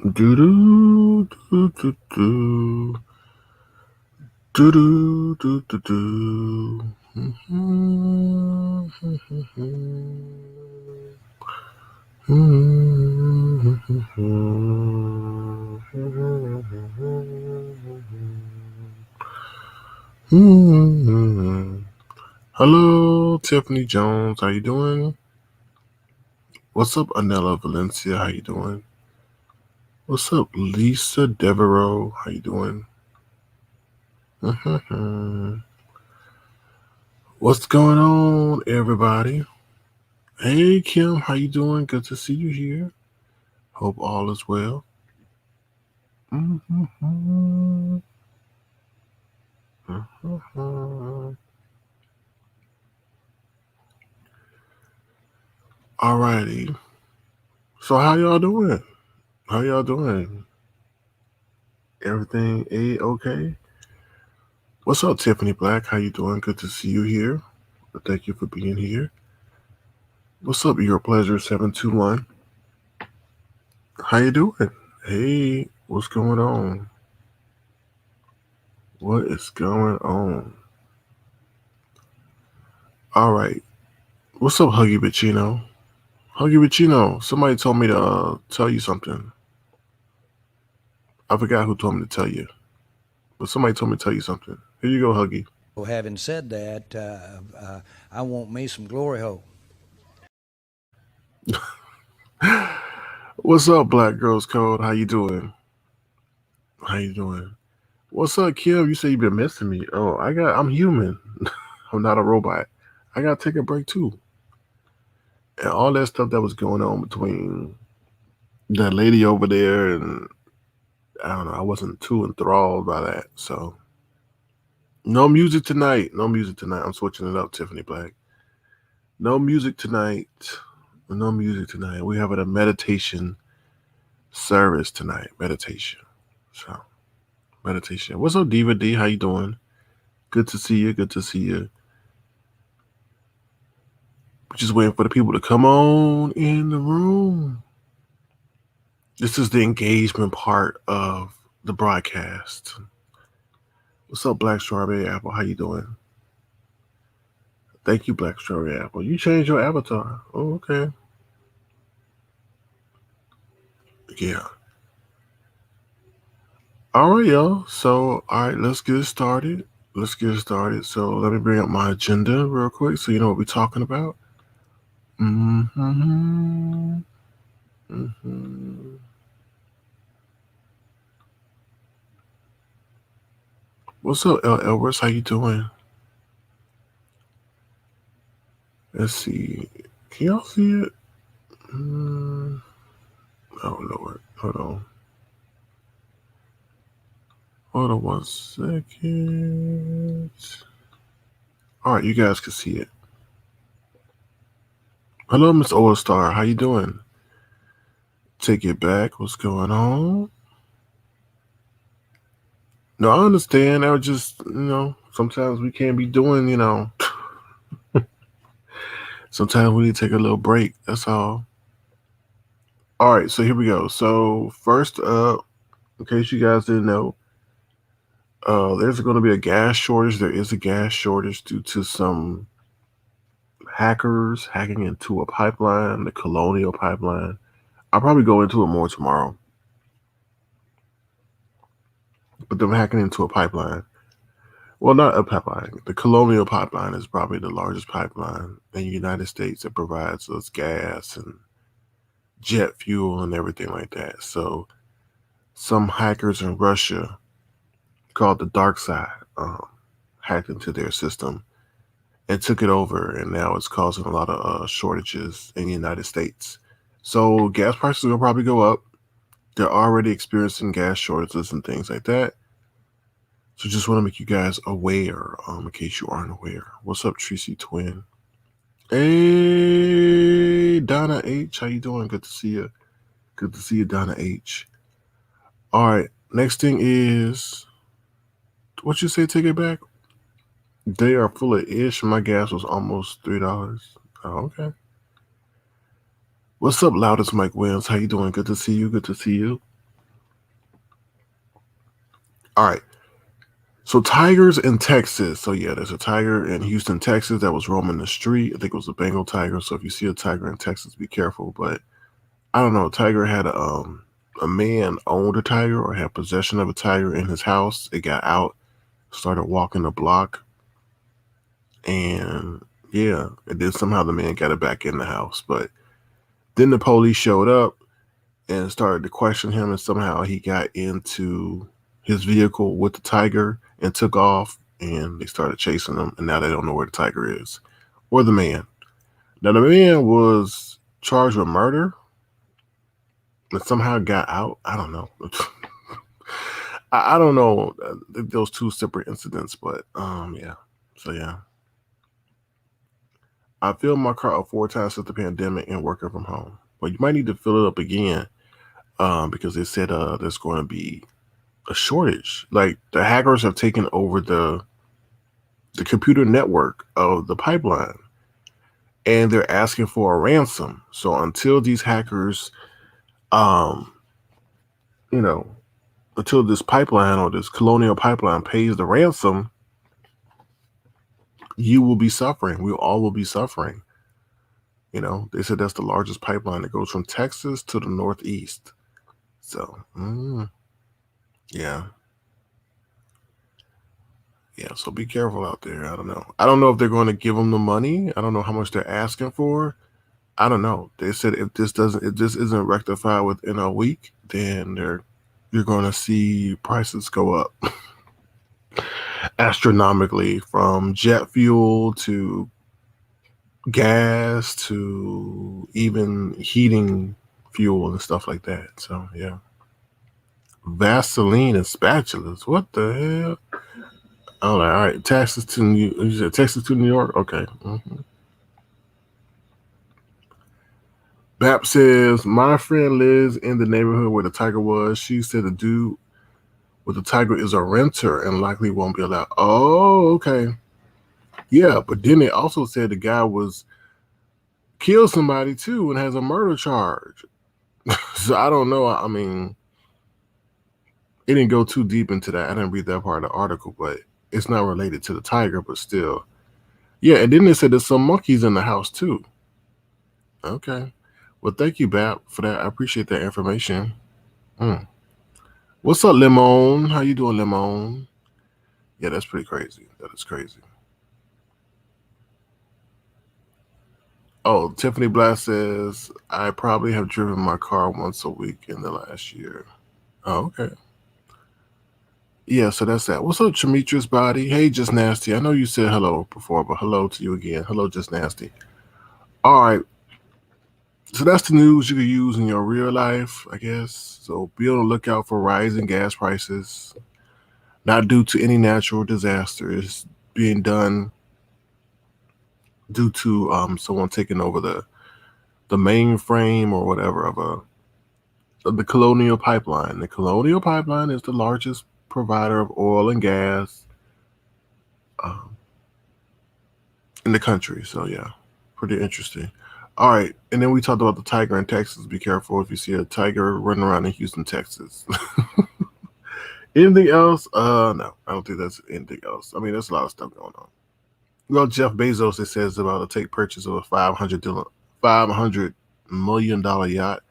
Do do do do do do do do do do. Hello, Tiffany Jones. How you doing? What's up, Anella Valencia? How you doing? What's up, Lisa Devereaux? How you doing? What's going on, everybody? Hey, Kim. How you doing? Good to see you here. Hope all is well. Alrighty. So how y'all doing? How y'all doing? Everything A-okay? What's up, Tiffany Black? How you doing? Good to see you here. Thank you for being here. What's up, Your Pleasure 721? How you doing? Hey, what's going on? What is going on? All right. What's up, Huggy Bacino? Huggy Bacino, somebody told me to tell you something. I forgot who told me to tell you, but somebody told me to tell you something. Here you go, Huggy. So, having said that, I want me some glory hole. What's up, Black Girls Code? How you doing? How you doing? What's up, Kim? You say you've been missing me. Oh, I'm human. I'm not a robot. I gotta take a break too. And all that stuff that was going on between that lady over there and I don't know, I wasn't too enthralled by that. So no music tonight. No music tonight. I'm switching it up, Tiffany Black. No music tonight. No music tonight. We have a meditation service tonight. Meditation. So meditation. What's up, Diva D? How you doing? Good to see you. Good to see you. We're just waiting for the people to come on in the room. This is the engagement part of the broadcast. What's up, Black Strawberry Apple? How you doing? Thank you, Black Strawberry Apple. You changed your avatar. Oh, okay. Yeah. All right, y'all. So, all right, let's get started. Let's get started. So, let me bring up my agenda real quick so you know what we're talking about. Mm-hmm. Mm-hmm. What's up, L. Edwards? How you doing? Let's see. Can y'all see it? Mm. Oh, Lord. Hold on. Hold on 1 second. All right, you guys can see it. Hello, Miss Oil Star. How you doing? Take it back. What's going on? No, I understand. I was just, sometimes we can't be doing, sometimes we need to take a little break. That's all. All right, so here we go. So first up, in case you guys didn't know, there's going to be a gas shortage. There is a gas shortage due to some hackers hacking into a pipeline, the Colonial pipeline. I'll probably go into it more tomorrow. But them hacking into a pipeline. Well, not a pipeline. The Colonial pipeline is probably the largest pipeline in the United States that provides us gas and jet fuel and everything like that. So some hackers in Russia called the dark side hacked into their system and took it over, and now it's causing a lot of shortages in the United States. So gas prices will probably go up. They're already experiencing gas shortages and things like that. So just want to make you guys aware, in case you aren't aware. What's up, Tracy Twin? Hey, Donna H. How you doing? Good to see you. Good to see you, Donna H. All right. Next thing is, what you say? Take it back. They are full of ish. My gas was almost $3. Oh, okay. What's up, loudest Mike Williams? How you doing? Good to see you. Good to see you. All right. So tigers in Texas. So yeah, there's a tiger in Houston, Texas that was roaming the street. I think it was a Bengal tiger. So if you see a tiger in Texas, be careful. But I don't know. Tiger had a man owned a tiger or had possession of a tiger in his house. It got out, started walking the block, and yeah, and then somehow the man got it back in the house. But then the police showed up and started to question him, and somehow he got into his vehicle with the tiger and took off, and they started chasing him, and now they don't know where the tiger is or the man. Now the man was charged with murder and somehow got out. I don't know. I don't know those two separate incidents, but yeah. So yeah, I filled my car up 4 times since the pandemic and working from home. But you might need to fill it up again because they said there's going to be a shortage. Like the hackers have taken over the computer network of the pipeline, and they're asking for a ransom. So until these hackers, um, you know, until this pipeline or this Colonial pipeline pays the ransom, you will be suffering. We all will be suffering. They said that's the largest pipeline that goes from Texas to the Northeast. So, yeah, yeah. So be careful out there. I don't know. I don't know if they're going to give them the money. I don't know how much they're asking for. I don't know. They said if this isn't rectified within a week, then you're going to see prices go up astronomically from jet fuel to gas to even heating fuel and stuff like that. So yeah, Vaseline and spatulas. What the hell? Oh, all right. Texas to New. You said Texas to New York. Okay. Bap says my friend lives in the neighborhood where the tiger was. She said the dude with the tiger is a renter and likely won't be allowed. Oh, okay. Yeah, but then they also said the guy was killed somebody too and has a murder charge. So I don't know. I mean, it didn't go too deep into that. I didn't read that part of the article, but it's not related to the tiger, but still. Yeah, and then they said there's some monkeys in the house too. Okay. Well, thank you, Bap, for that. I appreciate that information. Mm. What's up, Lemon? How you doing, Lemon? Yeah, that's pretty crazy. That is crazy. Oh, Tiffany Blass says I probably have driven my car once a week in the last year. Oh, okay. Yeah, so that's that. What's up, Chimitra's body? Hey, Just Nasty. I know you said hello before, but hello to you again. Hello, Just Nasty. All right. So that's the news you could use in your real life, I guess. So be on the lookout for rising gas prices, not due to any natural disasters being done due to someone taking over the mainframe or whatever of the Colonial pipeline. The Colonial pipeline is the largest provider of oil and gas um, in the country. So yeah, pretty interesting. All right, and then we talked about the tiger in Texas. Be careful if you see a tiger running around in Houston, Texas. Anything else? No, I don't think that's anything else. I mean, there's a lot of stuff going on. Well, Jeff Bezos, it says about to take purchase of a $500 million yacht.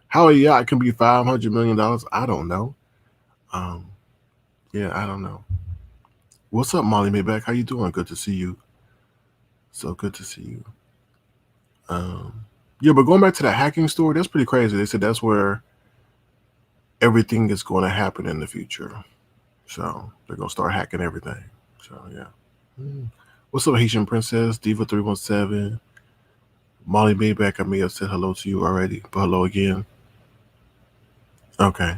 How a yacht can be $500 million, I don't know. Um, yeah, I don't know. What's up, Molly Mayback? How you doing? Good to see you. So good to see you. Um, yeah, but going back to the hacking story, that's pretty crazy. They said that's where everything is going to happen in the future. So they're going to start hacking everything. So yeah. What's up, Haitian Princess? Diva317. Molly Mayback, I may have said hello to you already, but hello again. Okay.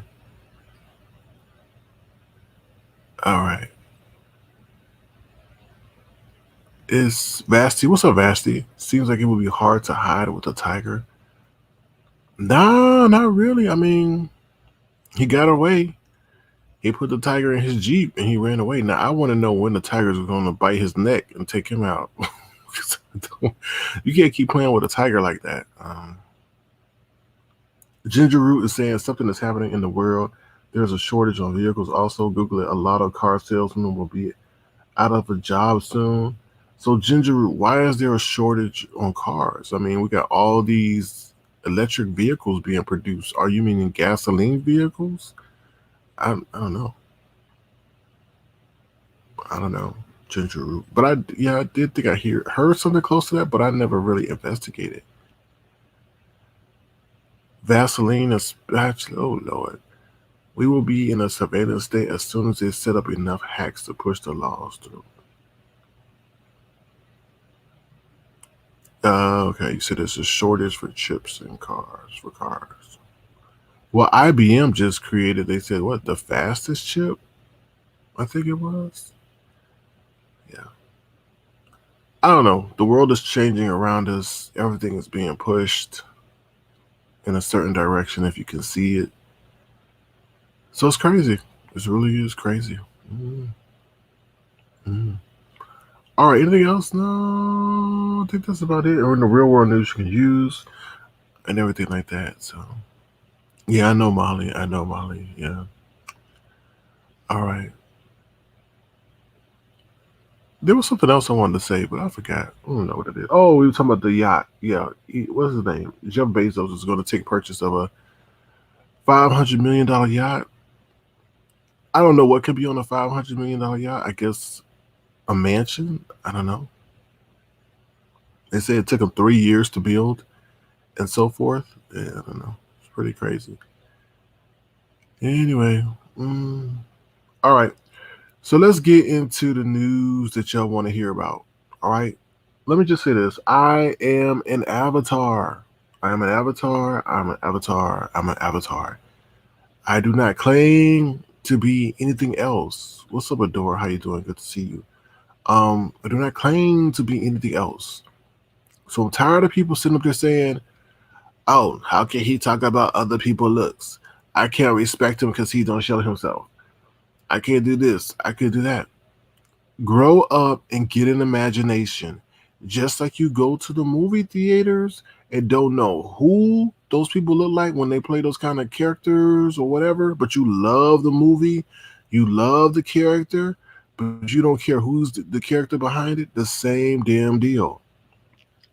All right. Is Vasty? What's up, Vasty? Seems like it would be hard to hide with a tiger. Nah, not really. I mean, he got away. He put the tiger in his Jeep and he ran away. Now, I want to know when the tiger's going to bite his neck and take him out. You can't keep playing with a tiger like that. Ginger Root is saying something is happening in the world There's a shortage on vehicles. Also, Google it. A lot of car salesmen will be out of a job soon. So, Ginger, why is there a shortage on cars? I mean, we got all these electric vehicles being produced. Are you meaning gasoline vehicles? I don't know. I don't know. Ginger root. But yeah, I did think I heard something close to that, but I never really investigated. Vaseline and spatula. Oh Lord, we will be in a surveillance state as soon as they set up enough hacks to push the laws through. Okay, you said there's a shortage for chips in cars for cars. Well, IBM just created. They said what the fastest chip? I think it was. Yeah, I don't know. The world is changing around us. Everything is being pushed in a certain direction if you can see it. So it's crazy. It really is crazy. Mm, mm. All right, anything else? No, I think that's about it. Or in the real world news you can use and everything like that. So yeah, I know Molly. I know Molly. Yeah. All right. There was something else I wanted to say, but I forgot. I don't know what it is. Oh, we were talking about the yacht. Yeah. What's his name? Jeff Bezos is going to take purchase of a $500 million yacht. I don't know what could be on a $500 million yacht. I guess a mansion. I don't know. They say it took him 3 years to build and so forth. Yeah, I don't know. It's pretty crazy. Anyway, mm, all right. So let's get into the news that y'all want to hear about. All right. Let me just say this. I am an avatar. I am an avatar. I'm an avatar. I'm an avatar. I do not claim to be anything else. What's up, Adora? How you doing? Good to see you. I do not claim to be anything else. So I'm tired of people sitting up there saying, "Oh, how can he talk about other people's looks? I can't respect him because he don't show himself. I can't do this. I can't do that." Grow up and get an imagination. Just like you go to the movie theaters and don't know who those people look like when they play those kind of characters or whatever, but you love the movie, you love the character, but you don't care who's the character behind it. The same damn deal.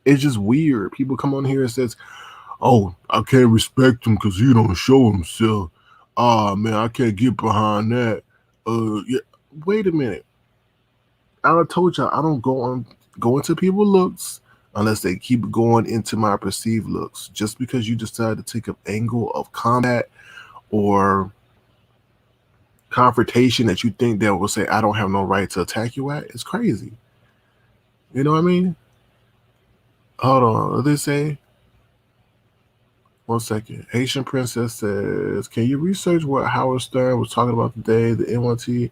It's just weird. People come on here and says, "Oh, I can't respect him because he don't show himself. Ah, man, I can't get behind that." Yeah. Wait a minute. I told y'all I don't go into people's looks unless they keep going into my perceived looks. Just because you decide to take an angle of combat or confrontation that you think that will say I don't have no right to attack you at, it's crazy. You know what I mean? Hold on. What did they say? 1 second. Haitian princess says, "Can you research what Howard Stern was talking about today? The NYT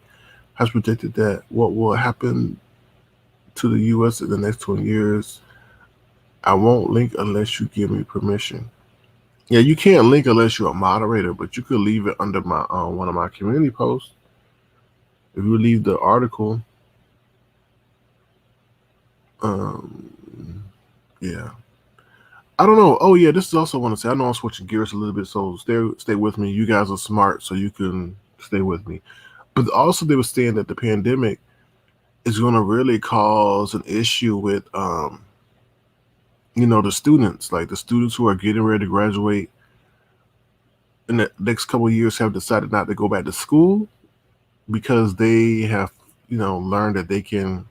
has predicted that what will happen to the U.S. in the next 20 years. I won't link unless you give me permission." Yeah, you can't link unless you're a moderator, but you could leave it under my one of my community posts. If you leave the article, um, yeah, I don't know. Oh yeah, this is also want to say. I know I'm switching gears a little bit, so stay with me. You guys are smart, so you can stay with me. But also, they were saying that the pandemic is going to really cause an issue with the students, like the students who are getting ready to graduate in the next couple of years have decided not to go back to school because they have learned that they can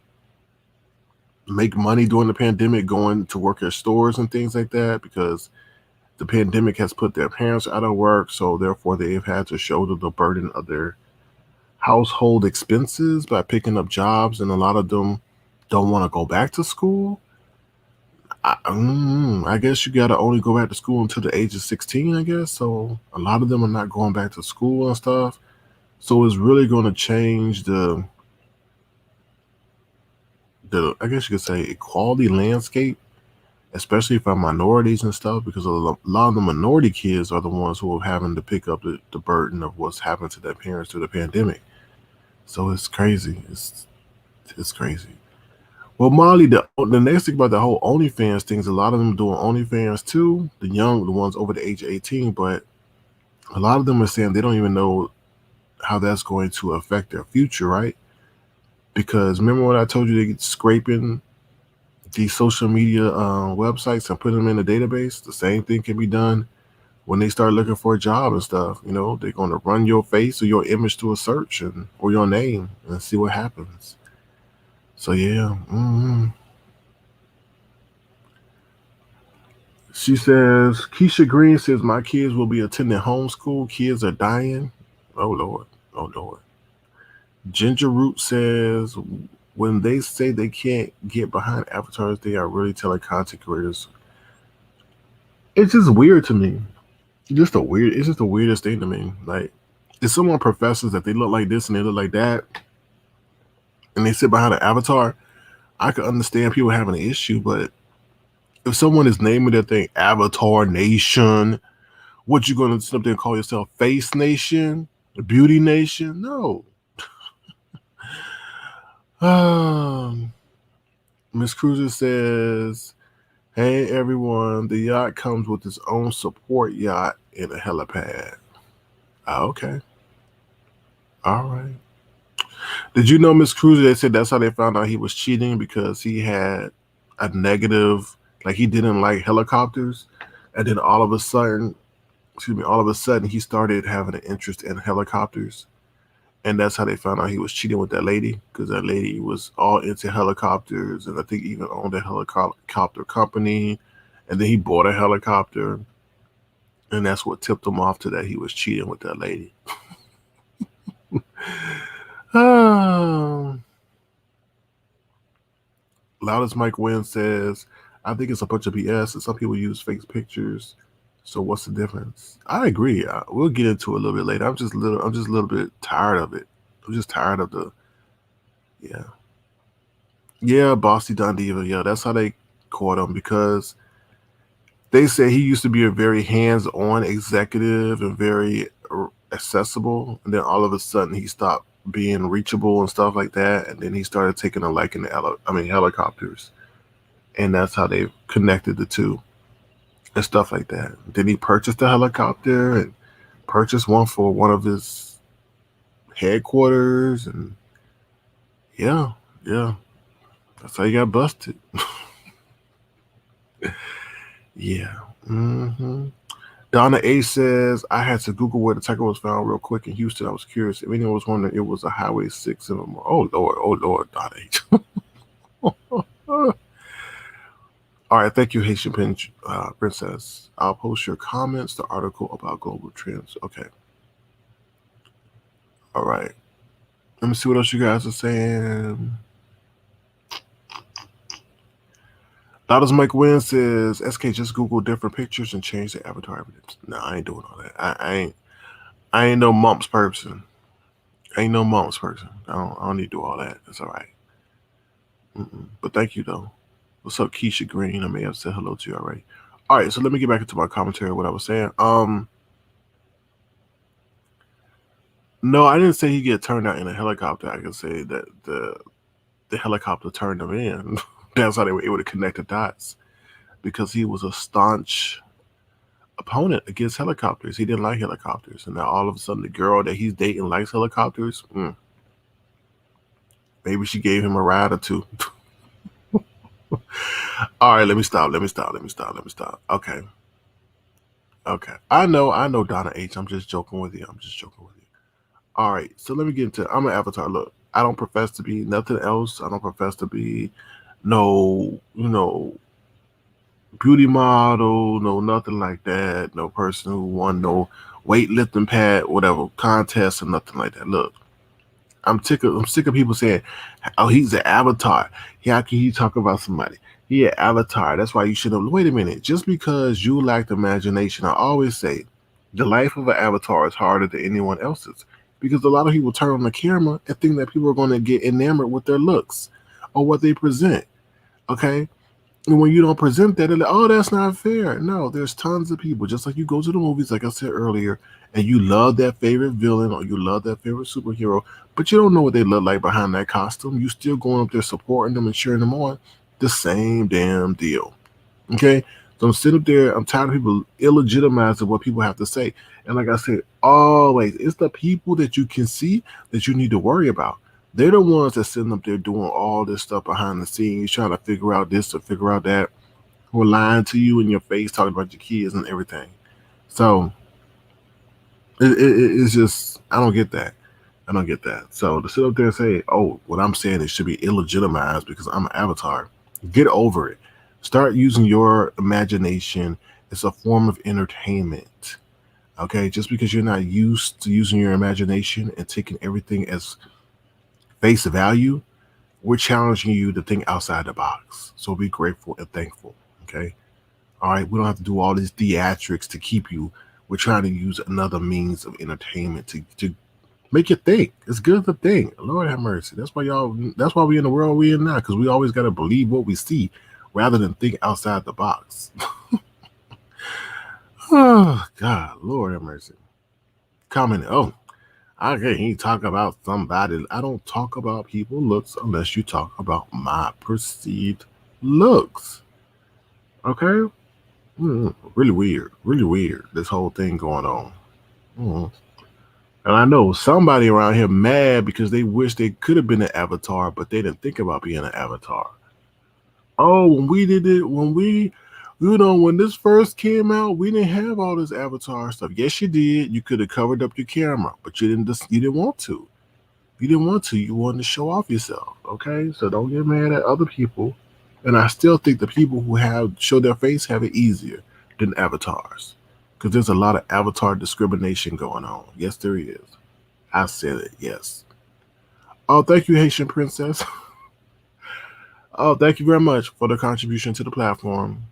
make money during the pandemic going to work at stores and things like that because the pandemic has put their parents out of work, so therefore they've had to shoulder the burden of their household expenses by picking up jobs, and a lot of them don't want to go back to school. I guess you got to only go back to school until the age of 16, I guess. So a lot of them are not going back to school and stuff. So it's really going to change the I guess you could say equality landscape, especially for minorities and stuff, because a lot of the minority kids are the ones who are having to pick up the burden of what's happened to their parents through the pandemic. So it's crazy. It's crazy. Well, Molly, the next thing about the whole OnlyFans thing is a lot of them doing OnlyFans too. The ones over the age of 18, but a lot of them are saying they don't even know. how that's going to affect their future, right? Because remember when I told you they get scraping these social media websites and put them in a database? The same thing can be done when they start looking for a job and stuff. They're going to run your face or your image through a search or your name and see what happens. So yeah. She says, Keisha Green says, my kids will be attending homeschool. Kids are dying. Oh, Lord. Oh, Lord. Ginger Root says, when they say they can't get behind avatars, they are really telling content creators. It's just weird to me. It's just the weirdest thing to me. Like, if someone professes that they look like this and they look like that, and they sit behind an avatar, I could understand people having an issue. But if someone is naming their thing Avatar Nation, what you gonna sit up there and call yourself Face Nation, Beauty Nation? No. Miss Cruiser says, "Hey everyone, the yacht comes with its own support yacht and a helipad." Okay, all right. Did you know, Miss Cruiser? They said that's how they found out he was cheating because he had a negative, like he didn't like helicopters, and then all of a sudden he started having an interest in helicopters. And that's how they found out he was cheating with that lady, because that lady was all into helicopters and I think even owned a helicopter company. And then he bought a helicopter, and that's what tipped him off to that he was cheating with that lady. um, Loudest Mike Wynn says, I think it's a bunch of BS and some people use fake pictures. So what's the difference? I agree. We'll get into it a little bit later. I'm just a little bit tired of it. I'm just tired of the yeah. Yeah, Bossy Don Diva. Yeah, that's how they caught him, because they say he used to be a very hands-on executive and very accessible, and then all of a sudden he stopped being reachable and stuff like that, and then he started taking a liking to helicopters, and that's how they connected the two and stuff like that. Then he purchased a helicopter and purchased one for one of his headquarters, and yeah, yeah, that's how he got busted. Yeah. Donna A says, I had to Google where the tiger was found real quick in Houston. I was curious. If anyone was wondering, it was a Highway 6 in Lamar. Oh, Lord, Donna A. All right, thank you, Haitian Princess. I'll post your comments, the article about global trends. Okay. All right. Let me see what else you guys are saying. Loudest Mike Wynn says, SK, just Google different pictures and change the avatar evidence. No, I ain't doing all that. I ain't no mumps person. I ain't no mumps person. I don't need to do all that. That's all right. But thank you though. What's up, Keisha Green? I may have said hello to you already. All right, so let me get back into my commentary. What I was saying. No, I didn't say he get turned out in a helicopter. I can say that the helicopter turned him in. That's how they were able to connect the dots, because he was a staunch opponent against helicopters. He didn't like helicopters, and now all of a sudden the girl that he's dating likes helicopters. Maybe she gave him a ride or two. All right, let me stop. Okay. I know, Donna H. I'm just joking with you. All right, so let me get into. I'm an avatar. Look, I don't profess to be nothing else. I don't profess to be no, beauty model, no nothing like that. No person who won no weightlifting pad, whatever contest or nothing like that. Look, I'm sick of people saying, "Oh, he's an avatar. How can you talk about somebody? He an avatar. That's why you shouldn't." Wait a minute. Just because you lack imagination, I always say, the life of an avatar is harder than anyone else's, because a lot of people turn on the camera and think that people are going to get enamored with their looks or what they present. Okay. And when you don't present that, they're like, oh, that's not fair. No, there's tons of people. Just like you go to the movies, like I said earlier, and you love that favorite villain or you love that favorite superhero, but you don't know what they look like behind that costume. You still going up there supporting them and cheering them on. The same damn deal. Okay? So I'm sitting up there. I'm tired of people illegitimizing what people have to say. And like I said, always, it's the people that you can see that you need to worry about. They're the ones that sitting up there doing all this stuff behind the scenes, trying to figure out this or figure out that, who are lying to you in your face, talking about your kids and everything. So it's just, I don't get that. I don't get that. So to sit up there and say, "Oh, what I'm saying it should be illegitimized because I'm an avatar," get over it. Start using your imagination. It's a form of entertainment. Okay, just because you're not used to using your imagination and taking everything as face value, we're challenging you to think outside the box. So be grateful and thankful. Okay. All right. We don't have to do all these theatrics to keep you. We're trying to use another means of entertainment to make you think. It's good to think. Lord have mercy. That's why y'all. That's why we in the world we in now. Because we always got to believe what we see, rather than think outside the box. Oh God, Lord have mercy. Comment. Oh, I can't talk about somebody. I don't talk about people looks unless you talk about my perceived looks. Okay. Really weird. Really weird. This whole thing going on. Mm. And I know somebody around here mad because they wish they could have been an avatar, but they didn't think about being an avatar. Oh, when we did it, when this first came out, we didn't have all this avatar stuff. Yes, you did. You could have covered up your camera, but you didn't. You didn't want to. You didn't want to. You wanted to show off yourself. Okay, so don't get mad at other people. And I still think the people who have show their face have it easier than avatars, because there's a lot of avatar discrimination going on. Yes, there is. I said it. Yes. Oh, thank you, Haitian princess. Oh, thank you very much for the contribution to the platform.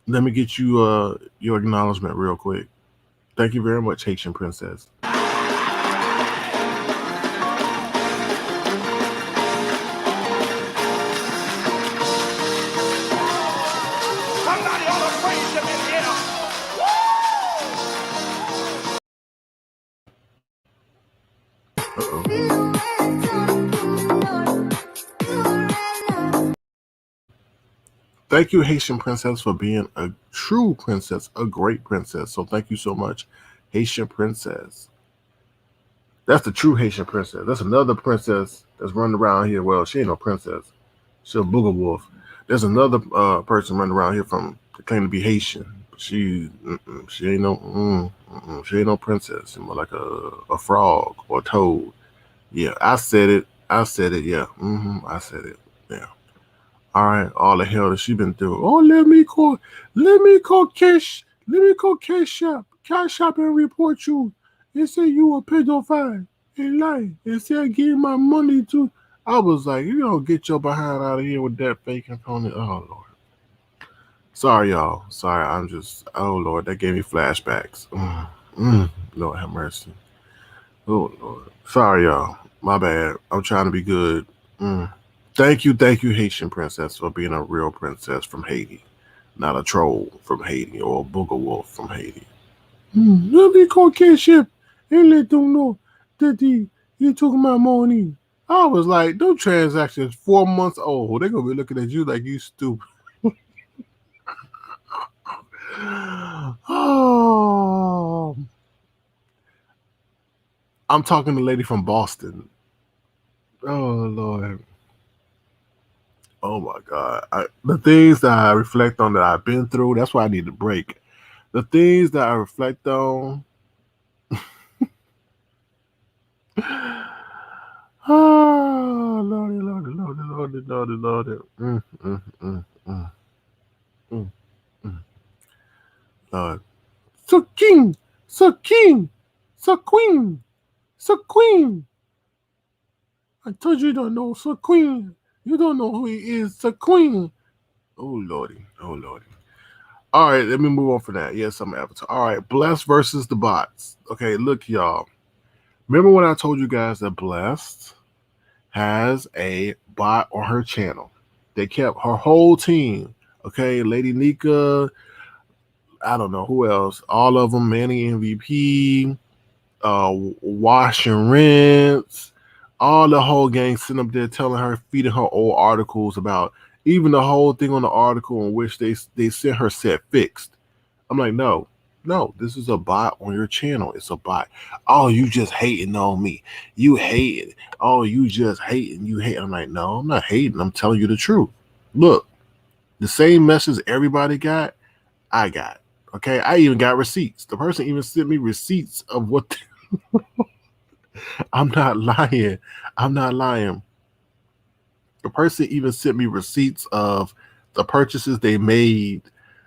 Let me get you your acknowledgement real quick. Thank you very much, Haitian princess. Somebody ought to praise him in here. Thank you, Haitian princess, for being a true princess, a great princess. So thank you so much, Haitian princess. That's the true Haitian princess. That's another princess that's running around here. Well, she ain't no princess. She's a booger wolf. There's another person running around here from that claim to be Haitian. She ain't no she ain't no princess. She's more like a frog or a toad. Yeah, I said it. I said it. Yeah, I said it. Yeah. All right. All the hell that she been through. Oh, let me call Cash Shop and report you. They say you a pedophile and lie. They say I gave my money to. I was like, you don't get your behind out of here with that fake component. Oh Lord. Sorry, y'all. Sorry, I'm just. Oh Lord, that gave me flashbacks. Lord have mercy. Oh Lord. Sorry, y'all. My bad. I'm trying to be good. Mm. Thank you, Haitian princess, for being a real princess from Haiti, not a troll from Haiti or a booger wolf from Haiti. Let me call Ship and let them know that he took my money. I was like, those transactions 4 months old. They're gonna be looking at you like you stupid. Oh, I'm talking to the lady from Boston. Oh Lord. Oh my God. The things that I reflect on that I've been through, that's why I need a break. The things that I reflect on. Oh, Lordy, Lordy, Lordy, Lordy, Lordy, Lordy. Mm. Mm, mm. Lord. So king, so king, so queen, so queen. I told you don't know, so queen. You don't know who he is, so queen. Oh Lordy, oh Lordy. All right, let me move on for that. Yes, I'm Avatar. All right, Blessed versus the bots. Okay, look, y'all. Remember when I told you guys that Blessed has a bot on her channel? They kept her whole team. Okay, Lady Nika, I don't know who else. All of them, Manny MVP, Wash and Rinse, all the whole gang sitting up there telling her, feeding her old articles about Even the whole thing on the article in which they sent her said fixed. I'm like, no, no, this is a bot on your channel. It's a bot. Oh, you just hating on me. You hating. Oh, you just hating. You hate. I'm like, no, I'm not hating. I'm telling you the truth. Look, the same message everybody got, I got. Okay, I even got receipts. The person even sent me receipts of what. I'm not lying. I'm not lying. The person even sent me receipts of the purchases they made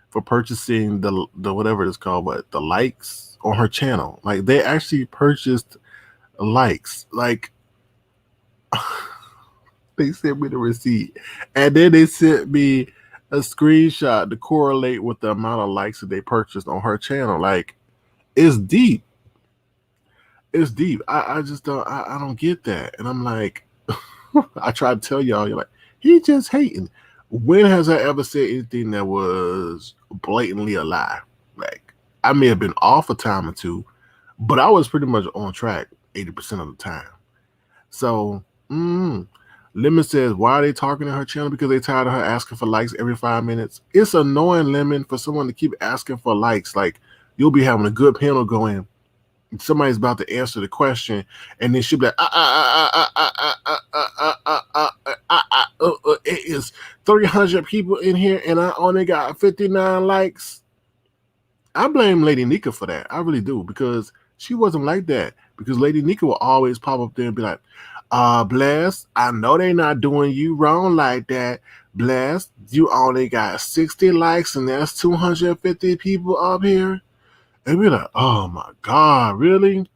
for purchasing the whatever it's called, but the likes on her channel. Like they actually purchased likes. Like they sent me the receipt, and then they sent me a screenshot to correlate with the amount of likes that they purchased on her channel. Like it's deep. It's deep. I just I don't get that, and I'm like, I try to tell y'all, you're like, he just hating. When has I ever said anything that was blatantly a lie? Like, I may have been off a time or two, but I was pretty much on track 80% of the time. So, Lemon says, why are they talking to her channel? Because they tired of her asking for likes every 5 minutes. It's annoying, Lemon, for someone to keep asking for likes. Like, you'll be having a good panel going, somebody's about to answer the question, and then she'll be like, it is 300 people in here, and I only got 59 likes. I blame Lady Nika for that. I really do, because she wasn't like that. Because Lady Nika will always pop up there and be like, Bless, I know they're not doing you wrong like that. Bless, you only got 60 likes, and there's 250 people up here. And we're like, oh my God, really?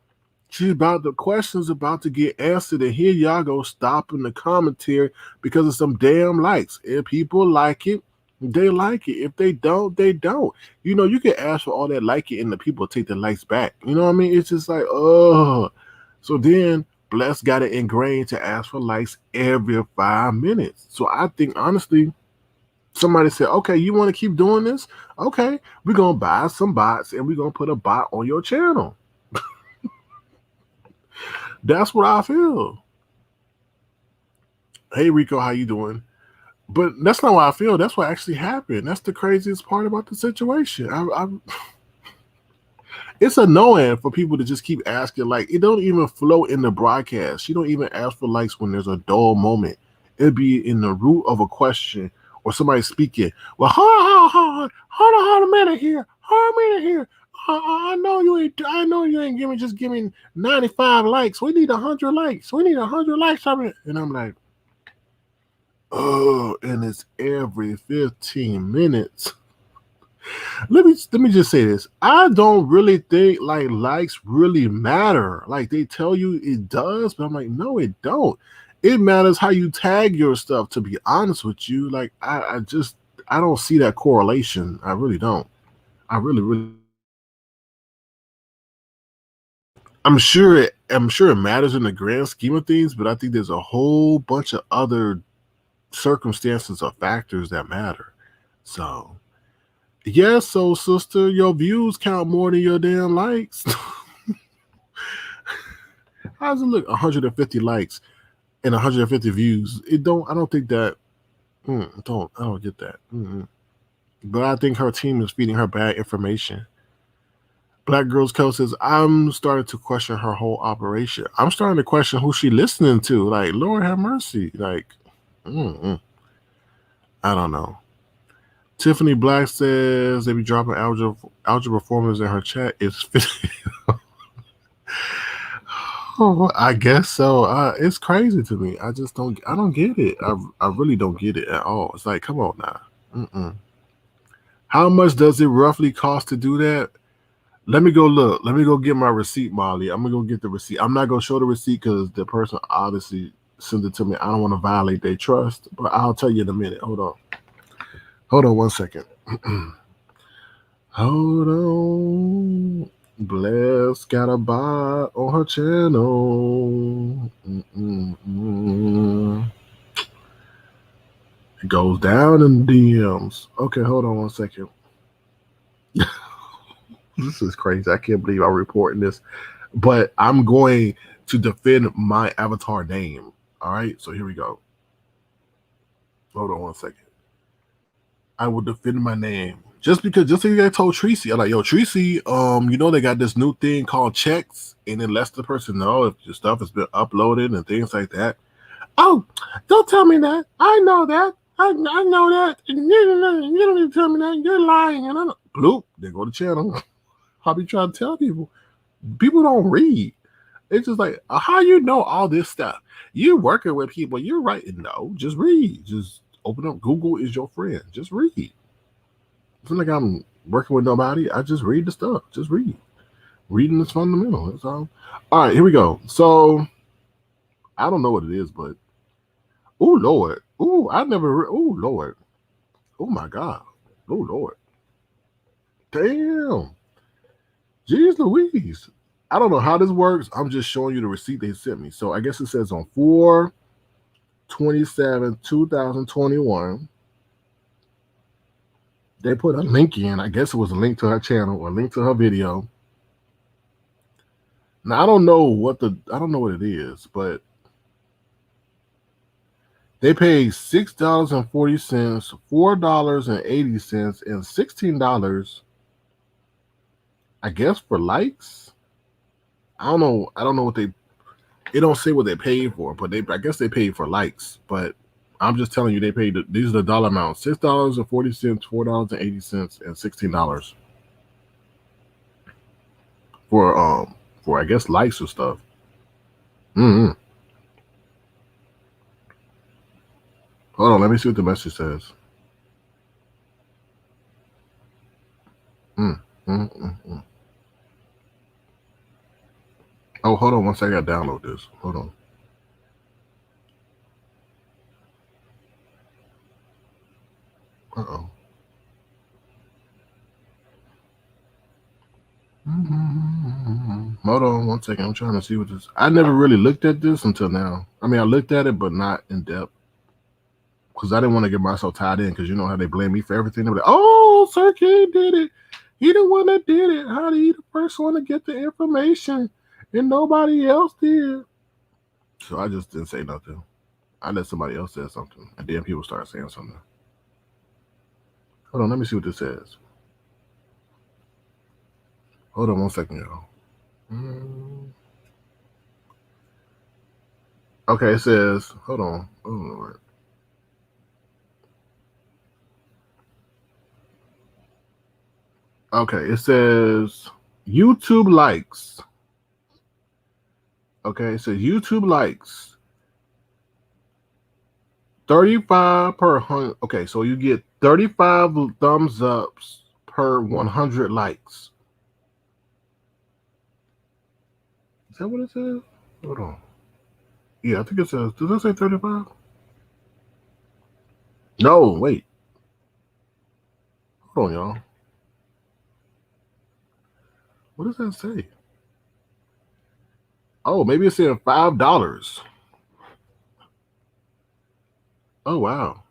The question's about to get answered, and here y'all go stopping the commentary because of some damn likes. If people like it, they like it. If they don't, they don't. You know, you can ask for all that like it and the people take the likes back. You know what I mean? It's just like, oh. So then Bless got it ingrained to ask for likes every 5 minutes. So I think honestly, somebody said, okay, you want to keep doing this? Okay, we're going to buy some bots and we're going to put a bot on your channel. That's what I feel. Hey, Rico, how you doing? But that's not what I feel. That's what actually happened. That's the craziest part about the situation. It's annoying for people to just keep asking. Like, it don't even flow in the broadcast. You don't even ask for likes when there's a dull moment. It'd be in the root of a question or somebody speaking. Well, hold on a minute here. Hold on a minute here. I know you ain't. I know you ain't giving 95 likes. We need 100 likes. We need 100 likes of it. And I'm like, oh, and it's every 15 minutes. Let me just say this. I don't really think like likes really matter. Like they tell you it does, but I'm like, no, it don't. It matters how you tag your stuff, to be honest with you. Like I don't see that correlation. I really don't. I really I'm sure it matters in the grand scheme of things, but I think there's a whole bunch of other circumstances or factors that matter. So yeah, so sister, your views count more than your damn likes. How does it look? 150 likes and 150 views. It don't. I don't think that. I don't get that. But I think her team is feeding her bad information. Black Girls Code says, I'm starting to question her whole operation. I'm starting to question who she listening to. Like, Lord have mercy. Like, I don't know. Tiffany Black says they be dropping algebra formulas in her chat. It's oh, I guess so. It's crazy to me. I just don't. I don't get it. I really don't get it at all. It's like, come on now. How much does it roughly cost to do that? Let me go look. Let me go get my receipt, Molly. I'm gonna go get the receipt. I'm not gonna show the receipt because the person obviously sent it to me. I don't want to violate their trust, but I'll tell you in a minute. Hold on 1 second. Hold on. Bless got a bot on her channel. It goes down in DMs. Okay, hold on 1 second. This is crazy. I can't believe I'm reporting this, but I'm going to defend my avatar name. All right, so here we go. Hold on 1 second. I would defend my name. Just because I told Tracy, I'm like, yo, Tracy, they got this new thing called checks, and it lets the person know if your stuff has been uploaded and things like that. Oh, don't tell me that. I know that. I know that. And you don't need to tell me that. You're lying. And I know. Bloop, they go to channel. I be trying to tell people. People don't read. It's just like, how you know all this stuff? You're working with people. You're writing. No, just read. Just open up. Google is your friend. Just read. It's not like I'm working with nobody. I just read the stuff. Just read. Reading is fundamental. That's all. All right, here we go. So I don't know what it is, but oh Lord, oh Lord, oh my God, oh Lord, damn, jeez Louise. I don't know how this works. I'm just showing you the receipt they sent me. So I guess it says on 4/27/2021. They put a link in. I guess it was a link to her channel or a link to her video. Now I don't know what it is, but they paid $6.40, $4.80, and $16. I guess for likes. I don't know. I don't know what they. It don't say what they paid for, but I guess they paid for likes. But I'm just telling you, they paid. These are the dollar amounts: $6.40, $4.80, and $16 for I guess likes or stuff. Mm-hmm. Hold on, let me see what the message says. Mm. Oh, hold on one second. I gotta download this. Hold on. Uh-oh. Hold on one second. I'm trying to see what this. I never really looked at this until now. I mean, I looked at it, but not in depth because I didn't want to get myself tied in. Because you know how they blame me for everything. They're like, "Oh, Sir King did it. He the one that did it. How did he the first one to get the information, and nobody else did?" So I just didn't say nothing. I let somebody else say something, and then people started saying something. Hold on, let me see what this says. Hold on one second, y'all. Okay, it says, hold on. Oh, Lord. Okay, it says YouTube likes. Okay, it says YouTube likes 35 per 100. Okay, so you get 35 thumbs ups per 100 likes. Is that what it says? Hold on. Yeah, I think it says, does that say 35? No, wait. Hold on, y'all. What does that say? Oh, maybe it's saying $5. Oh, wow.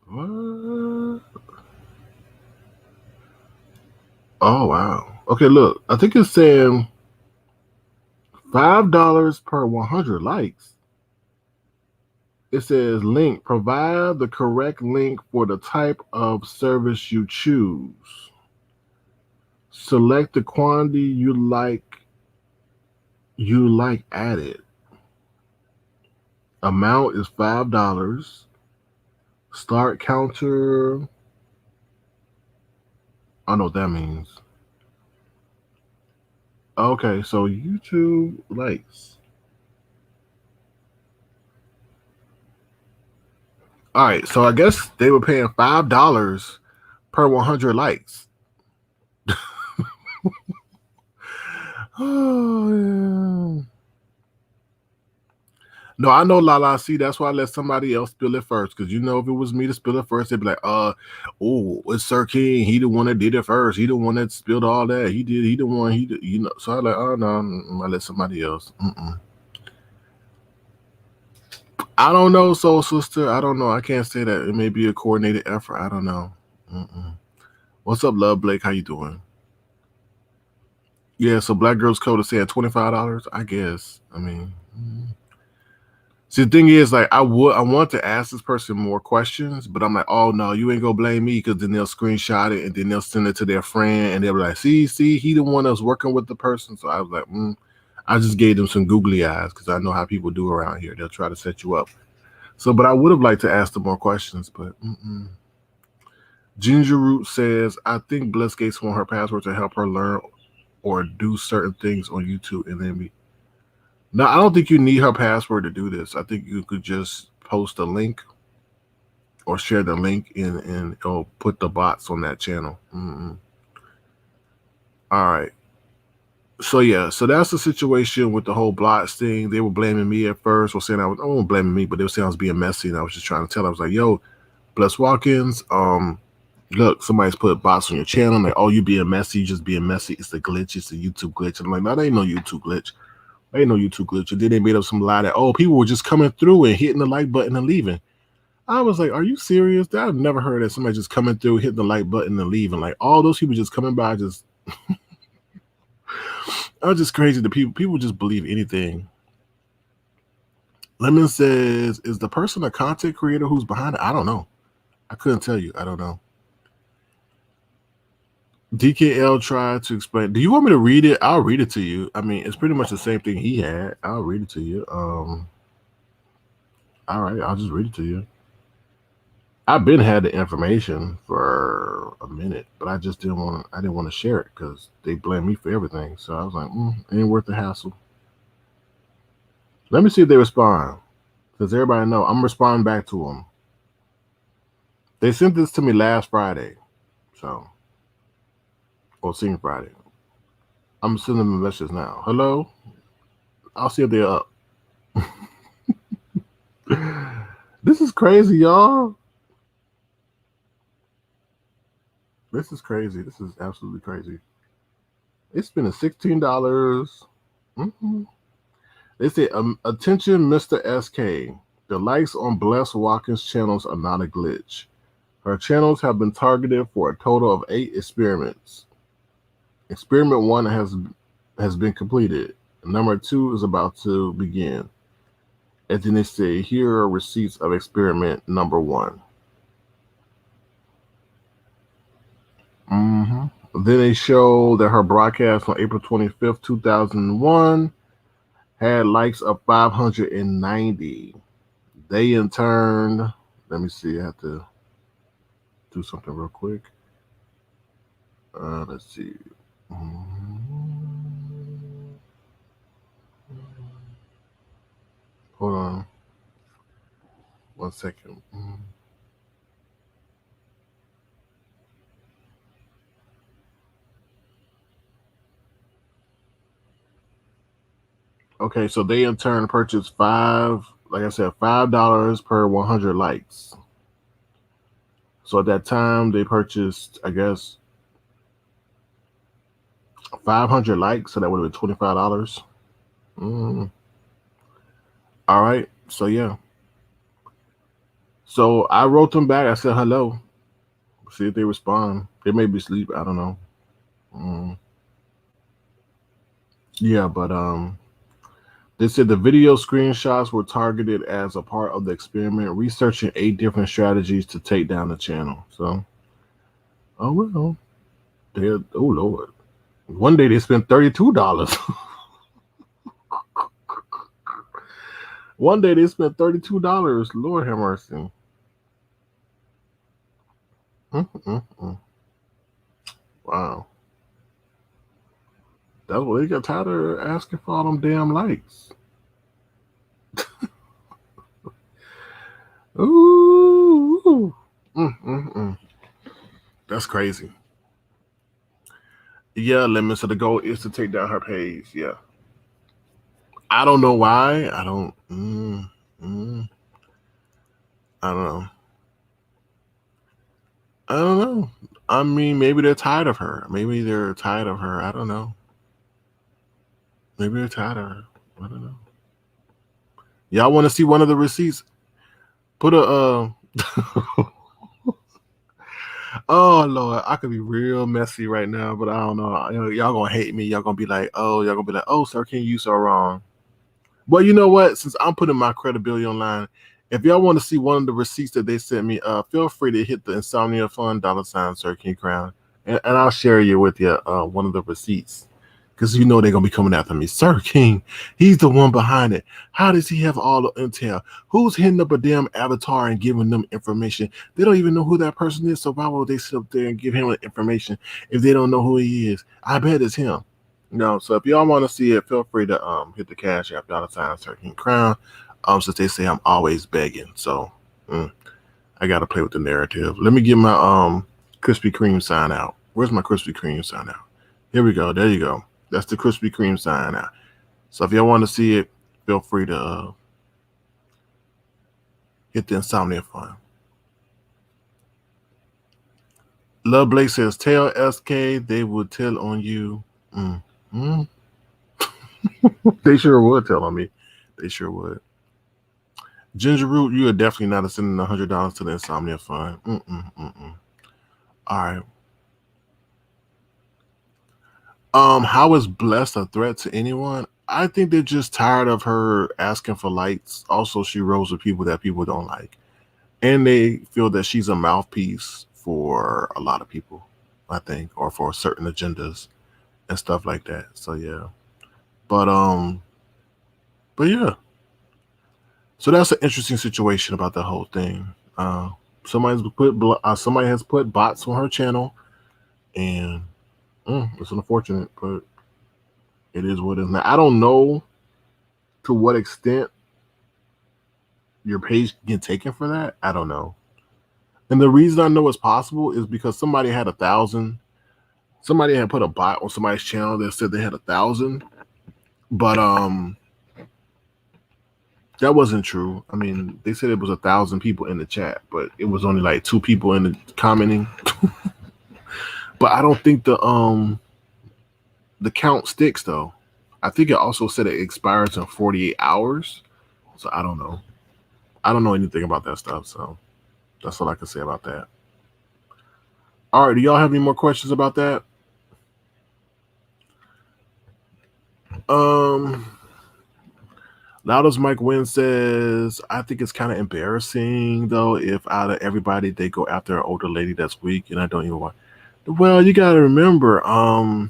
What? Oh, wow. Okay, look. I think it's saying $5 per 100 likes. It says link. Provide the correct link for the type of service you choose. Select the quantity you like added. Amount is $5. Start counter. I know what that means. Okay, so YouTube likes. All right, so I guess they were paying $5 per 100 likes. Oh, yeah. No, I know Lala. See, that's why I let somebody else spill it first. Because you know, if it was me to spill it first, they'd be like, oh, it's Sir King. He the one that did it first. He the one that spilled all that. He did. He the one. He did, you know. So I like, oh no, I let somebody else. I don't know, soul sister. I don't know. I can't say that. It may be a coordinated effort. I don't know. What's up, Love Blake? How you doing? Yeah, so Black Girls Code is saying $25. I guess. I mean, See, the thing is, like, I want to ask this person more questions, but I'm like, oh no, you ain't gonna blame me, because then they'll screenshot it and then they'll send it to their friend and they'll be like, see, he the one that's working with the person. So I was like, I just gave them some googly eyes because I know how people do around here. They'll try to set you up. So, but I would have liked to ask them more questions, but. Ginger Root says, I think Bliss Gates want her password to help her learn or do certain things on YouTube and then be. No, I don't think you need her password to do this. I think you could just post a link or share the link and it'll put the bots on that channel. All right. So yeah, so that's the situation with the whole blots thing. They were blaming me at first, or saying I wasn't blaming me, but they were saying I was being messy, and I was just trying to tell. I was like, "Yo, Bless Watkins, look, somebody's put bots on your channel. Like, oh, you being messy, you just being messy. It's the glitch. It's the YouTube glitch." And I'm like, no, there ain't no YouTube glitch. There ain't no YouTube glitch. And then they made up some lie that, oh, people were just coming through and hitting the like button and leaving. I was like, are you serious? I've never heard of somebody just coming through, hitting the like button and leaving. Like, all those people just coming by, just I'm just crazy. The people just believe anything. Lemon says, is the person a content creator who's behind it? I don't know. I couldn't tell you. I don't know. DKL tried to explain. Do you want me to read it? I'll read it to you. I mean, it's pretty much the same thing he had. I'll read it to you. All right, I'll just read it to you. I've been had the information for a minute, but I just didn't want to. I didn't want to share it because they blame me for everything. So I was like, ain't worth the hassle. Let me see if they respond, because everybody know I'm responding back to them. They sent this to me last Friday, or seen Friday. I'm sending them a message now. Hello, I'll see if they're up. This is crazy, y'all. This is crazy. This is absolutely crazy. They spending $16. They say, attention, Mr. SK. The likes on Bless Watkins' channels are not a glitch. Her channels have been targeted for a total of 8 experiments. Experiment 1 has been completed. Number 2 is about to begin. And then they say, here are receipts of experiment number 1. Then they show that her broadcast on April 25th, 2001 had likes of 590. They in turn, let me see, I have to do something real quick. Let's see. Hold on. 1 second. Okay, so they in turn purchased $5 per 100 likes. So at that time, they purchased, I guess, 500 likes, so that would have been $25. All right, so yeah. So I wrote them back. I said hello. See if they respond. They may be asleep. I don't know. Yeah, but they said the video screenshots were targeted as a part of the experiment, researching 8 different strategies to take down the channel. So, oh well. Oh Lord. One day they spent $32. One day they spent $32. Lord have mercy. Wow. That's what they got tired of asking for all them damn likes. Ooh. That's crazy. Yeah, Lemon. So the goal is to take down her page. Yeah. I don't know why. I don't know. I don't know. I mean, maybe they're tired of her. Maybe they're tired of her. I don't know. Maybe they're tired of her. I don't know. Y'all want to see one of the receipts? Put a oh Lord, I could be real messy right now, but I don't know. Y'all gonna hate me. Y'all gonna be like, oh, sir, can you so wrong? But you know what? Since I'm putting my credibility online, if y'all want to see one of the receipts that they sent me, feel free to hit the Insomnia Fund $ Sir King Crown, and I'll share you with you one of the receipts. Because you know they're gonna be coming after me. Sir King, he's the one behind it. How does he have all the intel? Who's hitting up a damn avatar and giving them information? They don't even know who that person is, so why would they sit up there and give him information if they don't know who he is? I bet it's him. No, so if y'all want to see it, feel free to hit the cash app $Sir King Crown. Since they say I'm always begging, so I gotta play with the narrative. Let me get my Krispy Kreme sign out. Where's my Krispy Kreme sign out? Here we go. There you go. That's the Krispy Kreme sign out. So if y'all want to see it, feel free to hit the Insomnia Fund. Love Blake says, tell SK they would tell on you. They sure would tell on me. They sure would. Ginger Root, you are definitely not sending $100 to the Insomnia Fund. All right. How is Blessed a threat to anyone? I think they're just tired of her asking for likes. Also, she rolls with people that people don't like. And they feel that she's a mouthpiece for a lot of people, I think, or for certain agendas and stuff like that. So yeah. But yeah. So that's an interesting situation about the whole thing. Somebody has put bots on her channel, and it's unfortunate, but it is what it is. Now I don't know to what extent your page get taken for that. I don't know. And the reason I know it's possible is because somebody had 1,000. Somebody had put a bot on somebody's channel that said they had 1,000, but that wasn't true. I mean, they said it was 1,000 people in the chat, but it was only like 2 people in the commenting. But I don't think the count sticks though. I think it also said it expires in 48 hours. So I don't know. I don't know anything about that stuff. So that's all I can say about that. All right. Do y'all have any more questions about that? Loudest Mike Wynn says, I think it's kind of embarrassing though if out of everybody they go after an older lady that's weak, and I don't even want. Well, you got to remember, I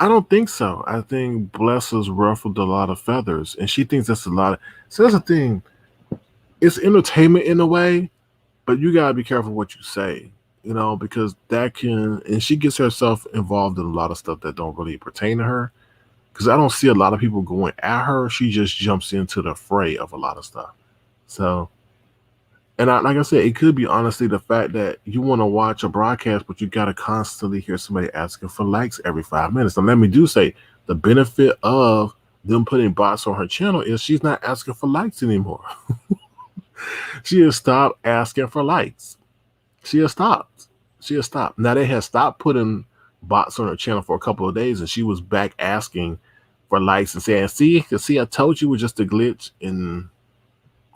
don't think so. I think Bless has ruffled a lot of feathers, and she thinks that's a lot. So that's the thing. It's entertainment in a way, but you gotta be careful what you say, because that can. And she gets herself involved in a lot of stuff that don't really pertain to her. Because I don't see a lot of people going at her. She just jumps into the fray of a lot of stuff. So, and like I said, it could be honestly the fact that you want to watch a broadcast, but you got to constantly hear somebody asking for likes every 5 minutes. And let me do say, the benefit of them putting bots on her channel is she's not asking for likes anymore. She has stopped asking for likes. She has stopped. Now they have stopped putting bots on her channel for a couple of days, and she was back asking for likes and saying, see, I told you it was just a glitch. And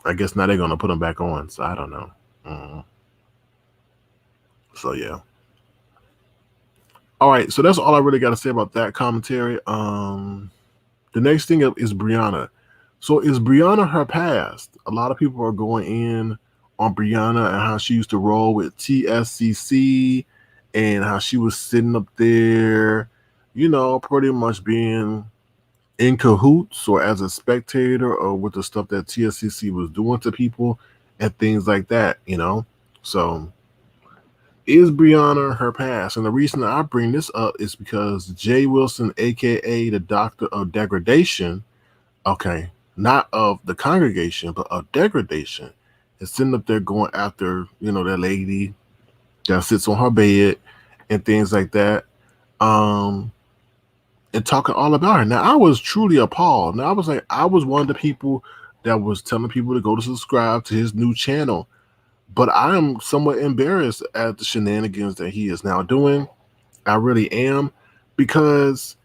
I guess now they're going to put them back on. So I don't know. So yeah. All right. So that's all I really got to say about that commentary. The next thing up is Brianna. So is Brianna her past? A lot of people are going in on Brianna and how she used to roll with TSCC and how she was sitting up there, pretty much being in cahoots or as a spectator or with the stuff that TSCC was doing to people and things like that, So is Brianna her past? And the reason I bring this up is because Jay Wilson, aka the Doctor of Degradation, okay, not of the congregation, but of degradation, is sitting up there going after, that lady that sits on her bed and things like that. And talking all about her. Now, I was truly appalled. Now, I was one of the people that was telling people to go to subscribe to his new channel. But I am somewhat embarrassed at the shenanigans that he is now doing. I really am, because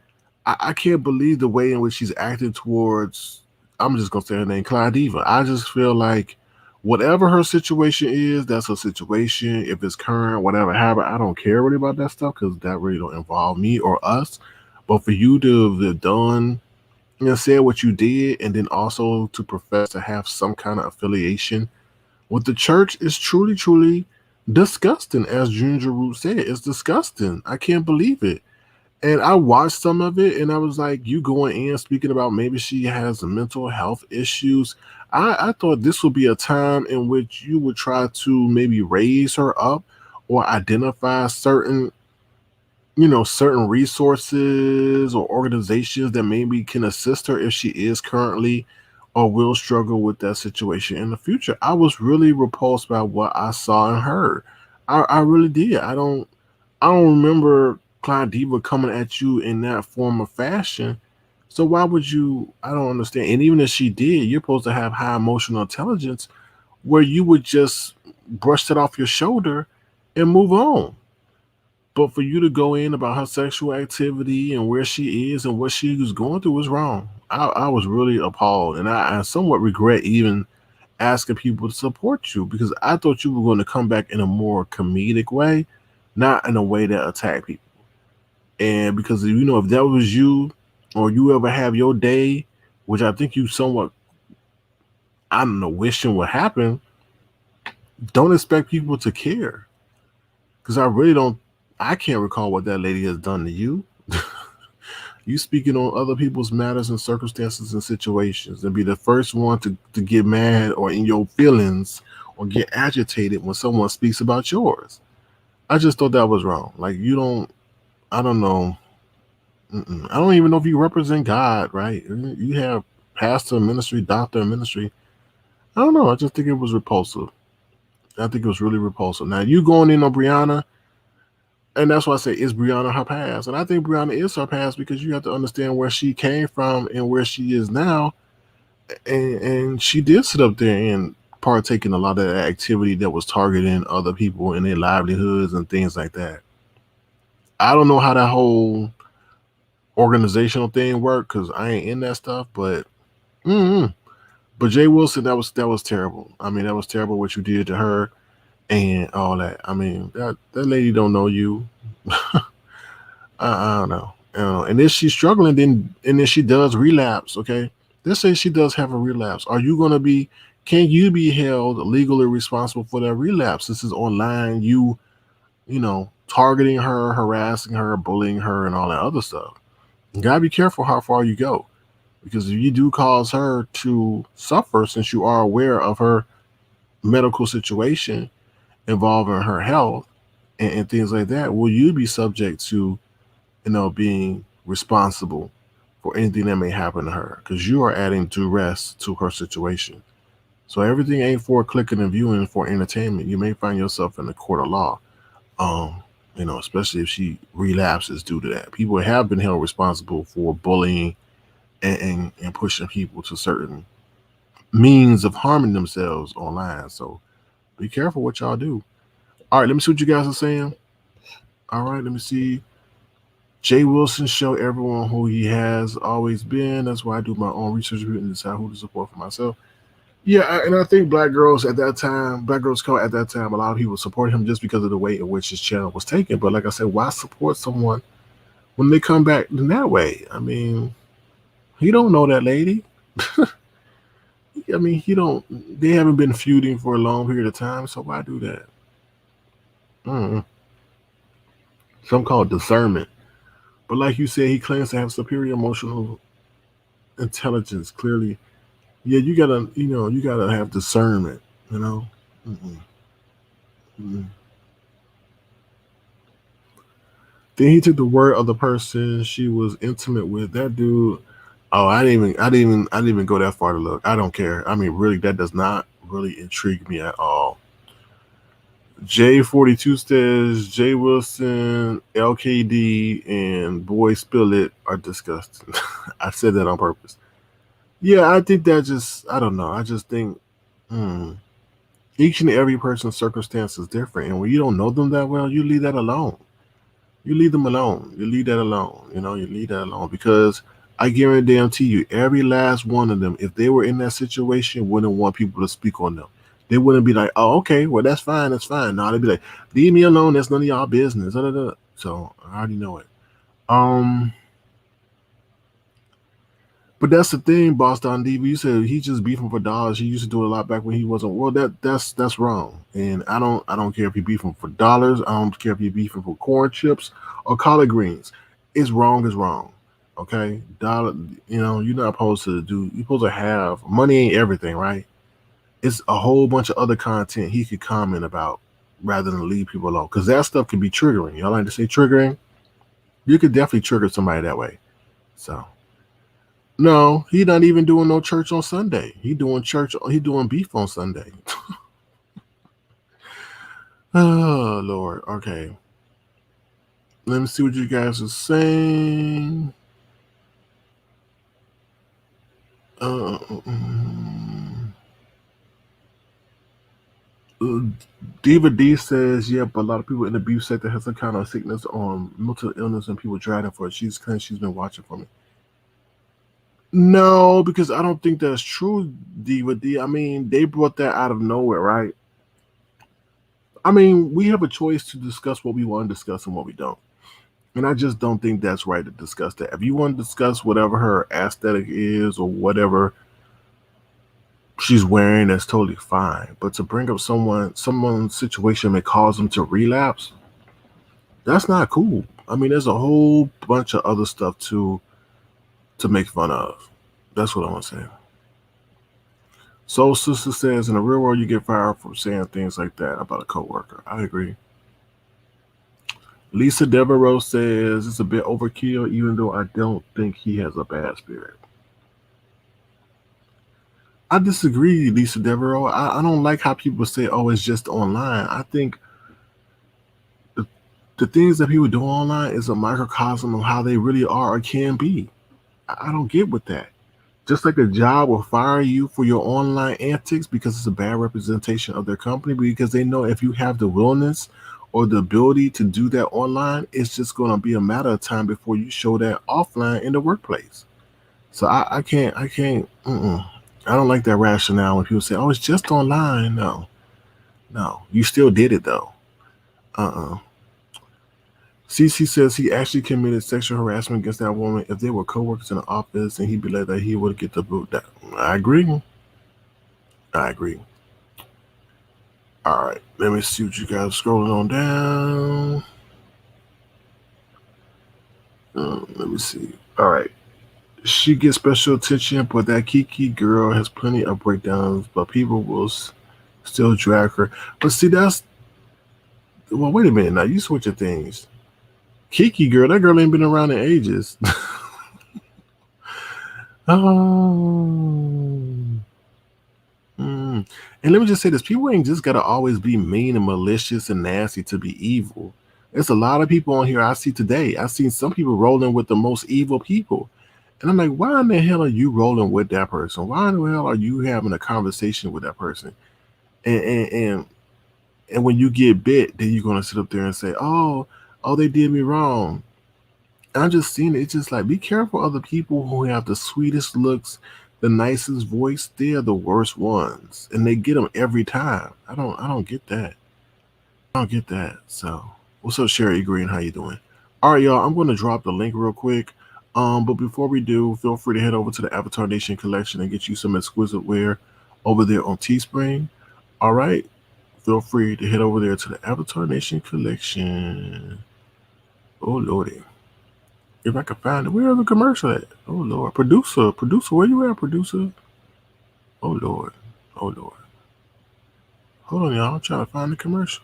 I can't believe the way in which he's acted towards, I'm just going to say her name, Clyde Diva. I just feel like whatever her situation is, that's her situation. If it's current, whatever happened, I don't care really about that stuff because that really don't involve me or us. But for you to have done, and said what you did, and then also to profess to have some kind of affiliation with the church is truly, truly disgusting. As Ginger Root said, it's disgusting. I can't believe it. And I watched some of it, and I was like, you going in speaking about maybe she has mental health issues. I thought this would be a time in which you would try to maybe raise her up or identify certain resources or organizations that maybe can assist her if she is currently or will struggle with that situation in the future. I was really repulsed by what I saw and heard. I really did. I don't remember Clyde Diva coming at you in that form of fashion. So why would you? I don't understand. And even if she did, you're supposed to have high emotional intelligence where you would just brush that off your shoulder and move on. But for you to go in about her sexual activity and where she is and what she was going through is wrong. I was really appalled, and I somewhat regret even asking people to support you because I thought you were going to come back in a more comedic way, not in a way that attack people. And because if that was you, or you ever have your day, which I think you somewhat, I don't know, wishing would happen, don't expect people to care. Because I really don't, I can't recall what that lady has done to you. You speaking on other people's matters and circumstances and situations and be the first one to get mad or in your feelings or get agitated when someone speaks about yours. I just thought that was wrong. Like, you don't, I don't know. I don't even know if you represent God, right? You have pastor ministry, doctor ministry. I don't know. I just think it was repulsive. I think it was really repulsive. Now, you going in on Brianna, and that's why I say, is Brianna her past? And I think Brianna is her past because you have to understand where she came from and where she is now. And she did sit up there and partake in a lot of that activity that was targeting other people and their livelihoods and things like that. I don't know how that whole organizational thing worked because I ain't in that stuff, but mm but Jay Wilson, that was terrible. I mean, that was terrible what you did to her and all that. I mean, that lady don't know you. I don't know. And if she's struggling, then she does relapse. Okay, let's say she does have a relapse. Are you gonna be? Can you be held legally responsible for that relapse? This is online. Targeting her, harassing her, bullying her, and all that other stuff. You gotta be careful how far you go because if you do cause her to suffer, since you are aware of her medical situation involving her health and things like that, will you be subject to being responsible for anything that may happen to her because you are adding duress to her situation. So everything ain't for clicking and viewing for entertainment. You may find yourself in the court of law. Um, especially if she relapses due to that. People have been held responsible for bullying and pushing people to certain means of harming themselves online. So be careful what y'all do. All right, let me see what you guys are saying. All right, let me see. Jay Wilson show everyone who he has always been. That's why I do my own research and decide who to support for myself. Yeah, and I think Black Girls at that time, Black Girls Code at that time, a lot of people supported him just because of the way in which his channel was taken. But like I said, why support someone when they come back in that way? I mean, he don't know that lady. I mean, he don't. They haven't been feuding for a long period of time, so why do that? Mm. Some call it discernment. But like you said, he claims to have superior emotional intelligence. Clearly, yeah, you gotta have discernment. You know. Mm-mm. Mm-mm. Then he took the word of the person she was intimate with. That dude. Oh, I didn't even go that far to look. I don't care. I mean, really, that does not really intrigue me at all. J42 says Jay Wilson, LKD, and Boy Spill It are disgusting. I said that on purpose. Yeah, I think that just, I don't know. I just think each and every person's circumstance is different. And when you don't know them that well, you leave that alone. You leave them alone. You leave that alone. You leave that alone because I guarantee you, every last one of them, if they were in that situation, wouldn't want people to speak on them. They wouldn't be like, "Oh, okay, well that's fine, that's fine." No, they'd be like, "Leave me alone. That's none of y'all business." Da, da, da. So I already know it. Um, But that's the thing, Boss Don DB. You said he just beefing for dollars. He used to do it a lot back when he wasn't. Well, that's wrong. And I don't care if you beefing for dollars. I don't care if you beefing for corn chips or collard greens. It's wrong is wrong. Okay, dollar. You're not supposed to do. You're supposed to have money. Ain't everything, right? It's a whole bunch of other content he could comment about rather than leave people alone. Because that stuff can be triggering. Y'all like to say triggering? You could definitely trigger somebody that way. So. No, he not even doing no church on Sunday. He doing church. He doing beef on Sunday. Oh Lord. Okay. Let me see what you guys are saying. Diva D says, yeah, but a lot of people in the beef sector have some kind of sickness or mental illness and people driving for it. She's been watching for me. No, because I don't think that's true, Diva D. I mean, they brought that out of nowhere, right? I mean, we have a choice to discuss what we want to discuss and what we don't. And I just don't think that's right to discuss that. If you want to discuss whatever her aesthetic is or whatever she's wearing, that's totally fine. But to bring up someone's situation may cause them to relapse, that's not cool. I mean, there's a whole bunch of other stuff to make fun of. That's what I want to say. Soul Sister says, in the real world, you get fired for saying things like that about a coworker. I agree. Lisa Devereaux says, it's a bit overkill, even though I don't think he has a bad spirit. I disagree, Lisa Devereaux. I don't like how people say, oh, it's just online. I think the things that people do online is a microcosm of how they really are or can be. I don't get with that. Just like a job will fire you for your online antics because it's a bad representation of their company, because they know if you have the willingness or the ability to do that online, it's just going to be a matter of time before you show that offline in the workplace. So I can't. I don't like that rationale when people say, oh, it's just online. No, you still did it though. CC says he actually committed sexual harassment against that woman. If they were co-workers in the office and he'd be like that, he would get the boot down. I agree. All right, let me see what you guys scrolling on down. Let me see. All right. She gets special attention, but that Kiki girl has plenty of breakdowns, but people will still drag her. But see, well, wait a minute now. You switch your things. Kiki girl, that girl ain't been around in ages. And let me just say this. People ain't just got to always be mean and malicious and nasty to be evil. There's a lot of people on here I see today. I've seen some people rolling with the most evil people. And I'm like, why in the hell are you rolling with that person? Why in the hell are you having a conversation with that person? And when you get bit, then you're going to sit up there and say, oh, they did me wrong. And I'm just seeing it. It's just like, be careful of the people who have the sweetest looks, the nicest voice. They're the worst ones. And they get them every time. I don't get that. So what's up, Sherry Green? How you doing? All right, y'all. I'm going to drop the link real quick. But before we do, feel free to head over to the Avatar Nation collection and get you some exquisite wear over there on Teespring. All right. Feel free to head over there to the Avatar Nation collection. Oh, Lordy. If I can find it. Where's the commercial at? Oh, Lord. Producer, where you at, producer? Oh, Lord. Hold on, y'all. I'm trying to find the commercial.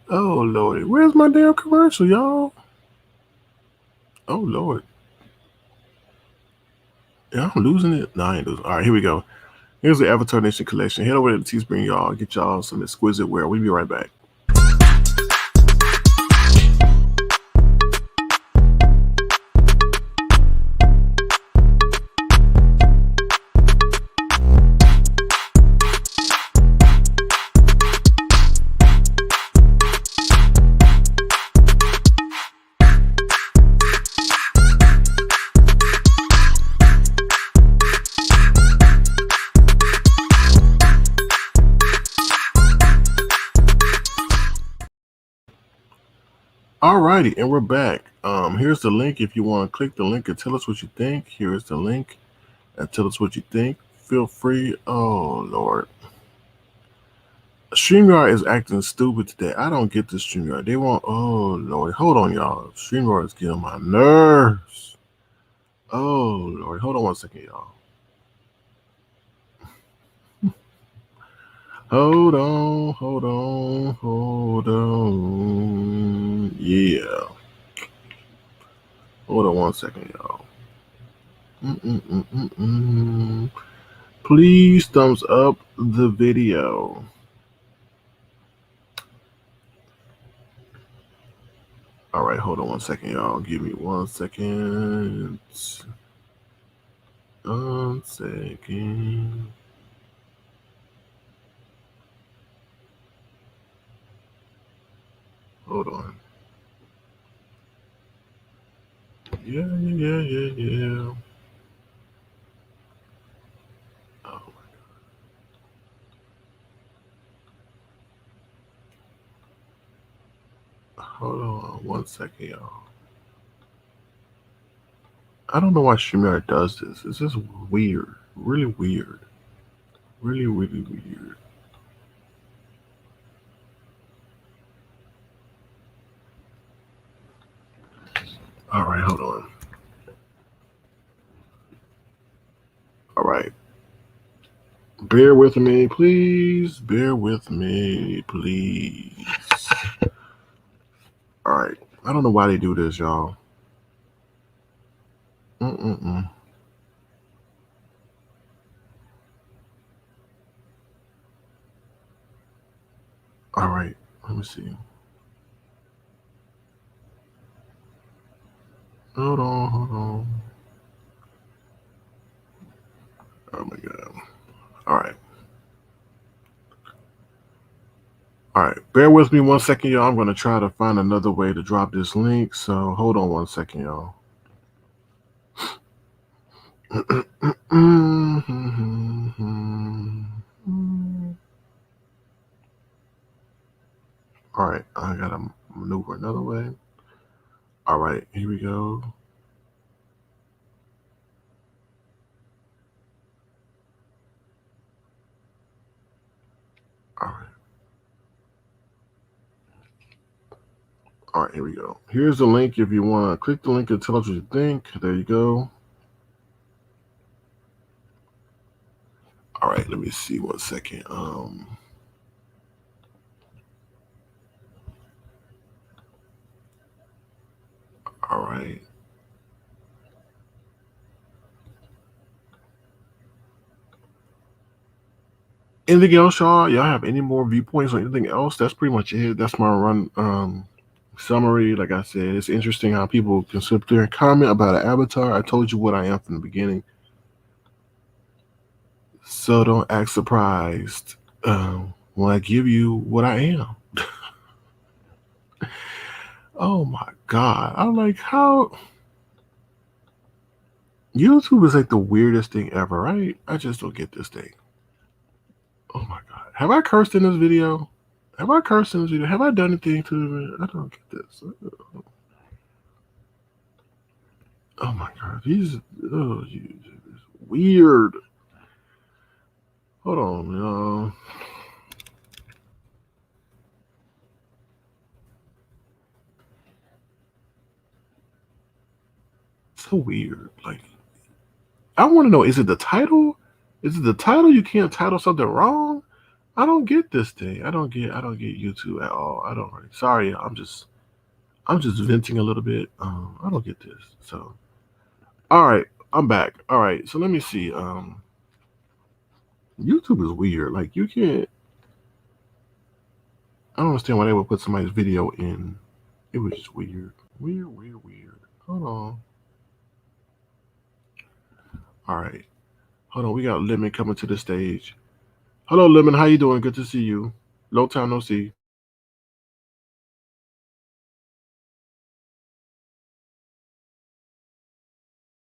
Oh, Lord. Where's my damn commercial, y'all? Oh, Lord. Yeah, I'm losing it. No, I ain't losing. All right, here we go. Here's the Avatar Nation collection. Head over to the Teespring, y'all. Get y'all some exquisite wear. We'll be right back. Alrighty, and we're back. Here's the link if you want to click the link and tell us what you think. Here's the link and tell us what you think. Feel free. Oh Lord, StreamYard is acting stupid today. I don't get this StreamYard. They want. Oh Lord, hold on, y'all. StreamYard is getting on my nerves. Oh Lord, hold on one second, y'all. Hold on, hold on, hold on. Yeah. Hold on one second, y'all. Mm-mm-mm-mm-mm. Please thumbs up the video. All right, hold on one second, y'all. Give me 1 second. 1 second. Hold on. Yeah, yeah, yeah, yeah. Oh, hold on 1 second, y'all. I don't know why StreamYard does this. It's just weird. Really weird. Really, really weird. All right, hold on. All right. Bear with me, please. Bear with me, please. All right. I don't know why they do this, y'all. Mm-mm-mm. All right. Let me see. Hold on, hold on. Oh my god. All right. All right. Bear with me 1 second, y'all. I'm gonna try to find another way to drop this link. So hold on 1 second, y'all. All right. I gotta maneuver another way. All right. Here we go. All right. All right, here we go. Here's the link if you want to click the link and tell us what you think. There you go. All right, let me see 1 second. All right. Anything else, y'all? Y'all have any more viewpoints or anything else? That's pretty much it. That's my run summary. Like I said, it's interesting how people can sit there and comment about an avatar. I told you what I am from the beginning. So don't act surprised when I give you what I am. Oh my God. I'm like, how YouTube is like the weirdest thing ever, right? I just don't get this thing. Oh my God. Have I cursed in this video? Have I cursed in this video? Have I done anything to it? I don't get this. Oh my God. These weird. Hold on, y'all. So weird. Like, I want to know, is it the title? Is it the title? You can't title something wrong? I don't get this thing. I don't get YouTube at all. I don't really. Sorry, I'm just venting a little bit. I don't get this. So all right, I'm back. All right, so let me see. YouTube is weird. Like you can't. I don't understand why they would put somebody's video in. It was just weird. Weird, weird, weird. Hold on. All right. Hold on. We got Lemon coming to the stage. Hello, Lemon. How you doing? Good to see you. Long time no see.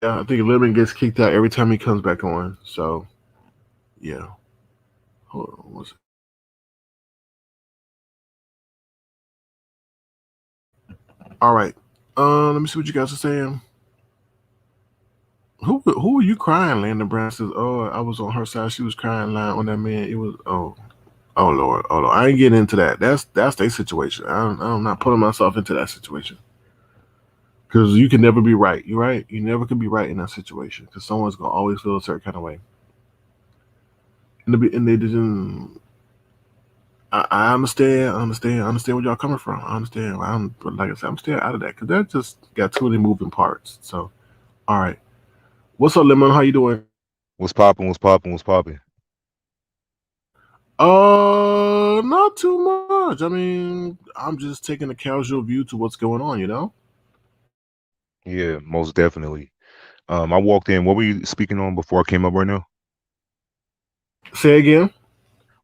Yeah, I think Lemon gets kicked out every time he comes back on. So, yeah. Hold on. What's it? All right. Let me see what you guys are saying. Who are you crying? Landon Brown says, "Oh, I was on her side. She was crying, lying on that man. It was oh Lord, oh Lord. I ain't getting into that. That's their situation. I'm not putting myself into that situation because you can never be right. You're right. You never can be right in that situation because someone's gonna always feel a certain kind of way. And they didn't. I understand. I understand where y'all coming from. I understand. But like I said, I'm staying out of that because that just got too many moving parts. So, all right. What's up, Lemon? How you doing? What's popping? What's popping? What's popping? Not too much. I mean, I'm just taking a casual view to what's going on. Yeah, most definitely. I walked in. What were you speaking on before I came up right now? Say again.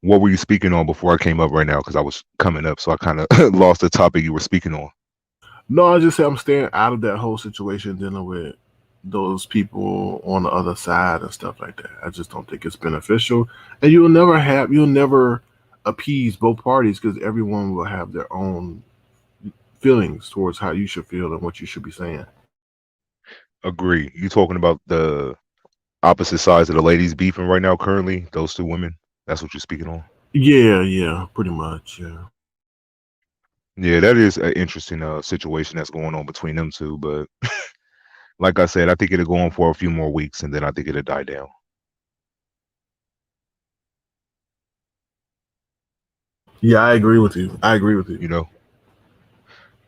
What were you speaking on before I came up right now? Because I was coming up, so I kind of lost the topic you were speaking on. No, I just say I'm staying out of that whole situation dealing with those people on the other side and stuff like that. I just don't think it's beneficial, and you'll never appease both parties because everyone will have their own feelings towards how you should feel and what you should be saying. Agree. You talking about the opposite sides of the ladies beefing right now currently? Those two women. That's what you're speaking on. Yeah, yeah, pretty much. Yeah. Yeah, that is an interesting situation that's going on between them two. But like I said, I think it'll go on for a few more weeks, and then I think it'll die down. Yeah, I agree with you. I agree with you. You know.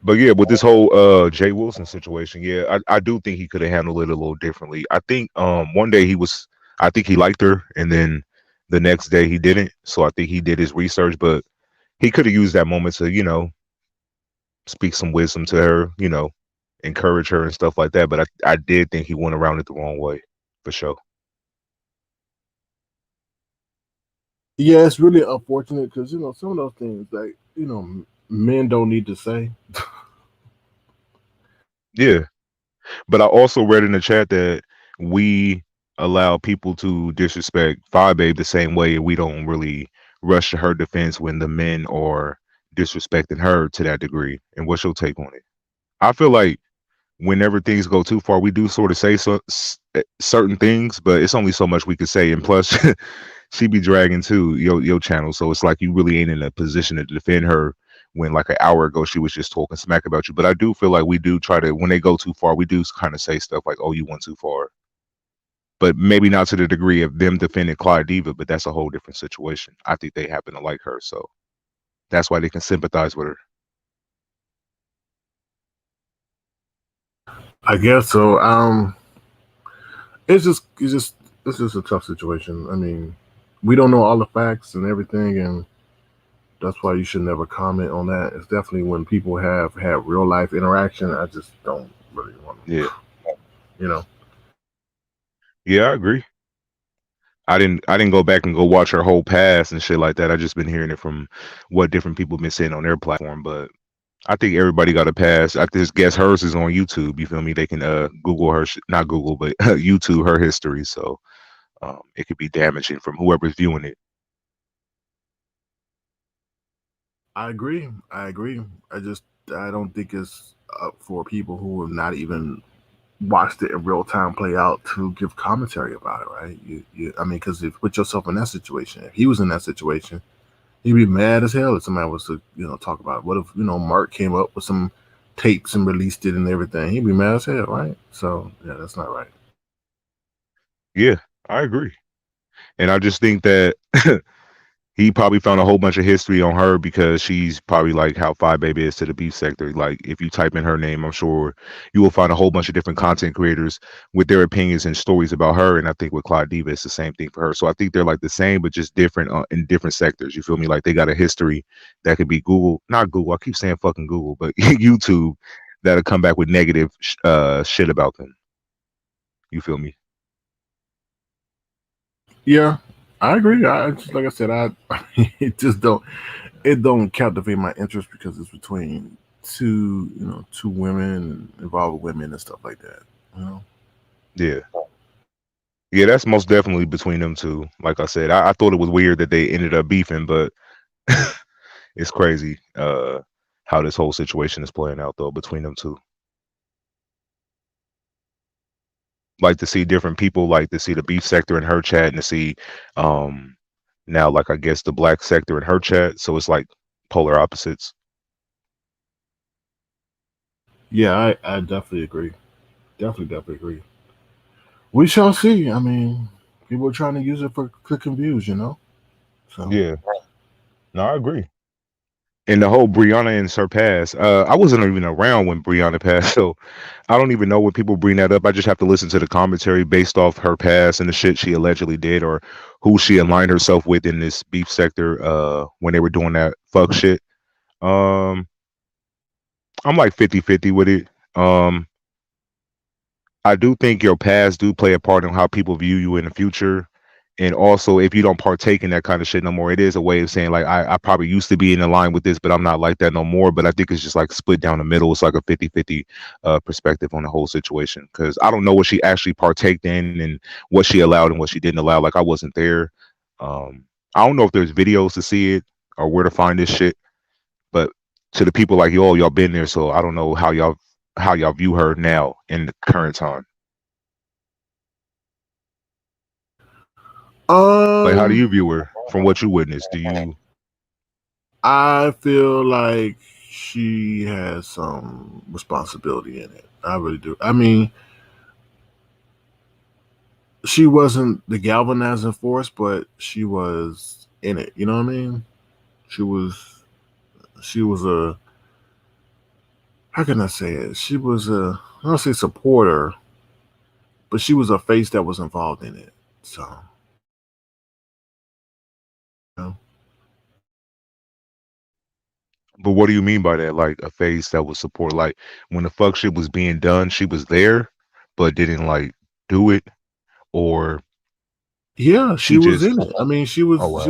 But yeah, with this whole Jay Wilson situation, yeah, I do think he could have handled it a little differently. I think one day I think he liked her, and then the next day he didn't. So I think he did his research, but he could have used that moment to, speak some wisdom to her, encourage her and stuff like that. But I did think he went around it the wrong way, for sure. Yeah, it's really unfortunate because some of those things like men don't need to say. Yeah. But I also read in the chat that we allow people to disrespect Fi Babe the same way, and we don't really rush to her defense when the men are disrespecting her to that degree. And what's your take on it? I feel like whenever things go too far, we do sort of say certain things, but it's only so much we could say. And plus, she be dragging too your channel, so it's like you really ain't in a position to defend her when like an hour ago she was just talking smack about you. But I do feel like we do try to, when they go too far, we do kind of say stuff like, "Oh, you went too far," but maybe not to the degree of them defending Clyde Diva. But that's a whole different situation. I think they happen to like her, so that's why they can sympathize with her. I guess so. It's just a tough situation. I mean, we don't know all the facts and everything, and that's why you should never comment on that. It's definitely when people have had real life interaction. I just don't really want Yeah, to, you know. yeah, I agree. I didn't go back and go watch her whole past and shit like that. I just been hearing it from what different people been saying on their platform. But I think everybody got a pass. I just guess hers is on YouTube. You feel me? They can Google her, not Google, but YouTube her history. So it could be damaging from whoever's viewing it. I agree. I agree. I don't think it's up for people who have not even watched it in real time play out to give commentary about it, right? I mean, because if put yourself in that situation, if he was in that situation, he'd be mad as hell if somebody was to, talk about it. What if, Mark came up with some tapes and released it and everything? He'd be mad as hell, right? So, yeah, that's not right. Yeah, I agree. And I just think that he probably found a whole bunch of history on her because she's probably like how Five Baby is to the beef sector. Like if you type in her name, I'm sure you will find a whole bunch of different content creators with their opinions and stories about her. And I think with Clyde Diva, it's the same thing for her. So I think they're like the same, but just different in different sectors. You feel me? Like they got a history that could be Google, not Google. I keep saying fucking Google, but YouTube that'll come back with negative shit about them. You feel me? Yeah, I agree. I just like I said, I it just don't captivate my interest because it's between two women involved with women and stuff like that. You know. Yeah. Yeah, that's most definitely between them two. Like I said, I thought it was weird that they ended up beefing, but it's crazy how how this whole situation is playing out though between them two. Like to see different people, like to see the beef sector in her chat and to see um now like I guess the black sector in her chat. So it's like polar opposites. Yeah, I definitely agree. Definitely agree. We shall see. I mean, people are trying to use it for click and views, you know. So Yeah. No, I agree. And the whole Brianna and Surpass, I wasn't even around when Brianna passed, so I don't even know when people bring that up. I just have to listen to the commentary based off her past and the shit she allegedly did or who she aligned herself with in this beef sector when they were doing that fuck shit. Um I'm like 50-50 with it. Um I do think your past do play a part in how people view you in the future. And also, if you don't partake in that kind of shit no more, it is a way of saying like I probably used to be in line with this, but I'm not like that no more. But I think it's just like split down the middle. It's like a 50-50 perspective on the whole situation. Because I don't know what she actually partaked in and what she allowed and what she didn't allow. Like I wasn't there. I don't know if there's videos to see it or where to find this shit. But to the people like y'all been there, so I don't know how y'all view her now in the current time. Like, how do um you view her from what you witnessed? Do you? I feel like she has some responsibility in it. I really do. I mean, she wasn't the galvanizing force, but she was in it. You know what I mean? She was she was a how can I say it? She was a I don't say supporter, but she was a face that was involved in it. So you know. But what do you mean by that? Like a face that was support? Like when the fuck shit was being done, she was there, but didn't like do it, or Yeah, she she was just? in it. I mean, Oh wow.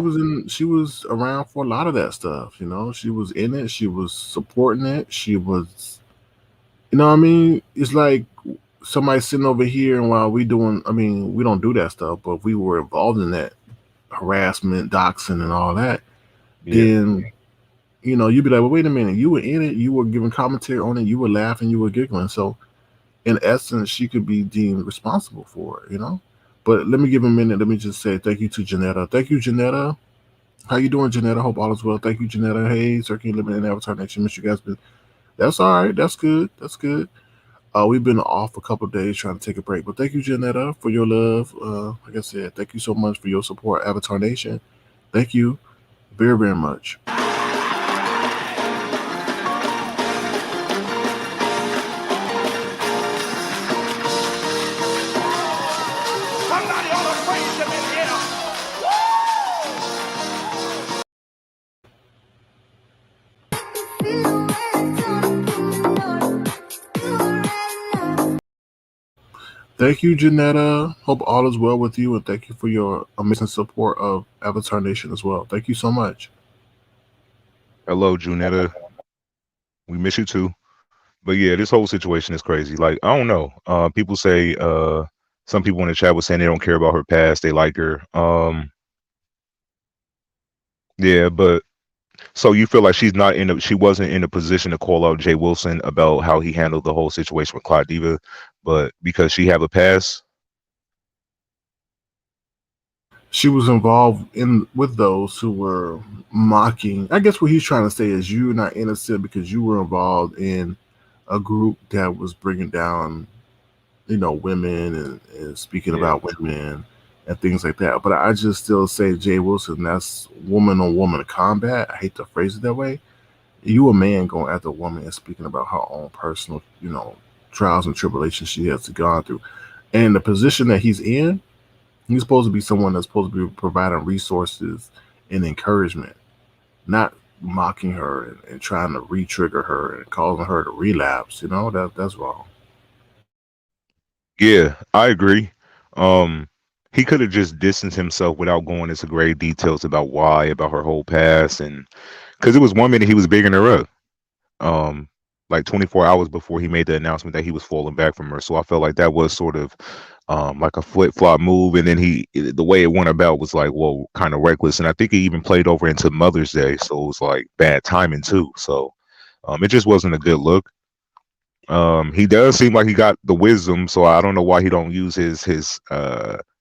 she was around for a lot of that stuff, you know. She was in it, she was supporting it, she was you know what I mean? It's like somebody sitting over here and while we doing I mean, we don't do that stuff, but we were involved in that harassment, doxing and all that, Yeah. then you know, you'd be like, well, wait a minute, you were in it, you were giving commentary on it, you were laughing, you were giggling. So in essence, she could be deemed responsible for it, you know? But let me give a minute. Let me just say thank you to Janetta. Thank you, Janetta. How you doing, Janetta? Hope all is well. Thank you, Janetta. Hey, Circuit Limited and Avatar Nation. Mr. Gaspin. That's all right. That's good. That's good. We've been off a couple of days trying to take a break. But thank you, Janetta, for your love. Like I said, thank you so much for your support, Avatar Nation. Thank you very, very much. Somebody ought to praise him in here. Thank you, Janetta. Hope all is well with you, and thank you for your amazing support of Avatar Nation as well. Thank you so much. Hello, Junetta. We miss you too. But yeah, this whole situation is crazy. Like I don't know. People say some people in the chat was saying they don't care about her past. They like her. Yeah, but so you feel like she wasn't in a position to call out Jay Wilson about how he handled the whole situation with Clyde Diva, but because she have a past. She was involved in with those who were mocking. I guess what he's trying to say is you're not innocent because you were involved in a group that was bringing down, you know, women and speaking Yeah, about women and things like that. But I just still say Jay Wilson, that's woman on woman combat. I hate to phrase it that way. You a man going after a woman and speaking about her own personal, you know, trials and tribulations she has gone through. And the position that he's in, he's supposed to be someone that's supposed to be providing resources and encouragement, not mocking her and trying to re-trigger her and causing her to relapse. You know that's wrong. yeah, I agree. Um, he could have just distanced himself without going into great details about why, about her whole past, and because it was 1 minute he was bigging her up. um like 24 hours before he made the announcement that he was falling back from her. So I felt like that was sort of like a flip-flop move, and then the way it went about was like, well, kind of reckless, and I think he even played over into Mother's Day, so it was like bad timing too. So It just wasn't a good look. He does seem like he got the wisdom, so I don't know why he don't use his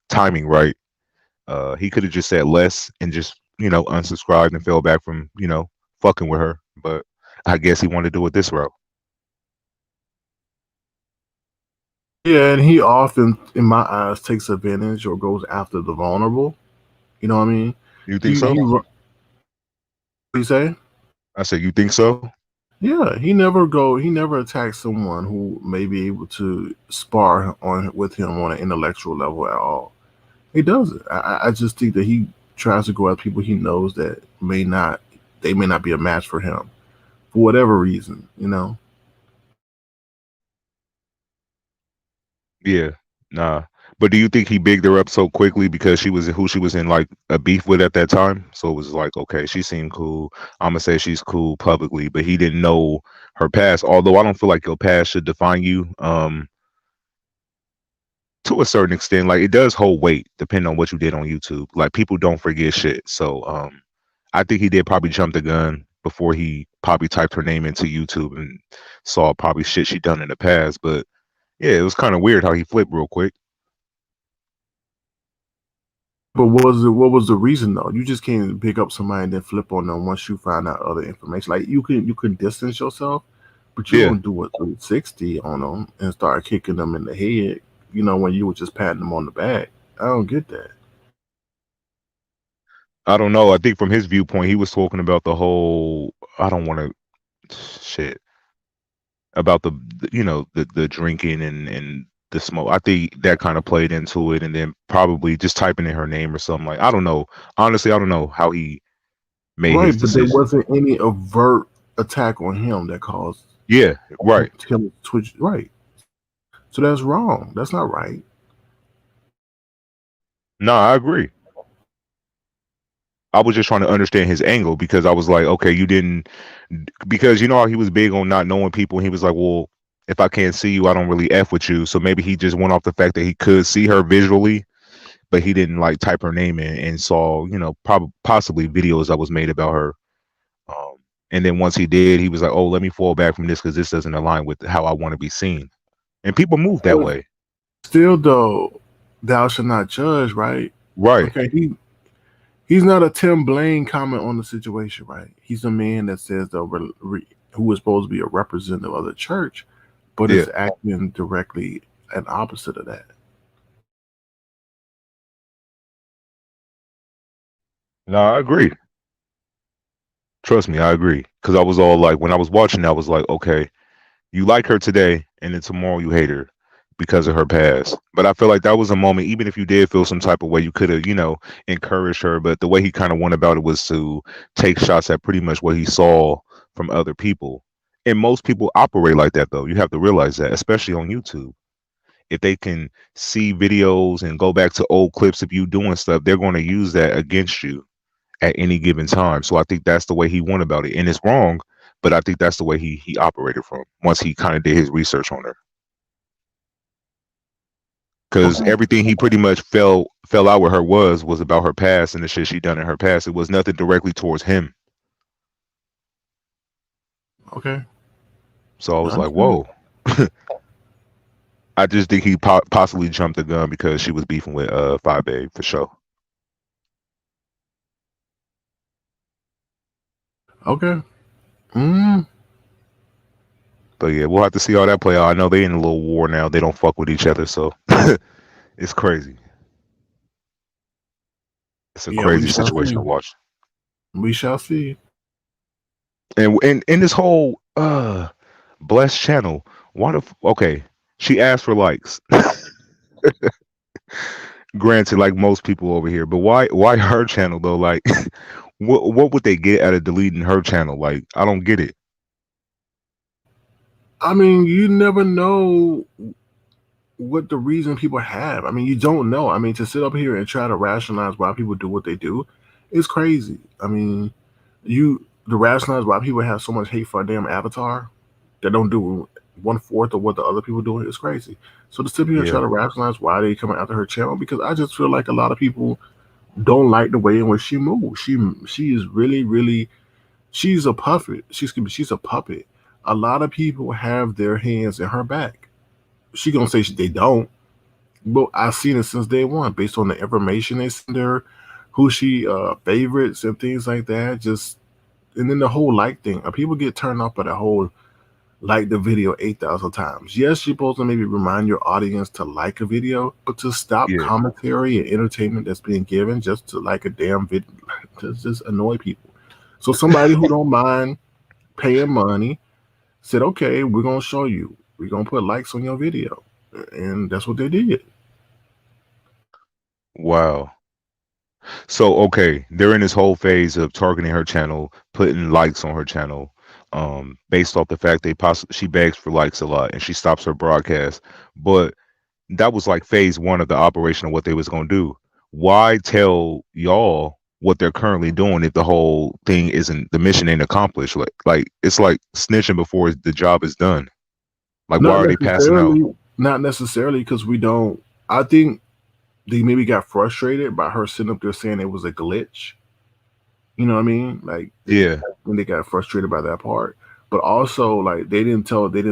timing right. He could have just said less and just unsubscribed and fell back from fucking with her. But I guess he wanted to do it this route. Yeah, and he often, in my eyes, takes advantage or goes after the vulnerable. You know what I mean? You think He so? what do you say? I said, you think so? Yeah, he never attacks someone who may be able to spar on with him on an intellectual level at all. He doesn't. I just think that he tries to go at people he knows that may not be a match for him for whatever reason. You know. Yeah, nah. But do you think he bigged her up so quickly because she was who she was in like a beef with at that time? So it was like, okay, she seemed cool. I'm gonna say she's cool publicly, but he didn't know her past. Although I don't feel like your past should define you. To a certain extent, like it does hold weight depending on what you did on YouTube. Like people don't forget shit. So I think he did probably jump the gun before he probably typed her name into YouTube and saw probably shit she done in the past. But yeah, it was kind of weird how he flipped real quick. But what was the reason though? You just can't pick up somebody and then flip on them once you find out other information. Like you can distance yourself, but you Yeah, don't do a 360 on them and start kicking them in the head. You know when you were just patting them on the back. I don't get that. I don't know. I think from his viewpoint, he was talking about the whole. I don't want to shit about the drinking and the smoke. I think that kind of played into it, and then probably just typing in her name or something like I don't know. Honestly, I don't know how he made his Right, but there decision. wasn't any overt attack on him that caused Yeah, right. him to twitch. Right, so that's wrong. That's not right. No, I agree. I was just trying to understand his angle because I was like, okay, you didn't because you know how he was big on not knowing people. He was like, well, if I can't see you, I don't really f with you. So maybe he just went off the fact that he could see her visually, but he didn't like type her name in and saw, probably possibly videos that was made about her. Um, and then once he did, he was like, oh, let me fall back from this because this doesn't align with how I want to be seen. And people move that But way, still, though, thou shalt not judge. Right? right? Okay, he's not a Tim Blaine comment on the situation. Right? He's a man that says who is supposed to be a representative of the church, but Yeah. is acting directly an opposite of that. No, I agree. Trust me, I agree. Because I was all like, when I was watching, I was like, okay, you like her today, and then tomorrow you hate her because of her past. But I feel like that was a moment, even if you did feel some type of way, you could have, encouraged her. But the way he kind of went about it was to take shots at pretty much what he saw from other people. And most people operate like that, though. You have to realize that, especially on YouTube. If they can see videos and go back to old clips of you doing stuff, they're going to use that against you at any given time. So I think that's the way he went about it. And it's wrong, but I think that's the way he operated from once he kind of did his research on her. Because Okay. everything he pretty much fell out with her was about her past and the shit she done in her past. It was nothing directly towards him. Okay. So I I was like, understand. whoa. I just think he possibly jumped the gun because she was beefing with 5A for sure. Okay. Mm, But yeah, we'll have to see how that play out. I know they in a little war now. They don't fuck with each other, so it's crazy. It's a yeah, we crazy shall situation to see. watch. We shall see. And in this whole blessed channel, why the okay, she asked for likes. Granted, like most people over here, but why her channel though? Like what would they get out of deleting her channel? Like I don't get it. I mean, you never know what the reason people have. I mean, you don't know. I mean, to sit up here and try to rationalize why people do what they do is crazy. I mean, you to rationalize why people have so much hate for a damn avatar that don't do one fourth of what the other people doing is crazy. So to sit here and try Yeah. to rationalize why they coming after her channel because I just feel like a lot of people don't like the way in which she moves. She is really she's a puppet. She's a puppet. A lot of people have their hands in her back. She gonna say they don't, but I've seen it since day one, based on the information they send her, who she favorites and things like that. Just and then the whole like thing. People get turned off by the whole like the video 8,000 times. Yes, you're supposed to maybe remind your audience to like a video, but to stop Yeah. commentary and entertainment that's being given just to like a damn video, just annoy people. So somebody who don't mind paying money said, okay, we're gonna show you. We're gonna put likes on your video, and that's what they did. Wow. So okay, during this whole phase of targeting her channel, putting likes on her channel, based off the fact she begs for likes a lot and she stops her broadcast. But that was like phase one of the operation of what they was gonna do. Why tell y'all what they're currently doing if the whole thing isn't the mission ain't accomplished? Like it's like snitching before the job is done. Like why Not are they passing out? necessarily, not necessarily, because we don't. I think they maybe got frustrated by her sitting up there saying it was a glitch. You know what I mean? Like Yeah. they got frustrated by that part. But also, like they didn't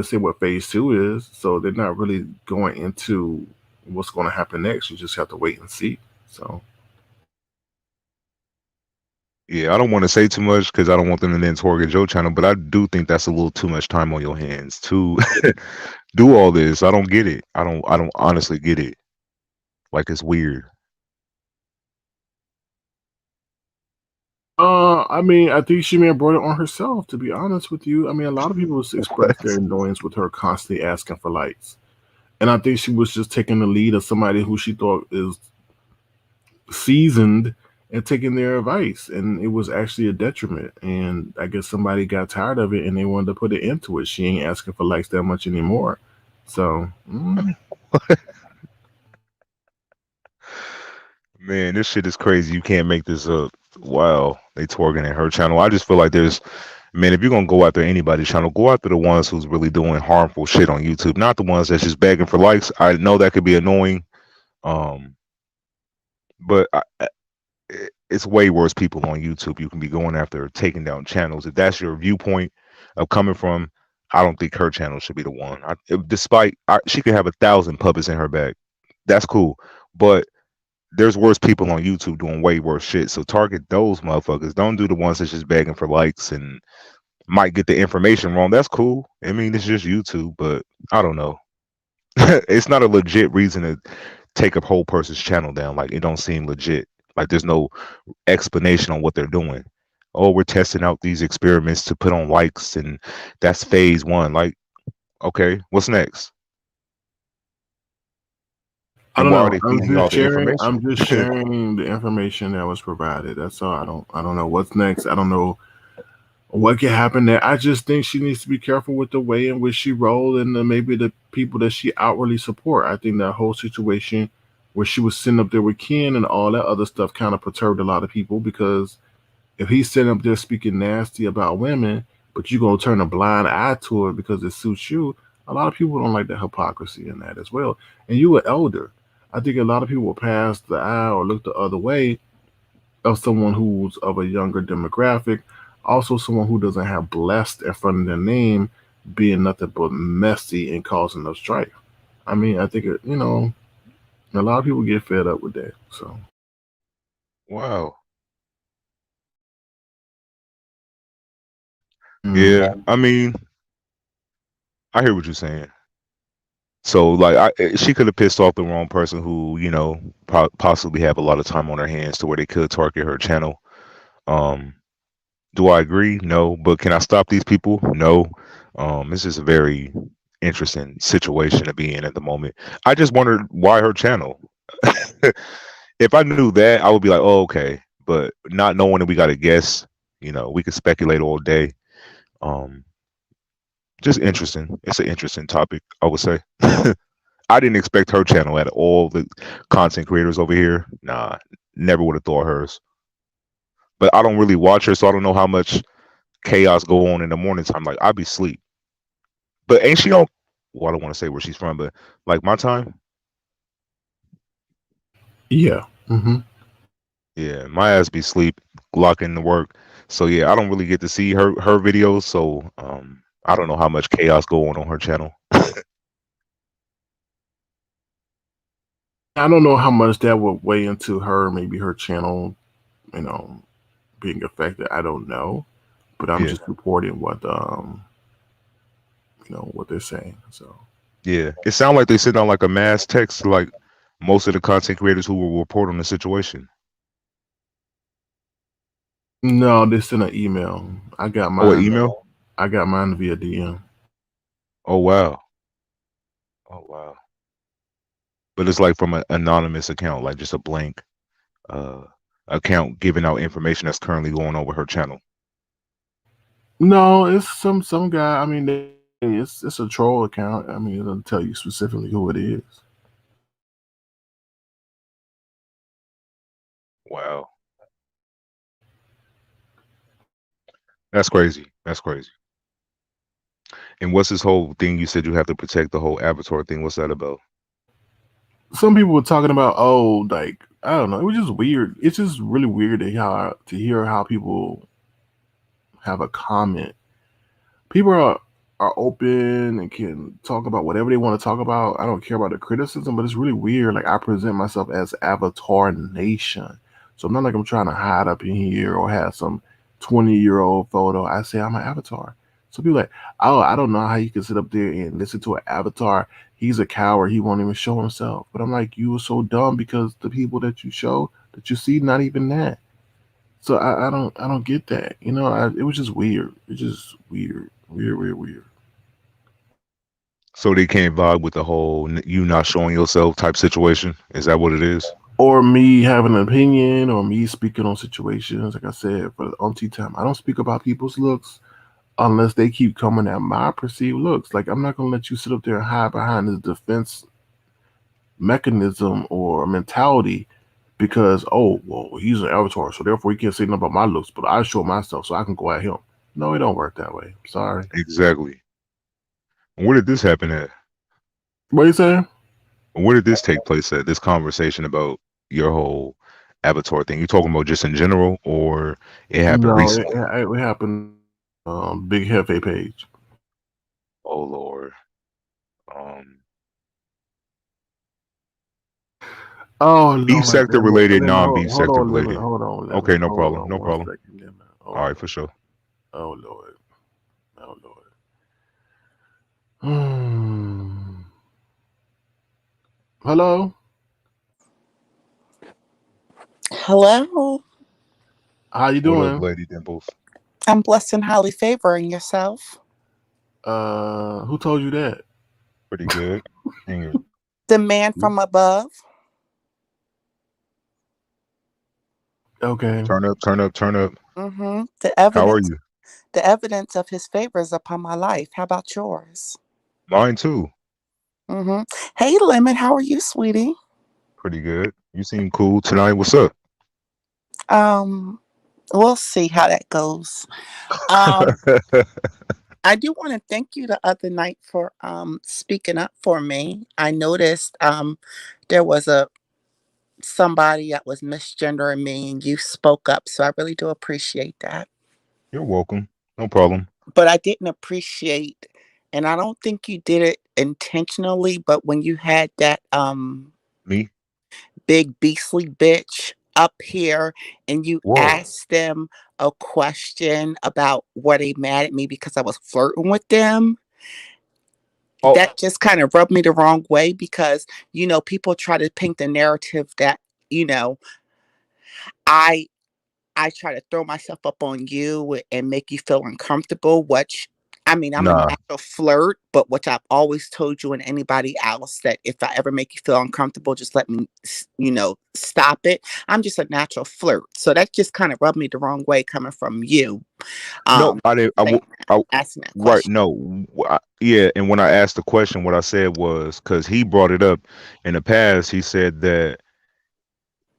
say what phase two is, so they're not really going into what's going to happen next. You just have to wait and see. So Yeah, I don't want to say too much because I don't want them to then target your channel, but I do think that's a little too much time on your hands to do all this. I don't get it. I don't honestly get it. Like it's weird. I mean, I think she may have brought it on herself, to be honest with you. I mean, a lot of people express their What? annoyance with her constantly asking for likes. And I think she was just taking the lead of somebody who she thought is seasoned and taking their advice. And it was actually a detriment. And I guess somebody got tired of it and they wanted to put it into it. She ain't asking for likes that much anymore. So, Man, this shit is crazy. You can't make this up. Wow, they targeting her channel. I just feel like man, if you're gonna go after anybody's channel, go after the ones who's really doing harmful shit on YouTube, not the ones that's just begging for likes. I know that could be annoying, um, but it's way worse people on YouTube. You can be going after taking down channels. If that's your viewpoint of coming from, I don't think her channel should be the one. She could have 1,000 puppets in her bag. That's cool, but there's worse people on YouTube doing way worse shit. So target those motherfuckers. Don't do the ones that's just begging for likes and might get the information wrong. That's cool. I mean, it's just YouTube, but I don't know. It's not a legit reason to take a whole person's channel down. Like it don't seem legit. Like there's no explanation on what they're doing. Oh, we're testing out these experiments to put on likes, and that's phase one. Like, okay, what's next? I And don't why are know. they feeding y'all the I'm information? just sharing the information that was provided. That's all. I don't know what's next. I don't know what could happen there. I just think she needs to be careful with the way in which she rolled and maybe the people that she outwardly support. I think that whole situation where she was sitting up there with Ken and all that other stuff kind of perturbed a lot of people because if he's sitting up there speaking nasty about women, but you gonna turn a blind eye to it because it suits you, a lot of people don't like the hypocrisy in that as well. And you were elder. I think a lot of people will pass the eye or look the other way of someone who's of a younger demographic, also someone who doesn't have blessed in front of their name being nothing but messy and causing no strife. I mean, I think a lot of people get fed up with that. So, Wow. mm. Yeah. I mean, I hear what you're saying. So like she could have pissed off the wrong person who, possibly have a lot of time on her hands to where they could target her channel. Um, do I agree? No. But can I stop these people? No. It's just a very interesting situation to be in at the moment. I just wondered why her channel. If I knew that, I would be like, oh, okay. But not knowing that we got to guess, we could speculate all day. Um, just interesting. It's an interesting topic, I would say. I didn't expect her channel at all. The content creators over here, nah, never would have thought hers. But I don't really watch her, so I don't know how much chaos go on in the morning time. Like I'd be asleep. But ain't she on? Well, I don't want to say where she's from, but like my time, Yeah. yeah, my ass be sleep, lock into work. So yeah, I don't really get to see her videos. So I don't know how much chaos go on her channel. I don't know how much that would weigh into her, maybe her channel, you know, being affected. I don't know, but I'm Yeah, just reporting what what they're saying. So yeah. It sounds like they sent out like a mass text to like most of the content creators who will report on the situation. no, they sent an email. I got Oh, an mine. email. I got mine via DM. Oh wow. Oh wow. But it's like from an anonymous account, like just a blank uh account giving out information that's currently going on with her channel. No, it's some guy. I mean, it's a troll account. I mean, it doesn't tell you specifically who it is. Wow. That's crazy. That's crazy. And what's this whole thing you said you have to protect the whole avatar thing? What's that about? Some people were talking about, oh, like I don't know. It was just weird. It's just really weird to hear how people have a comment. People are open and can talk about whatever they want to talk about. I don't care about the criticism, but it's really weird. Like I present myself as Avatar Nation, so I'm not like I'm trying to hide up in here or have some 20-year-old photo. I say I'm an avatar. So people like, oh, I don't know how you can sit up there and listen to an avatar. He's a coward. He won't even show himself. But I'm like, you were so dumb because the people that you show that you see, not even that. So I don't get that. It was just weird. It's just weird, weird, weird, weird. So they can't vibe with the whole you not showing yourself type situation. Is that what it is? Or me having an opinion, or me speaking on situations. Like I said, for the umpteenth time, I don't speak about people's looks unless they keep coming at my perceived looks. Like I'm not gonna let you sit up there and hide behind this defense mechanism or mentality because oh well he's an avatar, so therefore he can't say nothing about my looks, but I show myself so I can go at him. No, it don't work that way. Sorry. Exactly. Where did this happen at? What you saying? Where did this take place at? This conversation about your whole avatar thing. You talking about just in general, or it happened No, it, recently? it happened. Big Hefe page. Oh Lord. Um, Oh B Lord, sector lemon, related, lemon, non B hold sector on, lemon, related. hold on, lemon, Okay, no hold problem. on, No one problem. second, lemon. All Hold right, on. for sure. Oh Lord, oh Lord. Hmm. Hello, Hello. how you What up, doing? Lady Dimples? I'm blessed and highly favoring yourself. Who told you that? Pretty good. And The man you? from above. Okay. Turn up, turn up, turn up. The How are evidence you? the evidence of his favors upon my life. How about yours? Mine too. hmm Hey Lemon, how are you, sweetie? Pretty good. You seem cool tonight. What's up? Um, we'll see how that goes. Um, I do want to thank you the other night for speaking up for me. I noticed there was a somebody that was misgendering me and you spoke up, so I really do appreciate that. You're welcome. No problem. But I didn't appreciate, and I don't think you did it intentionally, but when you had that Me? big beastly bitch up here and you Whoa. asked them a question about were they mad at me because I was flirting with them, Oh, that just kind of rubbed me the wrong way because people try to paint the narrative that you know I I try to throw myself up on you and make you feel uncomfortable, which I mean, I'm a nah. natural flirt, but which I've always told you and anybody else that if I ever make you feel uncomfortable, just let me, stop it. I'm just a natural flirt. So that just kind of rubbed me the wrong way coming from you. No, I didn't. Saying that, I, asking that right. question. No. Yeah. And when I asked the question, what I said was because he brought it up in the past. He said that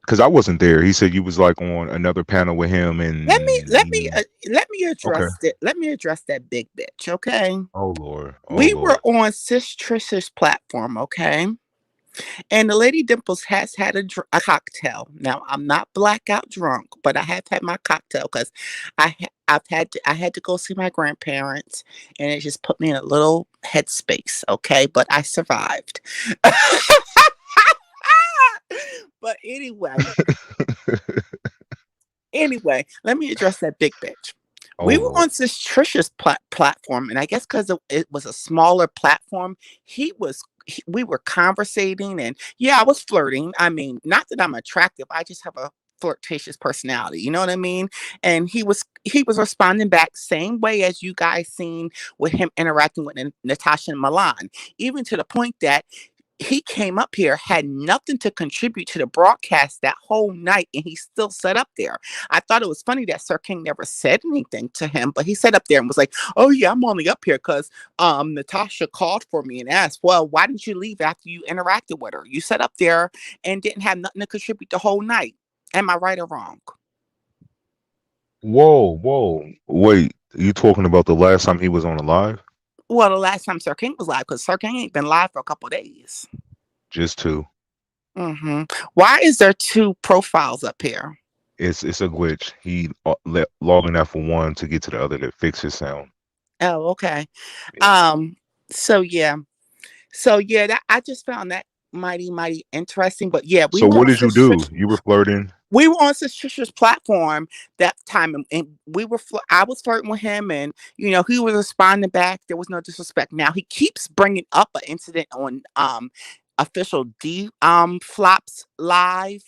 because I wasn't there. He said you was like on another panel with him, Let me let me and uh, let me okay. address it. Let me address that big bitch, okay? Oh Lord. Oh We were Lord. on Sis Trish's platform, okay? And the Lady Dimples has had a cocktail. Now I'm not blackout drunk, but I have had my cocktail because I had to go see my grandparents, and it just put me in a little headspace. Okay, but I survived. But anyway, let me address that big bitch. Oh We were Lord. on this Trisha's platform, and I guess because it was a smaller platform, we were conversating, and yeah, I was flirting. I mean, not that I'm attractive, I just have a flirtatious personality. You know what I mean? And he was responding back same way as you guys seen with him interacting with Natasha and Milan, even to the point that he came up here, had nothing to contribute to the broadcast that whole night, and he still sat up there. I thought it was funny that Sir King never said anything to him, but he sat up there and was like, "Oh yeah, I'm only up here because Natasha called for me and asked, well, why didn't you leave after you interacted with her? You sat up there and didn't have nothing to contribute the whole night. Am I right or wrong?" Whoa, whoa. Wait, you talking about the last time he was on a live? Well, the last time Sir King was live, because Sir King ain't been live for a couple of days. Just two. Why is there two profiles up here? It's a glitch. He logging out for one to get to the other to fix his sound. Oh, okay. Yeah. So yeah. That I just found that mighty interesting. But yeah, So what did you do? You were flirting? we were on Sis Trisha's platform that time, and I was flirting with him, and he was responding back. There was no disrespect. Now he keeps bringing up an incident on official D flops live,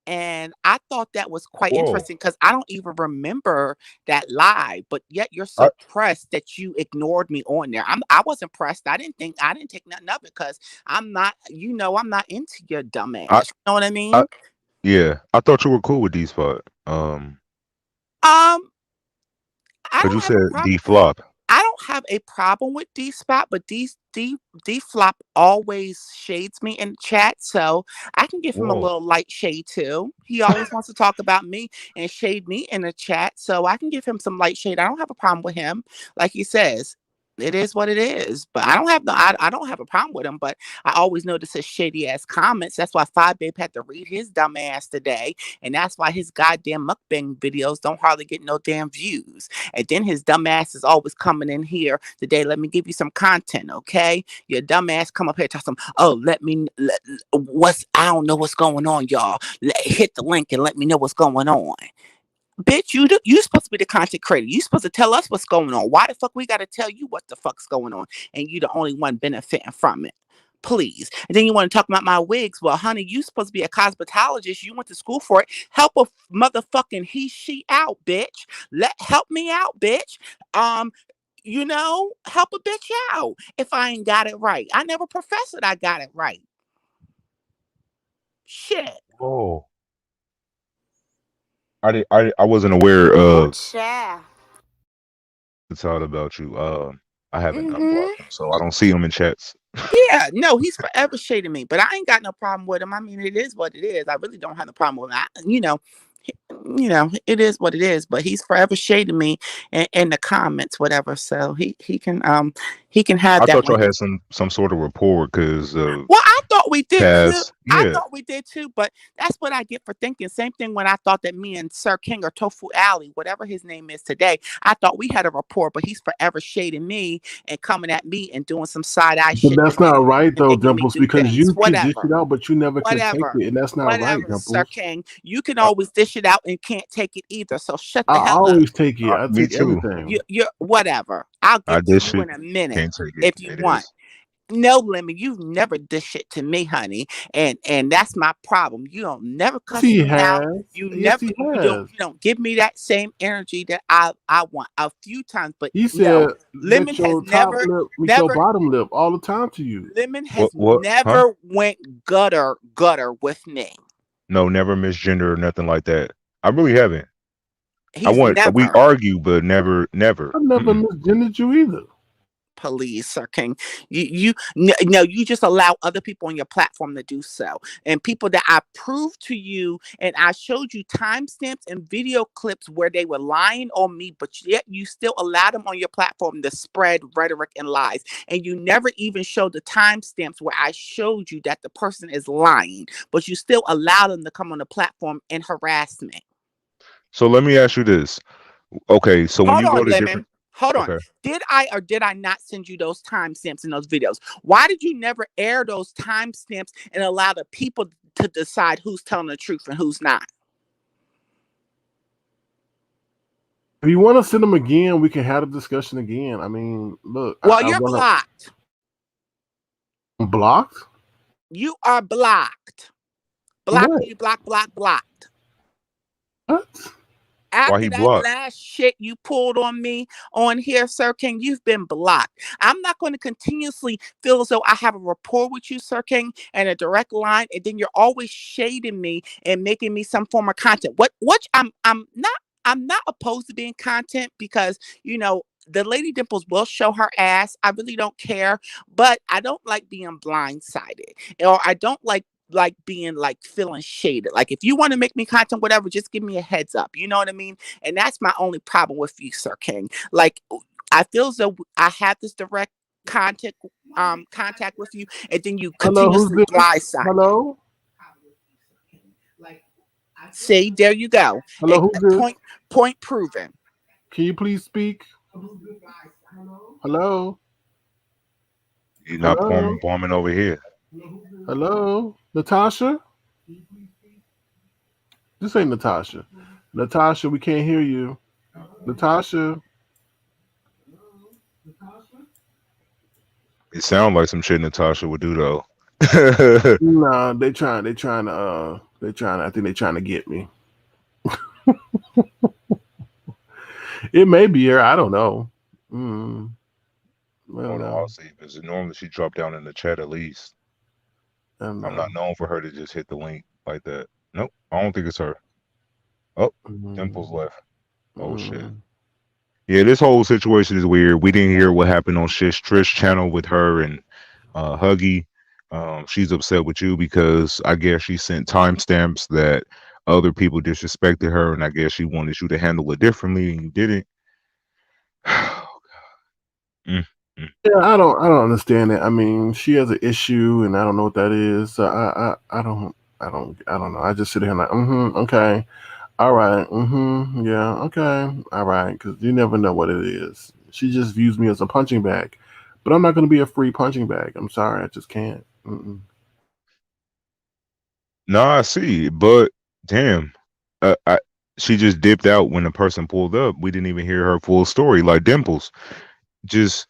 and I thought that was quite Whoa. interesting because I don't even remember that live, but yet you're I, so pressed that you ignored me on there. I wasn't pressed. I didn't take nothing of it because I'm not, I'm not into your dumb ass. I, You know what I I mean? yeah. I thought you were cool with D Spot. Um, I Cause you don't have said a problem. D Flop. I don't have a problem with D Spot, but D Flop always shades me in the chat, so I can give him a Whoa. little light shade too. He always wants to talk about me and shade me in the chat, so I can give him some light shade. I don't have a problem with him, like he says. It is what it is, but I don't have a problem with him. But I always notice his shady ass comments. That's why Five Babe had to read his dumb ass today, and that's why his goddamn mukbang videos don't hardly get no damn views. And then his dumb ass is always coming in here today. Let me give you some content, okay? Your dumb ass come up here talk some. Oh, I don't know what's going on, y'all. Hit the link and let me know what's going on. Bitch, you supposed to be the content creator. You supposed to tell us what's going on. Why the fuck we gotta tell you what the fuck's going on? And you the only one benefiting from it. Please. And then you want to talk about my wigs. Well, honey, you supposed to be a cosmetologist. You went to school for it. Help a motherfucking she out, bitch. Help me out, bitch. Help a bitch out if I ain't got it right. I never professed that I got it right. Shit. Oh. I wasn't aware of the thought about you. I haven't unblocked him, so I don't see him in chats. Yeah, no, he's forever shading me, but I ain't got no problem with him. I mean, it is what it is. I really don't have a problem with him. It is what it is. But he's forever shading me in the comments, whatever. So he can have I that thought one. y'all had some sort of rapport because Well, I thought we did too. past. I Yeah. thought we did too, but that's what I get for thinking. Same thing when I thought that me and Sir King or Tofu Alley, whatever his name is today, I thought we had a rapport, but he's forever shading me and coming at me and doing some side eye But shit to that's me not right and though, making me Dimples, do because things. you could dish it Whatever. out, but you never can take Whatever. it, and that's not right, Whatever, Sir Dimples. King. You can I, always dish it out and can't take it either. So shut I the hell up. always take it. I me take too. everything. You're whatever. I'll I get to dish you it. in a minute Can't take it. if you It want. is. No limit. You've never dish shit to me, honey, and that's my problem. You don't never Yes, cuss he me out. has. You Yes, never he you has. don't give me that same energy that I want a few times, but He no. said, Lemon "Let has your top never lip meet your never bottom lip all the time to you." Lemon has What? Huh? never went gutter with me. No, never misgender or nothing like that. I really haven't. He's We never. argue, but never. I never Mm-mm. misgendered you either. Please, Sir King. No, you just allow other people on your platform to do so. And people that I proved to you and I showed you timestamps and video clips where they were lying on me, but yet you still allow them on your platform to spread rhetoric and lies. And you never even showed the timestamps where I showed you that the person is lying, but you still allow them to come on the platform and harass me. So let me ask you this. Okay, so when Hold you go on, to different, Lemon. Hold on. okay, Did I or did I not send you those timestamps in those videos? Why did you never air those timestamps and allow the people to decide who's telling the truth and who's not? If you want to send them again, we can have a discussion again. I mean, look, Well, I you're want blocked. to blocked. You are blocked. Blocked, What? you blocked. What? why After he that blocked? last shit you pulled on me on here, Sir King, you've been blocked. I'm not going to continuously feel as though I have a rapport with you, Sir King, and a direct line, and then you're always shading me and making me some form of content. What I'm not opposed to being content because the Lady Dimples will show her ass. I really don't care, but I don't like being blindsided, or I don't like being like feeling shaded. Like if you want to make me content, whatever, just give me a heads up. You know what I mean? And that's my only problem with you, Sir King. Like I feel as though I have this direct contact with you, and then you Hello, who's continuously this? blindside. Hello, See, there you go. hello, who's this? Point proven. Can you please speak? Hello, He's not hello, bombing over here. hello, Natasha. This ain't Natasha. Natasha, we can't hear you. Natasha. It sounds like some shit Natasha would do though. Nah, they trying. I think they trying to get me. It may be her. I don't know. Mm, I don't Hold on, I'll know. see. Because normally she dropped down in the chat at least. I don't I'm know. not known for her to just hit the link like that. Nope, I don't think it's her. Oh, Dimples Mm, left. Oh shit. mm. Yeah, this whole situation is weird. We didn't hear what happened on Trish channel with her and Huggy. She's upset with you because I guess she sent timestamps that other people disrespected her, and I guess she wanted you to handle it differently, and you didn't. Mm, mm. Yeah, I don't understand it. I mean, she has an issue, and I don't know what that is. So I don't know. I just sit here like, okay, all right, yeah, okay, all right, because you never know what it is. She just views me as a punching bag, but I'm not going to be a free punching bag. I'm sorry, I just can't. No, I see, but damn, she just dipped out when the person pulled up. We didn't even hear her full story. Like Dimples, just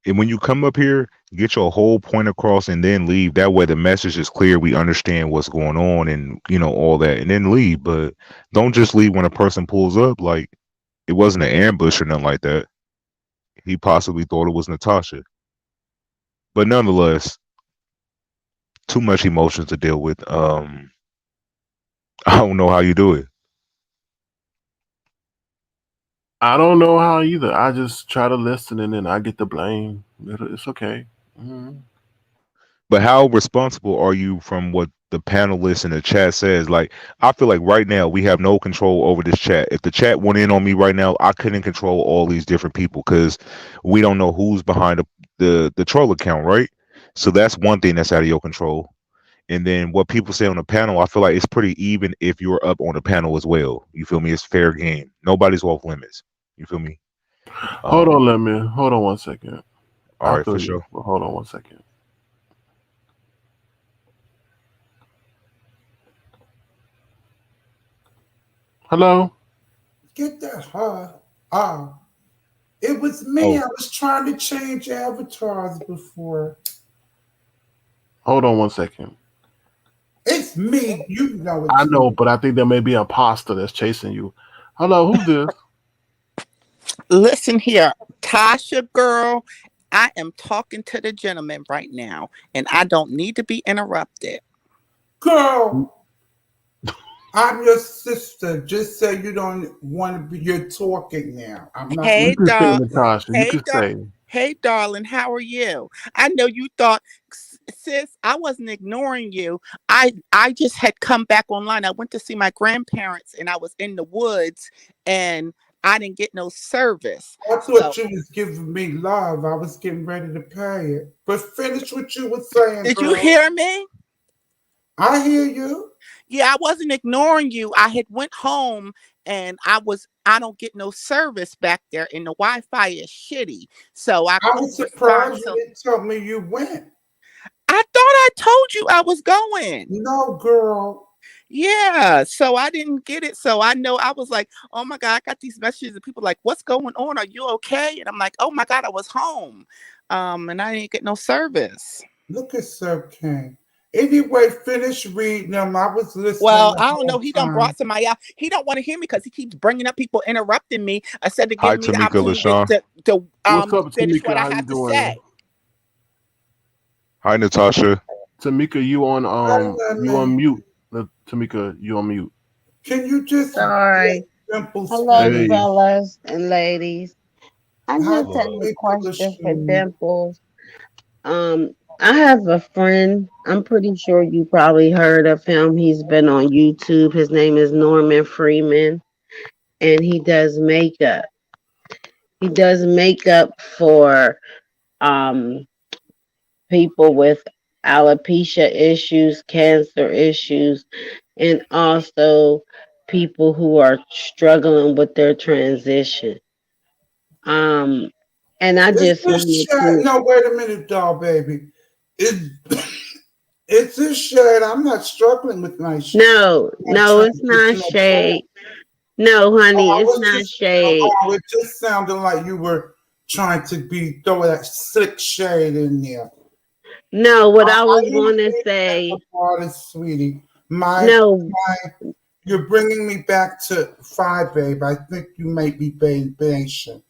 and when you come up here, get your whole point across and then leave. That way the message is clear. We understand what's going on and all that, and then leave. But don't just leave when a person pulls up. Like it wasn't an ambush or nothing like that. He possibly thought it was Natasha. But nonetheless, too much emotions to deal with. I don't know how you do it. I don't know how either. I just try to listen, and then I get the blame. It's okay. Mhm. But how responsible are you from what the panelists in the chat says? Like, I feel like right now we have no control over this chat. If the chat went in on me right now, I couldn't control all these different people because we don't know who's behind the troll account, right? So that's one thing that's out of your control. And then what people say on the panel, I feel like it's pretty even if you're up on the panel as well. You feel me? It's fair game. Nobody's off limits. You feel me? Um, Hold on 1 second. all I right, feel for you. sure. But hold on 1 second. Hello. Get that her. It was me. Oh, I was trying to change avatars before. Hold on 1 second. It's me. You know I it's know, me. but I think there may be an imposter that's chasing you. Hello, who's this? Listen here, Tasha girl. I am talking to the gentleman right now, and I don't need to be interrupted. Girl, I'm your sister. Just say you don't want to be. You're talking now. I'm not. You Hey, can say dog. Natasha. You Hey, can dog. say. Hey, darling, how are you? I know you thought, sis, I wasn't ignoring you. I just had come back online. I went to see my grandparents, and I was in the woods, and I didn't get no service. I thought So, you was giving me love. I was getting ready to pay it. But finish what you were saying, did you girl. hear me? I hear you. Yeah, I wasn't ignoring you. I had went home, and I don't get no service back there, and the Wi-Fi is shitty, so I I couldn't was respond. surprised you So didn't tell me you went. I thought I told you I was going. No, girl. Yeah, so I didn't get it. So I know I was like, oh my God, I got these messages and people like, what's going on? Are you okay? And I'm like, oh my God, I was home. And I didn't get no service. Look at Sir King. Anyway, finish reading them. I was listening Well, the I don't know. whole He done time. brought somebody out. He don't want to hear me because he keeps bringing up people interrupting me instead of Hi, giving me the Tamika opportunity LaShawn. What's up, finish Tamika? what I How you have to doing? say. Hi, Natasha. Tamika, Hi, you Lemon. on mute. Tamika, you on mute. Can you just Sorry. let Dimple Hello, speak? Hey, fellas and ladies. I Hi, just have Hello. a Tamika question for LaShawn. Dimples. I have a friend. I'm pretty sure you probably heard of him. He's been on YouTube. His name is Norman Freeman, and he does makeup. He does makeup for um people with alopecia issues, cancer issues, and also people who are struggling with their transition. Um, and I Is just this wanted shade? to No, wait a minute, doll baby. Is it's this shade? I'm not struggling with no, my no, it's not transition at all. shade. No, Oh, honey, I it's was not just shade. it just sounded like you were trying to be throw that slick shade in there. No, what I I was didn't going to think that say, about it, sweetie. My no, you're bringing me back to five, babe. I think you may be being patient.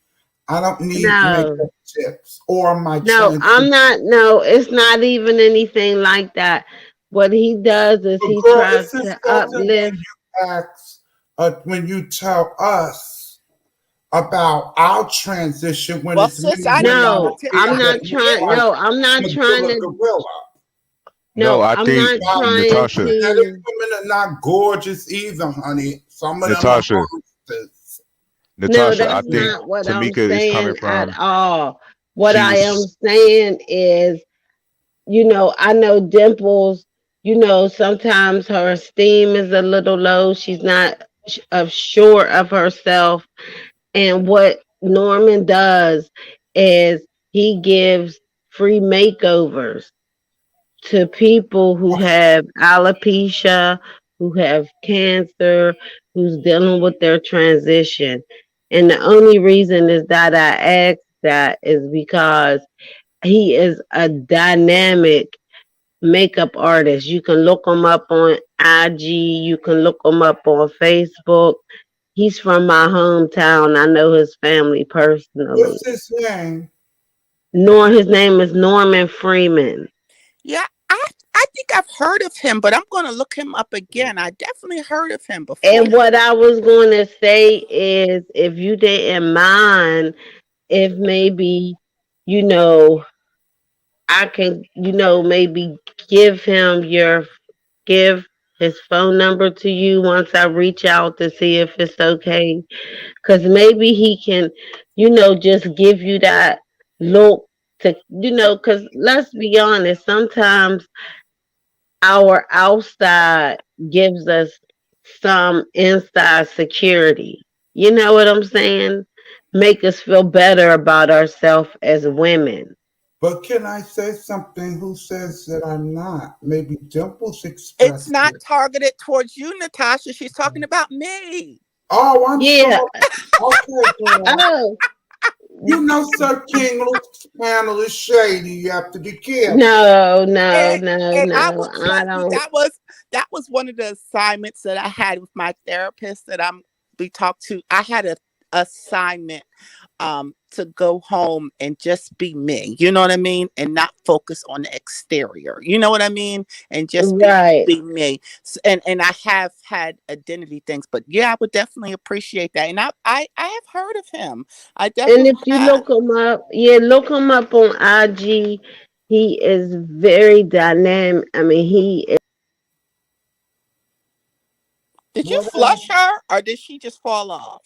I don't need no, makeup tips or my no, transition. I'm not, no, it's not even anything like that. What he does is But he girl, tries it's to insulting when uplift. you ask, when you tell us about our transition when Well, it's sis, many I didn't women get out no No, tips. here I'm I that not didn't look get trying, like no, I'm not trying Magilla to, Gorilla. No, no, I I'm think not Now, trying Natasha. synthetic to, women are not gorgeous either, honey. Some of them are Natasha. monsters. no, Natasha. I that's think not what I'm Tamika is coming saying at from. all. What She I am was. saying is, I know Dimples, sometimes her esteem is a little low. She's not sure of herself. And what Norman does is he gives free makeovers to people who have alopecia, who have cancer, who's dealing with their transition. And the only reason is that I asked that is because he is a dynamic makeup artist. You can look him up on IG, you can look him up on Facebook. He's from my hometown. I know his family personally. What's his name? His name is Norman Freeman. Yeah, I think I've heard of him, but I'm gonna look him up again. I definitely heard of him And before. what I was going to say is, if you didn't mind, if maybe, you know, I can, maybe give him give his phone number to you once I reach out to see if it's okay. Because maybe he can, just give you that look to, because let's be honest, sometimes our outside gives us some inside security. You know what I'm saying? Make us feel better about ourselves as women. But can I say something? Who says that I'm not? Maybe Dimples It's expressed not it. targeted towards you, Natasha. She's talking about me. Oh, I'm Yeah. sorry. Okay, girl. Oh, You know, Sir King Luke's panel is shady. You have to be careful. no, no, And no, and I no. will I tell you don't. that was one of the assignments that I had with my therapist that we talked to. I had a assignment to go home and just be me. You know what I mean? And not focus on the exterior. You know what I mean? And just Right. be me. And I have had identity things, but yeah, I would definitely appreciate that. And I have heard of him. I And definitely if you have. look him up, yeah, look him up on IG. He is very dynamic. I mean, he is. Did you What flush her or did she just fall off?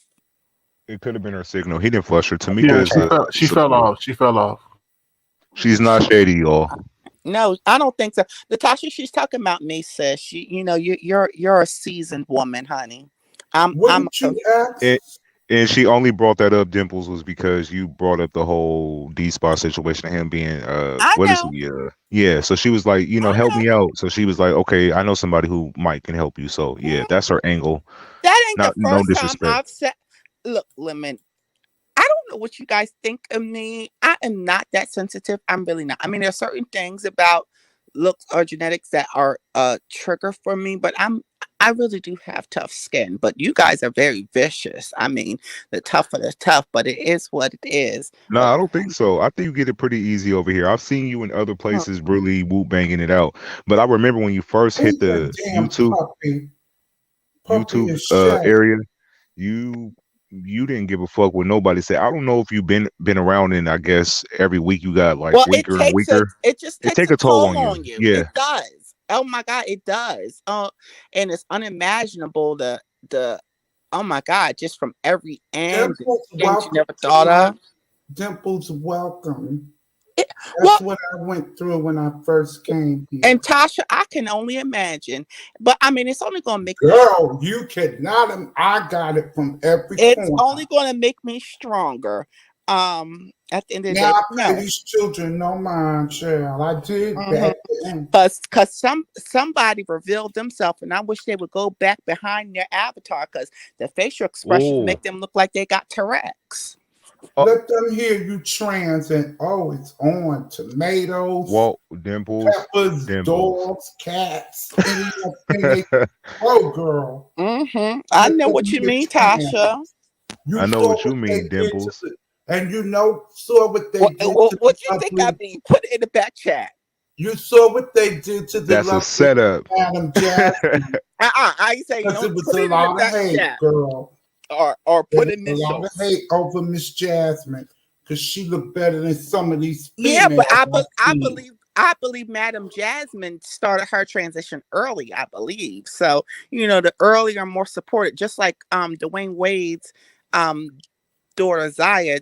It could have been her signal. He didn't flush her. Yeah, Tamika is she a fell. She fell support. off. She fell off. She's not shady, y'all. No, I don't think so. Natasha, she's talking about me, sis. You're a seasoned woman, honey. what I'm did a, you ask? And, and she only brought that up, Dimples, was because you brought up the whole D spot situation of him being I what is know, he? Yeah. So she was like, I help know. me out. So she was like, okay, I know somebody who might can help you. So yeah, Mhm. that's her angle. That ain't the Not no first time disrespect. I've said. Look, Lemon. I don't know what you guys think of me. I am not that sensitive. I'm really not. I mean, there are certain things about looks or genetics that are a trigger for me, but I really do have tough skin. But you guys are very vicious. I mean, the tougher the tough, but it is what it is. No, But I don't think so. I think you get it pretty easy over here. I've seen you in other mhm. places really whoop banging it out. But I remember when you first hit Ain't that the damn puppy? Puppy YouTube is shay. area, you you didn't give a fuck what nobody said. I don't know if you've been around, and I guess every week you got like Well, weaker and weaker. it just It takes take a a toll toll on you. on you. Yeah. It does. Oh my God, it does. And it's unimaginable the oh my God, just from every end, Dimples, things you welcome never to thought my of. Dimples. Welcome. It, That's well, what I went through when I first came and here. Tasha, I can only imagine. But I mean, it's only gonna make me Girl, you cannot. I got it from every it's only corner. gonna make me stronger. At the end of the Now day. I pay No. these children no mind, child. I did Mm-hmm. back then. Cause somebody revealed themselves, and I wish they would go back behind their avatar, cause the facial expressions Oh. make them look like they got Tourette's. Let them hear you trans and oh, it's on tomatoes, Walt Dimples. peppers, Dimples. dogs, cats, anything they oh girl. Mm-hmm. I Let know them what you hear mean, trans. Tasha. You I know saw what what you they mean, did to Dimples. the and saw what they did to the What you think I lovely. mean? Put it in the back chat. You saw what they did to the That's a lovely setup. Madam Jasmine. I say Because it don't was put a it in the lot of back hate, chat girl. or There put was a lot of initials. hate over Miss Jasmine because she looked better than some of these Yeah, but females I've seen. I believe Madam Jasmine started her transition early. I believe so. The earlier, more supported, just like Dwayne Wade's um daughter Zaya.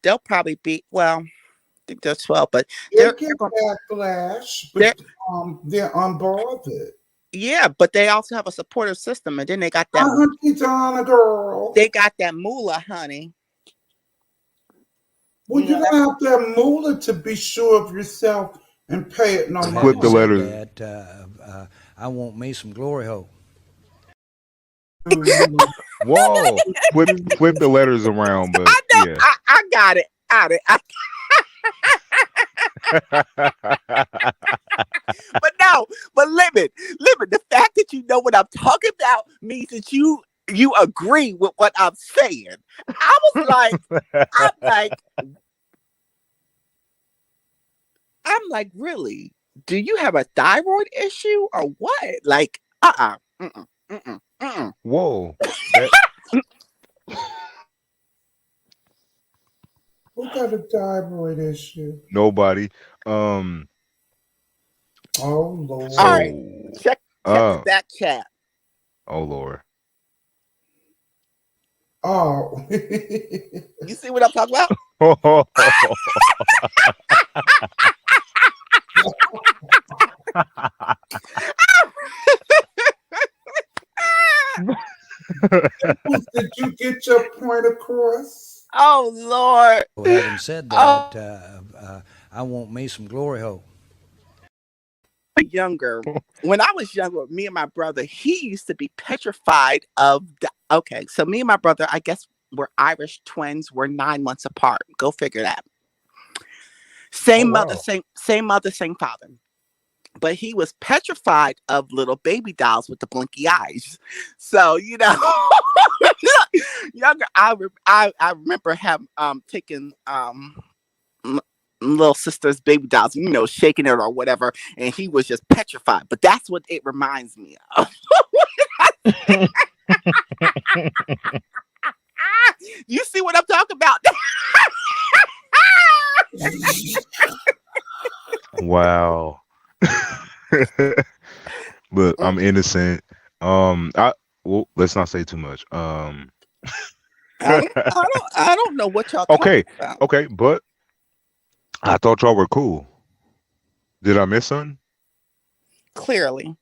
They'll probably be well. I think they're 12, but They they're get going. backlash, They're but they're unbothered. yeah, but they also have a supportive system, and then Auntie Donna, girl. they got that moolah, honey. Well, you That don't have that moolah to be sure of yourself and pay it no Having Flip the mind. said letters. that, I want me some glory hole. Whoa. Flip the letters around, but I know. yeah. I got it. Got it. But no, but limit. The fact that you know what I'm talking about means that you agree with what I'm saying. I was like, I'm like, I'm like, really? Do you have a thyroid issue or what? Like, mm-mm, mm-mm, mm-mm. Whoa. That Who got a thyroid issue? nobody. Um Oh Lord. All right, so check the back chat. oh Lord. Oh. You see what I'm talking about? Did you get your point across? Oh Lord. Having said Oh, that, I want me some glory hole. younger. When I was younger, me and my brother, he used to be petrified of okay. So me and my brother, I guess we're Irish twins. We're 9 months apart. Go figure that. Oh Same mother, wow. same mother, same father. but he was petrified of little baby dolls with the blinky eyes. So younger, I remember him taking m- little sister's baby dolls, shaking it or whatever, and he was just petrified. But that's what it reminds me of. You see what I'm talking about? Wow. But I'm innocent. Well, let's not say too much. I don't know what y'all Okay, talking about. okay, but I thought y'all were cool. Did I miss something? Clearly,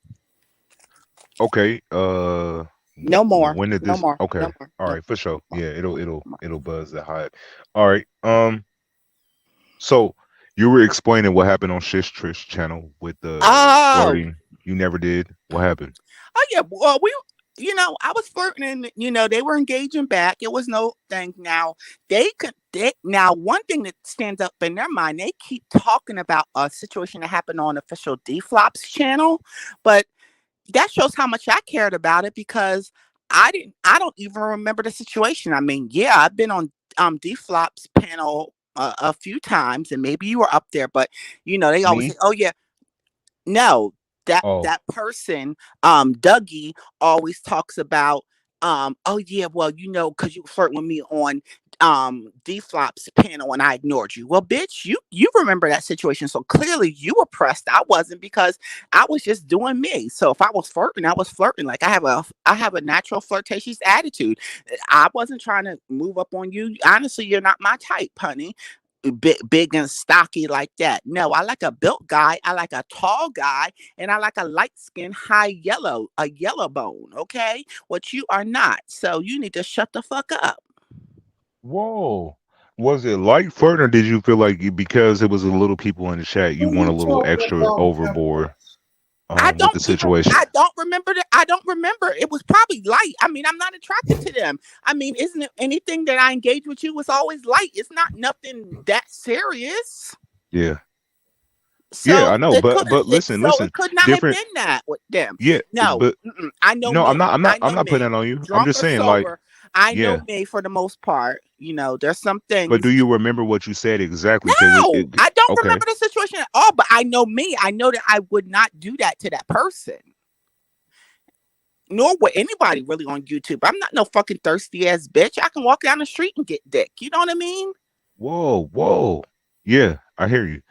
Okay. no more, When did no this? more, Okay. no more, All no right, for sure. more, Yeah, it'll it'll no more. it'll buzz the hype. All right. So you were explaining what happened on Shish Trish channel with the Oh, flirting. You never did. What happened? oh yeah. Well, I was flirting, and they were engaging back. It was no thing. Now now one thing that stands up in their mind, they keep talking about a situation that happened on official D Flop's channel, but that shows how much I cared about it because I don't even remember the situation. I mean, yeah, I've been on D Flop's panel a few times, and maybe you were up there, but they always say, Me? "Oh yeah, no, Oh, that person, Dougie, always talks about, oh yeah, well, because you flirt with me on D Flop's panel and I ignored you. Well, bitch, you remember that situation. So clearly you were pressed. I wasn't because I was just doing me. So if I was flirting, I was flirting. Like I have a natural flirtatious attitude. I wasn't trying to move up on you. Honestly, you're not my type, honey. Big and stocky like that. No, I like a built guy. I like a tall guy, and I like a light skin, a yellow bone. Okay, what you are not. So you need to shut the fuck up. whoa. Was it light flirting, or did you feel like because it was a little people in the chat, you Who went a you little talking extra about, overboard Dimples? with the situation? I don't remember that. I don't remember. It was probably light. I mean, I'm not attracted to them. I mean, isn't it anything that I engage with you was always light? It's not nothing that serious. Yeah. Yeah, I So know, it could but listen, so listen. it could not have Different. been that with them. Yeah, No, but I know no, I'm me. not. I'm not. I I'm know not putting me. that on you. I'm Drunk just or saying, like, sober, I know yeah. me for the most part. There's some But do things. you remember what you said exactly? Because No, I don't okay. remember the situation at all. But I know me. I know that I would not do that to that person. Nor would anybody really on YouTube. I'm not no fucking thirsty ass bitch. I can walk down the street and get dick. You know what I mean? Whoa, whoa. Yeah, I hear you.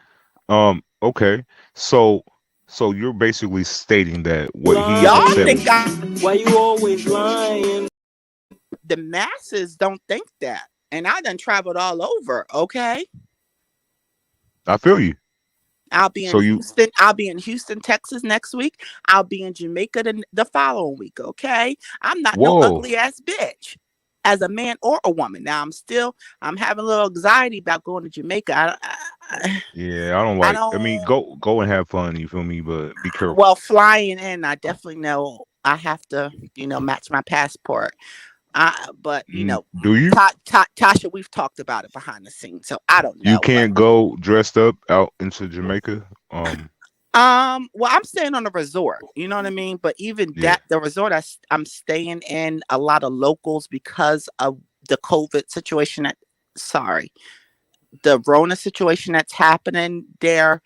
Okay. So, so you're basically stating that what he Y'all said think was Why you always lying? the masses don't think that. And I done traveled all over, okay? I feel you. I'll be in So you, Houston. I'll be in Houston, Texas next week. I'll be in Jamaica the following week. Okay. I'm not no whoa. ugly ass bitch as a man or a woman. Now I'm having a little anxiety about going to Jamaica. Yeah, I don't I like. I mean, don't, go and have fun. You feel me? But be careful. well, flying in, I definitely know I have to, match my passport. But Do you? Tasha, we've talked about it behind the scenes, so I don't You know. But can't go dressed up out into Jamaica. well, I'm staying on a resort. You know what I mean? But even Yeah, that, the resort I'm staying in, a lot of locals because of the COVID situation. Sorry, the Rona situation that's happening there.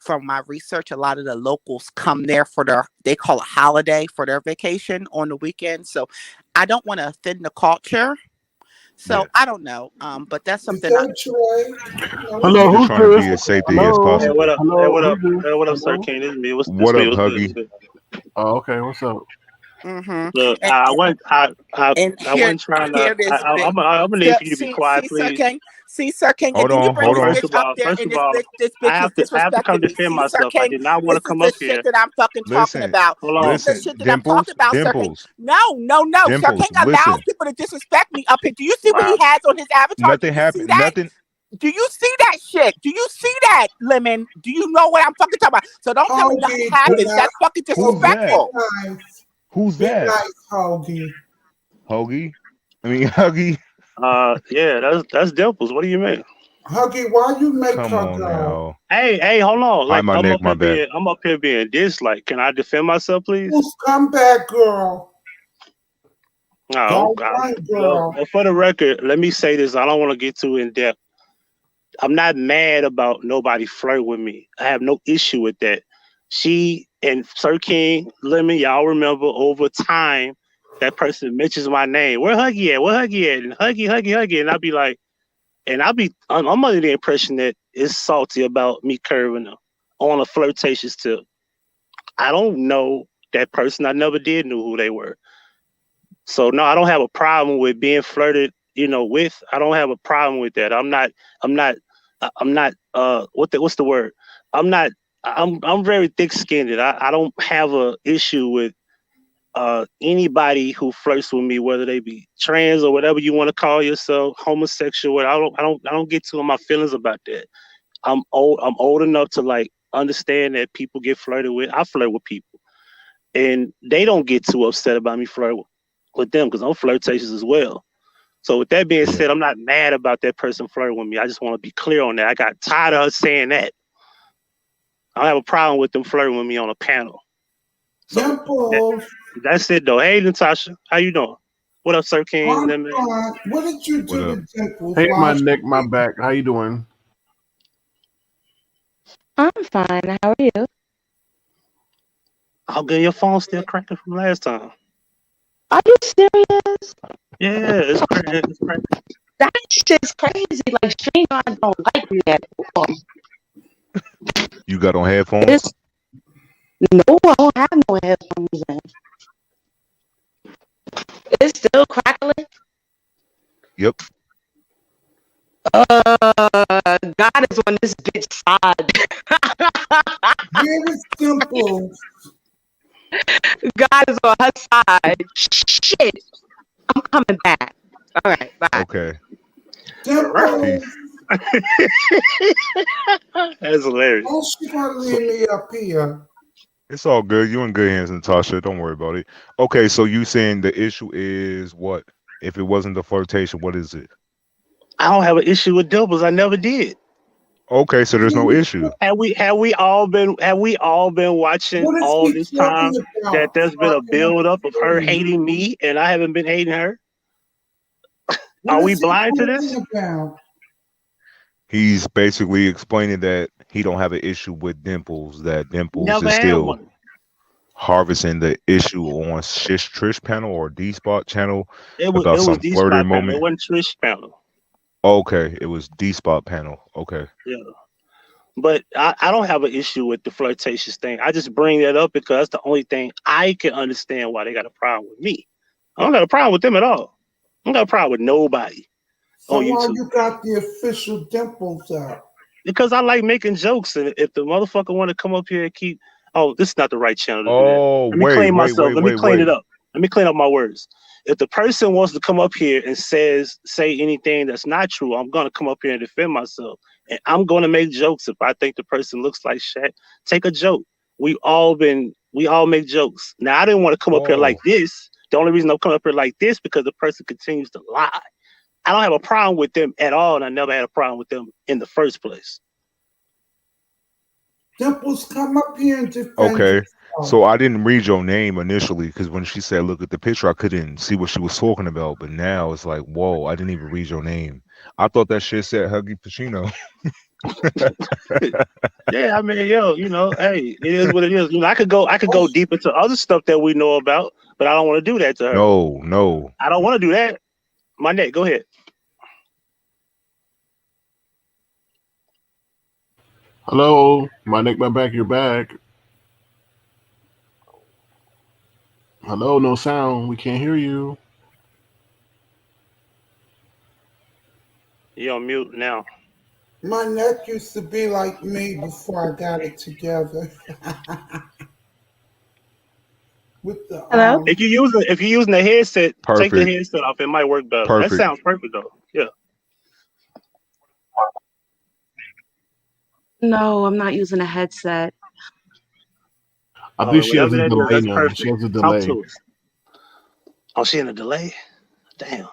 From my research, a lot of the locals come there for they call it holiday for their vacation on the weekend. So I don't want to offend the culture. So yeah. I don't know. But that's Is something that Troy? We Hello, just who's trying to this? be as safety as Hello, Hey, possible. what up? Hey, hello, what up? who's this? Hey, what up, Sir Hello. King? This is me. What Me? up, What's good? What's Huggy? good? Oh, okay. What's up? Mm-hmm. Look, And, I went. and I here, wasn't trying to. here this bitch. I'm gonna need for you to be quiet, please. See, Sir King, and Hold then you on, bring hold this on. bitch up there, First and of all, this bitch is I have to disrespecting come me. defend See, Sir myself. I King, did not want to this is come the up shit here. that I'm fucking talking Listen, about. Hold This on. is the listen. shit that I'm talking Dimples, about, Sir King. dimples, No, no, no. Sir King dimples. allows Listen. people to disrespect me up here. Do you see what Wow. he has on his avatar? Do Nothing you see happened. that? Nothing. Do you see that shit? Do you see that, Lemon? Do you know what I'm fucking talking about? So don't tell me nothing Hoagie, be Who? happens. nice. That's fucking Who's that? Be disrespectful. nice. Who's Be that? nice, Hoagie. Hoagie. I mean, Huggy. Yeah, that's Dimples. What do you mean? Huggy, why you make Come her on go? now. Hey, hold on. Hi, Like my neck, my back. I'm up here being disliked. Can I defend myself, please? Come back, girl. No. Don't run, Well, girl. for the record, let me say this. I don't want to get too in depth. I'm not mad about nobody flirt with me. I have no issue with that. She and Sir King, Lemon, y'all remember over time that person mentions my name. Where Huggy at? Where Huggy at? And Huggy. And I'm under the impression that it's salty about me curving her on a flirtatious tip. I don't know that person. I never did know who they were. So no, I don't have a problem with being flirted, with. I don't have a problem with that. I'm not what's the word? I'm not I'm very thick skinned. I don't have a issue with anybody who flirts with me, whether they be trans or whatever you want to call yourself, homosexual. I don't get too in my feelings about that. I'm old enough to like understand that people get flirted with. I flirt with people, and they don't get too upset about me flirting with them because I'm flirtatious as well. So with that being Yeah. said, I'm not mad about that person flirting with me. I just want to be clear on that. I got tired of her saying that. I don't have a problem with them flirting with me on a panel. So that's it though. Hey Natasha, how you doing? What up, Sir King? I'm fine. What did you What do up? to Dimples? Hey, my Last neck, my week? back. How you doing? I'm fine. How are you? I'll get your phone still cracking from last time. Are you serious? Yeah, it's cracking. It's cracking. That shit's crazy. Like she know I don't like me at all. You got on It's headphones? no, I don't have no headphones in. It's still crackling. Yep. God is on this bitch side. Very simple. God is on her side. Shit. I'm coming back. All right, bye. Okay. Dimples. Peace. That's hilarious. Oh, she gonna So leave me up here. it's all good. You in good hands, Natasha. Don't worry about it. Okay, so you saying the issue is what? If it wasn't the flirtation, what is it? I don't have an issue with doubles. I never did. Okay, so there's no issue. Have we all been watching What is all he this time talking that about? there's been a build up of her hating me and I haven't been hating her? What Are we is he blind to this? talking about? He's basically explaining that he don't have an issue with Dimples, that Dimples Never is had still one. harvesting the issue on Shish Trish panel or D Spot channel It was about it was some D flirting spot panel. It moment. wasn't Trish panel. Okay, it was D Spot panel. Okay. Yeah. But I don't have an issue with the flirtatious thing. I just bring that up because that's the only thing I can understand why they got a problem with me. I don't got a problem with them at all. I don't got a problem with nobody So on why YouTube. you got the official Dimples up? Because I like making jokes, and if the motherfucker want to come up here and keep, oh, this is not the right channel to do that. Oh, Let me wait, clean wait, myself. wait, Let me wait, clean it wait. up. Let me clean up my words. If the person wants to come up here and say anything that's not true, I'm gonna come up here and defend myself, and I'm gonna make jokes if I think the person looks like shit. Take a joke. We all make jokes. Now I didn't want to come up here like Oh, this. The only reason I'm coming up here like this because the person continues to lie. I don't have a problem with them at all, and I never had a problem with them in the first place. Dimples, come up here and defend okay. yourself. So I didn't read your name initially because when she said look at the picture, I couldn't see what she was talking about. But now it's like, whoa, I didn't even read your name. I thought that shit said Huggy Pacino. Yeah, I mean, hey, it is what it is. I could go Oh, deep into other stuff that we know about, but I don't want to do that to her. No, no. I don't want to do that. My neck, go ahead. Hello, my neck, my back. You're back. Hello, no sound. We can't hear you. You're on mute now. my neck used to be like me before I got it together. With the Hello? If you're using the headset, take the Perfect. headset off. It might work better. That Perfect. sounds perfect though. Yeah. No, I'm not using a headset. I All think right, she has whatever a that is, delay that's now. She perfect. has a Talk delay. to us. Oh, she in a delay? Damn.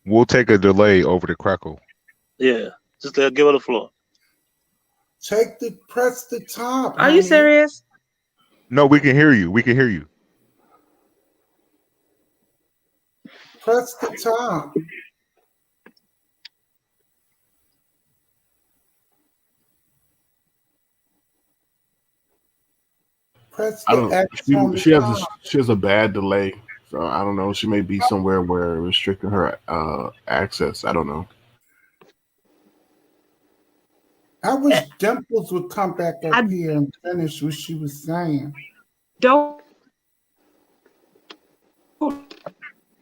We'll take a delay over the crackle. Yeah. Just give her the floor. Press the top, Are you honey. serious? No, we can hear you. We can hear you. Press the top. Press I the don't. X on the She has top. a bad delay, so I don't know. She may be somewhere where it's restricting her access. I don't know. I wish Dimples would come back up I here and finish what she was saying. don't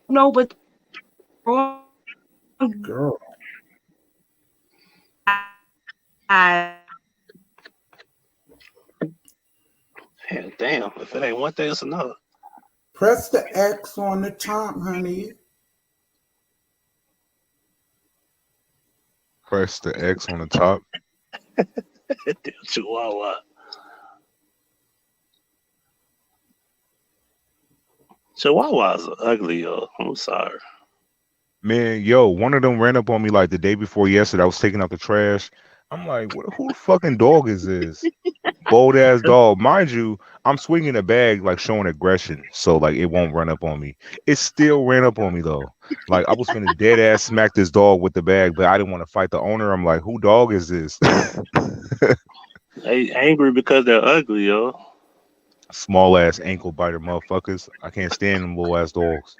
know, but Girl. I Hell, damn. If it ain't one thing, it's another. Press the X on the top, honey. Press the X on the top. Damn Chihuahua. Chihuahuas are ugly, yo. I'm sorry. Man, yo, one of them ran up on me like the day before yesterday. I was taking out the trash. I'm like, who the fucking dog is this? Bold ass dog. Mind you, I'm swinging a bag like showing aggression, so like it won't run up on me. It still ran up on me though. Like I was finna dead ass smack this dog with the bag, but I didn't want to fight the owner. I'm like, who dog is this? They angry because they're ugly, yo. Small ass ankle biter motherfuckers. I can't stand them little ass dogs.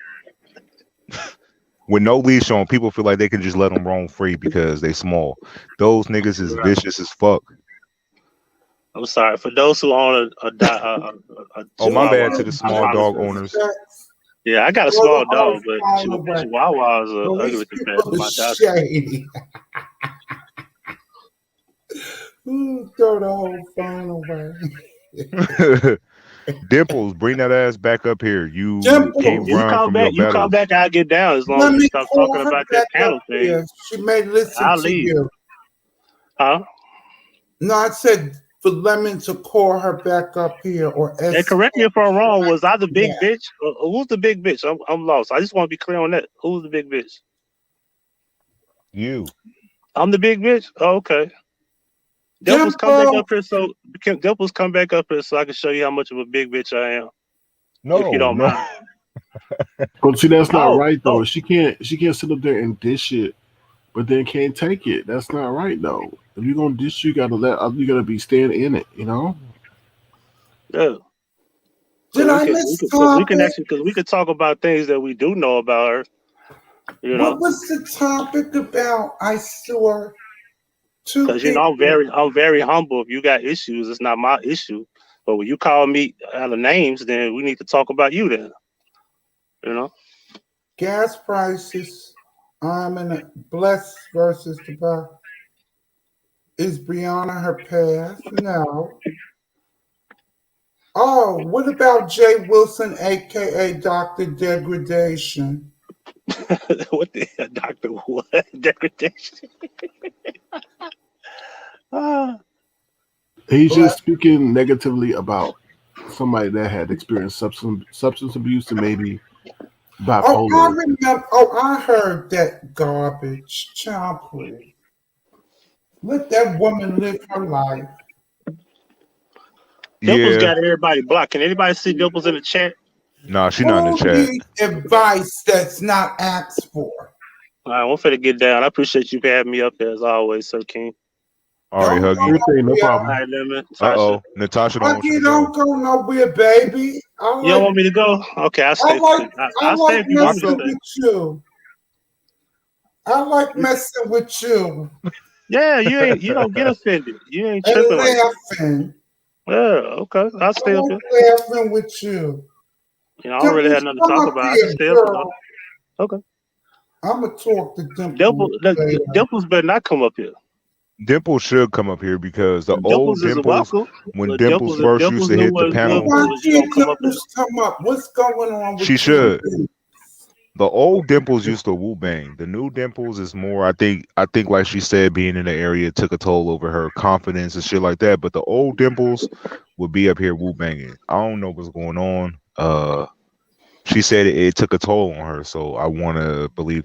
With no leash on, people feel like they can just let them roam free because they small. Those niggas is vicious as fuck. I'm sorry. For those who own a Oh, my Chihuahua, bad to the I small dog apologize. owners. Yeah, I got a Throw the small whole dog, but phone away. Chihuahuas are Police ugly compared people to are my dog. shady. Ooh, throw the whole phone away. Dimples, bring that ass back up here. You Dimples. can't You run come from back. your You come battles. back. I'll get down as long Let as you me stop call talking her about that back panel up thing. here. She may listen I'll to leave. you. Huh? No, I said for Lemon to call her back up here or And correct me if I'm wrong. Was I the big Yeah. bitch? Or who's the big bitch? I'm lost. I just want to be clear on that. Who's the big bitch? You. I'm the big bitch. Oh, okay. Dimples come back up here Dimples come back up here so I can show you how much of a big bitch I am. If you No, don't no. mind. But see, that's not Oh, right oh, though. She can't sit up there and dish it, but then can't take it. That's not right though. If you're gonna dish, you gotta be staying in it. You know. yeah. Did I miss topic? Because we could talk about things that we do know about her. You know, What was the topic about? I saw two because people. I'm very humble. If you got issues, it's not my issue. But when you call me out of names, then we need to talk about you. Then, you know. Gas prices. I'm in a blessed versus the bar. Is Brianna her past? No. Oh, what about Jay Wilson, aka Dr. Degradation? What the hell, Doctor? What degradation? Ah, He's Black. just speaking negatively about somebody that had experienced substance abuse and maybe Oh, I bipolar. remember. Oh, I heard that garbage. Child, please. Let that woman live her life. Dimples Yeah. got everybody blocked. Can anybody see Dimples in the chat? Nah, she not in the Who chat. needs advice that's not asked for? All right, I'm finna get down. I appreciate you having me up there as always, Sir King. All right, Don't go Huggy. Everything, no nowhere. All problem. right, Lemon, Tasha. Natasha don't want you Lucky, to go. don't go nowhere, baby. You don't want me to go? Okay, I'll I stay. like I I'll stay like if you want me to messing stay. with you. I like messing with you Yeah, you don't get offended. You ain't and tripping like that. laughing. Yeah, okay. I'll I stay up like here. laughing with you. I don't really Dimples, have nothing to come talk up about. I can here, stay up here though. girl. Okay. I'm gonna talk to Dimples later. Dimples better not come up here. Dimple should come up here because the old Dimples is Dimples, welcome. when But Dimples If first used Dimples to knew hit the what good panel, Why was, you can't don't come up here. Dimples come up? What's going on she with you? should. The old Dimples used to woo bang. The new Dimples is more, I think like she said, being in the area took a toll over her confidence and shit like that. But the old Dimples would be up here woo banging. I don't know what's going on. She said it took a toll on her, so I want to believe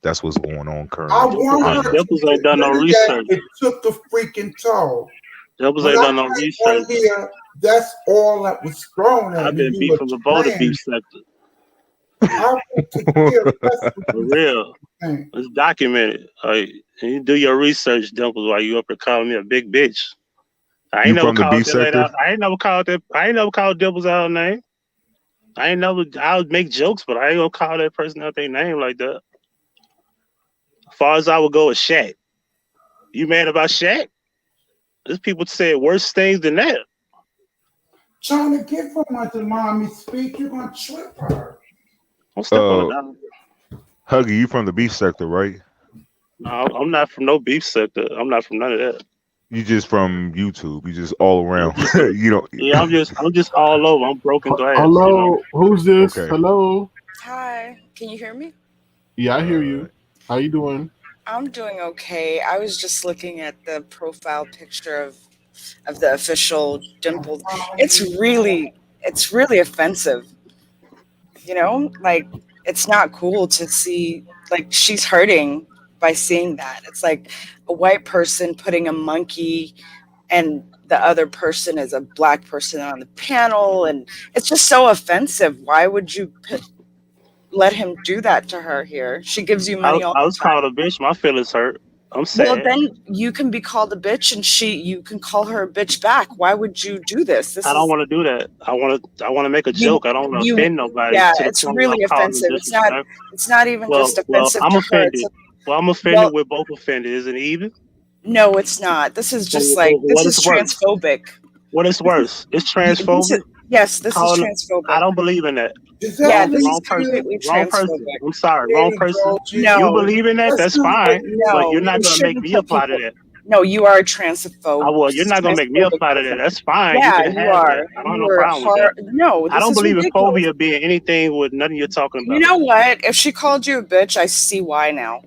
That's what's going on I currently. want her to Dimples ain't admit done no that research. it took a freaking toll. Dimples When ain't I done no came on research. here, that's all that was thrown at I've me. been You beat were from the boulder beef trans. sector. I could care less what For you real. think. It's documented. You do your research, Dimples, while you up here calling me a big bitch. I ain't You never from the called B that lady sector? out. I ain't never called Dimples out her name. I'll make jokes, but I ain't gonna call that person out their name like that. As far as I would go with Shaq. You mad about Shaq? There's people say worse things than that. Trying to get from my mommy speak, you're gonna trip her. Don't step on it Uh, now. Huggy, you from the B sector, right? No, I'm not from no beef sector. I'm not from none of that. You just from YouTube. You just all I'm around. just You don't. yeah, I'm just all over. I'm broken glass, you know. Hello, who's this? Okay. Hello. Hi, can you hear me? Yeah, I hear Uh, you. How you doing? I'm doing okay. I was just looking at the profile picture of the official Dimpled. It's really offensive. Like it's not cool to see like she's hurting by seeing that. It's like a white person putting a monkey and the other person is a black person on the panel and it's just so offensive. Why would you let him do that to her here? She gives you money all I the was called time. a bitch. My feelings hurt. I'm Well, sad. then you can be called a bitch, and you can call her a bitch back. Why would you do this? This I don't is want to do that. I want to make a you. joke. I don't want to You. offend nobody Yeah, to the it's point where I'm really calling them offensive. It's not. disrespect. It's not even just Well, offensive I'm to her. It's offended. Well, I'm offended. well, We're both offended. Is it even? no, it's not. This is So, just like this what is is worse? transphobic. What is This is worse? It's this is transphobic. yes, this is Calling. I transphobic. don't believe in that. Is Yeah, that Wrong, this legal is wrong person. completely Wrong person. transphobic. I'm sorry. Wrong in person. Georgia? You No, believe in that? That's That's not fine. But no, you're not you gonna make shouldn't me put apply to people. that. No, you are a transphobe, Well, you're not gonna make me transphobic apply to that. person. That's fine. You Yeah, can you have that. are. I don't have You no are problem with that. hard. No, I this don't is believe in ridiculous. phobia being anything with nothing you're talking You about. know what? If she called you a bitch, I see why now.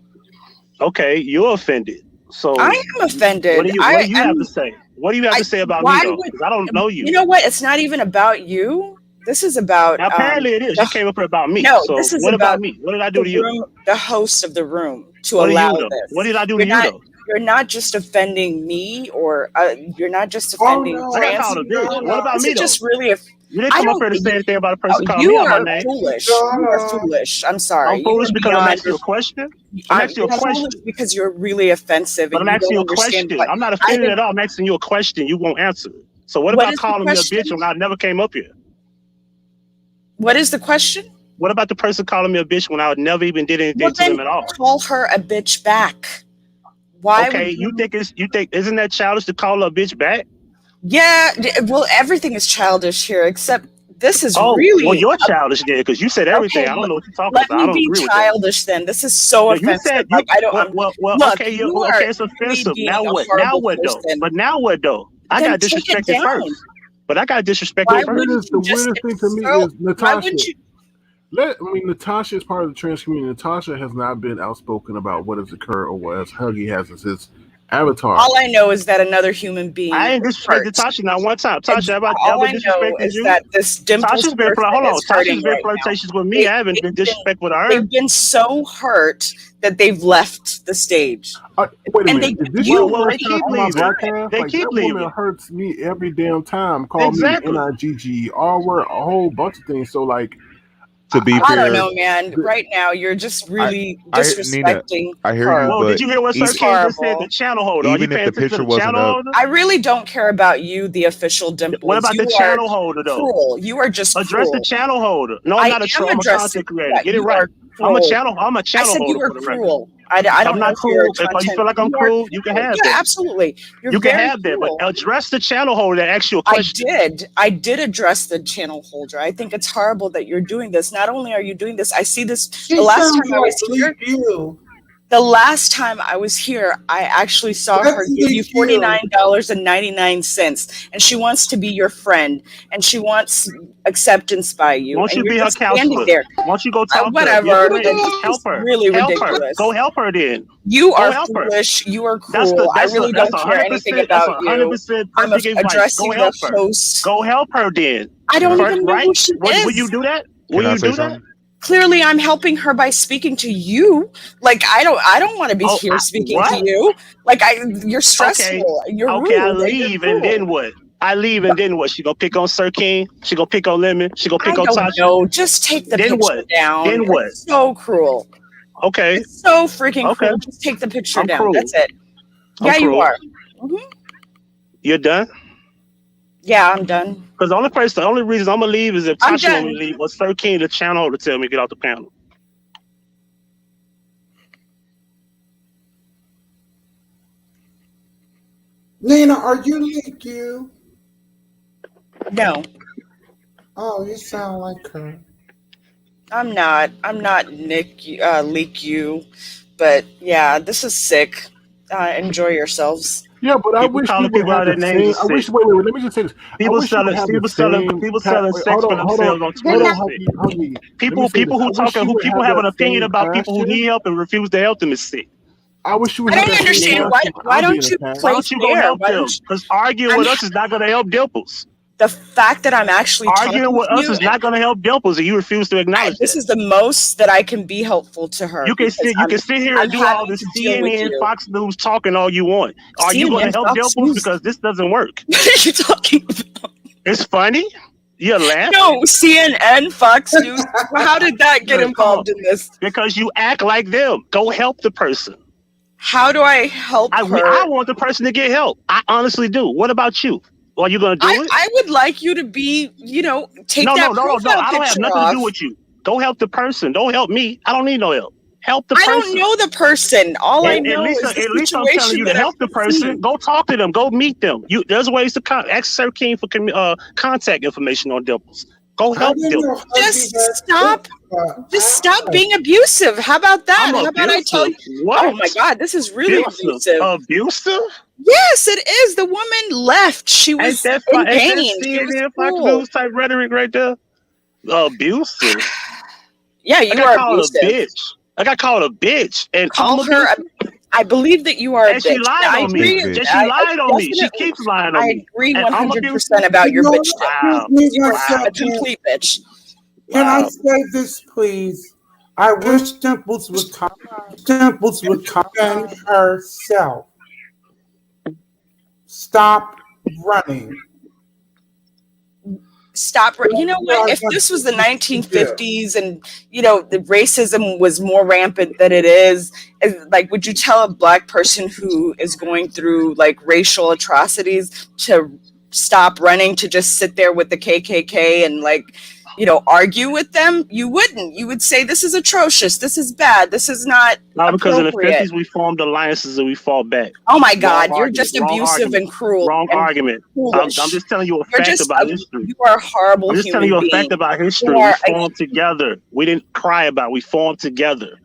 Okay, you're offended. I So am offended. what do you have to say? What do you have I to say about me why though? would Because I don't know you you. know what? It's not even about you. This is about Now apparently it is. You the came up here about me. no, So this is what about about me? What did I do the to you? room, the host of the room to What do allow you though? What this. did I do to You're you not though? you're not just offending me or you're not just Oh offending I got no, trans called a bitch. people. What Madonna. about This me is though? just really You didn't I come up don't here to say anything about a person calling me you out my are name. foolish. You are Madonna. foolish. I'm sorry. I'm You foolish are because I'm beyond asking you a question. I'm I'm, asking you a you're foolish question. because you're really offensive But and I'm you asking don't you a understand question. what I'm not I offended haven't. at all. I'm asking you a question. You won't answer. So what What about is the calling me a bitch question? when I never came up here? What is the question? What about the person calling me a bitch when I never even did Well, anything to then them at all? call her a bitch back. Why would Okay, you? you think isn't that childish to call a bitch back? Yeah, well, everything is childish here, except this is Oh, well, really you're childish then because you said okay. everything. I don't know what you're talking Let about. I me don't be agree with that. childish then. This is so No, you offensive. said you Like I don't. Look, okay. you are Okay, it's really offensive. being Now a what? Now horrible what though? person. But now what though? I Then got take it disrespected down. first. But I got disrespected Why first. wouldn't The you just weirdest thing to me throw? is Why Natasha. wouldn't you? Natasha is part of the trans community. Natasha has not been outspoken about what has occurred or what as Huggy has as his avatar. All I know is that another human being I ain't is disrespected hurt. Tasha not one time. Tasha, have I All ever I know disrespected is you? that this Dimples person Hold on. is hurting Tasha's been right now. flirtatious with me. They, I haven't been they've been disrespectful to her. they've been so hurt that they've left the stage, Wait a and they minute. give Is this you your Well, they first money time keep on all my the leaving. time. broadcast? They Like keep that woman leaving. hurts me every damn time. Call me Exactly. NIGG, R word, a whole bunch of things. So like, to be I don't fair, know, man. Right now, you're just I really Nina, disrespecting I hear you, her. Well, did but you hear what Sir It's even King just said? The horrible. channel holder. Are you even if paying the attention to picture the wasn't channel up, holder? I really don't care about you, the official What Dimples. about the You are channel holder though? cruel. You are just Address the cruel. channel holder. No, I'm I not a am troll. I'm a addressing. content creator. Yeah, Get it you right. are cruel. I'm a I channel said you holder were for the record. cruel. I I'm don't know not if you're a cruel. If you content. feel like I'm You are cruel, you can cruel. have Yeah, that. absolutely. You're You can very have that. But cruel. address the channel holder that asks you a I question. did. I did address the channel holder. I think it's horrible that you're doing this. Not only are you doing this, I see this. She The last sounds time I like was Leak here, You. the last time I was here, I actually saw her That's give you Leak You. $49.99, and she wants to be your friend, and she wants acceptance by you, Won't and you you're be her just standing counselor? there. Won't you go talk to her? Be a Whatever. friend. This Help is her. really Help her. Go ridiculous. help her then. You Go are help her. foolish. You are cruel. I really That's don't a care hundred anything percent that's about a hundred you. percent I'm perfect advice. Go addressing the help her. host. Go help her then. I can don't I even know Right? who she Will you is. do that? Will can I you say do that? something? Clearly, I'm helping her by speaking to you. Like I don't want to be here speaking to what? you. Like you're stressful. Okay, You're okay, I rude and you're leave, and cruel. then what? I leave, and then what? She gonna pick on Sir King? She gonna pick on Lemon? She gonna pick I on don't Tasha? know. Just take the Then picture what? down. Then what? It's so cruel. Okay, It's so freaking okay, cruel. Just take the picture I'm down. cruel. That's it. I'm Yeah, you cruel. are. hmm You're done? Yeah, I'm done. Because the only reason I'm gonna leave is if I'm Tasha want me done. to leave, or Sir King, the channel, to tell me to get off the panel. Nina, are you like you? No, Oh, you sound like her. I'm not. I'm not Nick. Leak you. But yeah, this is sick. Enjoy yourselves. Yeah, but I People wish we calling would people have out the their names same. is I sick. wish. Wait. Let me just say this. I People wish you would selling, have the people selling, same. people selling Wait, sex for hold on, themselves on Good hold Twitter on, is night. sick. Huggy. Let me People, say this. people I who wish talking, you who would people have have that an opinion same about people who passion. need help and refuse to help them is sick. I wish you would I have don't that same understand Yeah. why. passion when Why I'm being don't you attacked. Why play don't you go fair? help Why them? don't you? Because arguing I'm with us is not going to help Dimples. the fact that I'm actually Arguing talking with to us you, is not going to help Dimples, and you refuse to acknowledge this that. is the most that I can be helpful to her because You can sit here I'm and do all having this to deal with CNN, you. Fox News talking all you want. Are you going to CNN, help Fox Dimples? News. Because this doesn't work. What are you talking about? It's funny. You're laughing. No, CNN, Fox News. How did that get Come on. involved in this? Because you act like them. Go help the person. How do I help her? I want the person to get help. I honestly do. What about you? Are you going to do it? I would like you to be, take No, that no, no, no, no. profile I don't have picture nothing to do off. with you. Go help the person. Don't help me. I don't need no help. Help the I don't person. know the person. All I And know is the at least I'm telling situation you to that help I've the person. seen. Go talk to them. Go meet them. There's ways to ask Sir King for contact information on Dimples. Go I help didn't know Dimples. Huggy Just had stop. but Just I stop being abusive. How about that? I'm How about I tell abusive. you? Oh What? my God, this is really Abusive? abusive. Abusive? Yes, it is. The woman left. She Ain't was that in ain't that pain. She was CNN Fox cruel. News type rhetoric right there? Abusive. Yeah, I you got are called a abusive. bitch. I got called a bitch, and I'm Call her. abusive. I believe that you are a And she bitch. lied I on me. Big agree. And bitch. she I lied on me. She definitely. keeps lying on I me. agree And I'm 100% abusive. about you your know bitch. what? Excuse Wow. me You one are a second. complete bitch. Can I Wow. say this, please? I wish Dimples would defend herself. Stop running. Stop. You know That's what what? I If want this was the you to do. 1950s and the racism was more rampant than it is, like, would you tell a black person who is going through like racial atrocities to stop running, to just sit there with the KKK and argue with them? You wouldn't. You would say this is atrocious. This is bad. This is not No, because in the appropriate. 50s we formed alliances and we fought back. Oh my Wrong God, you're argument. just Wrong abusive argument. and cruel Wrong and argument. I'm foolish. just telling you a You're fact just about history. you are a horrible I'm just telling human you a being. fact about You history. We are formed together. We didn't cry about it. We formed together.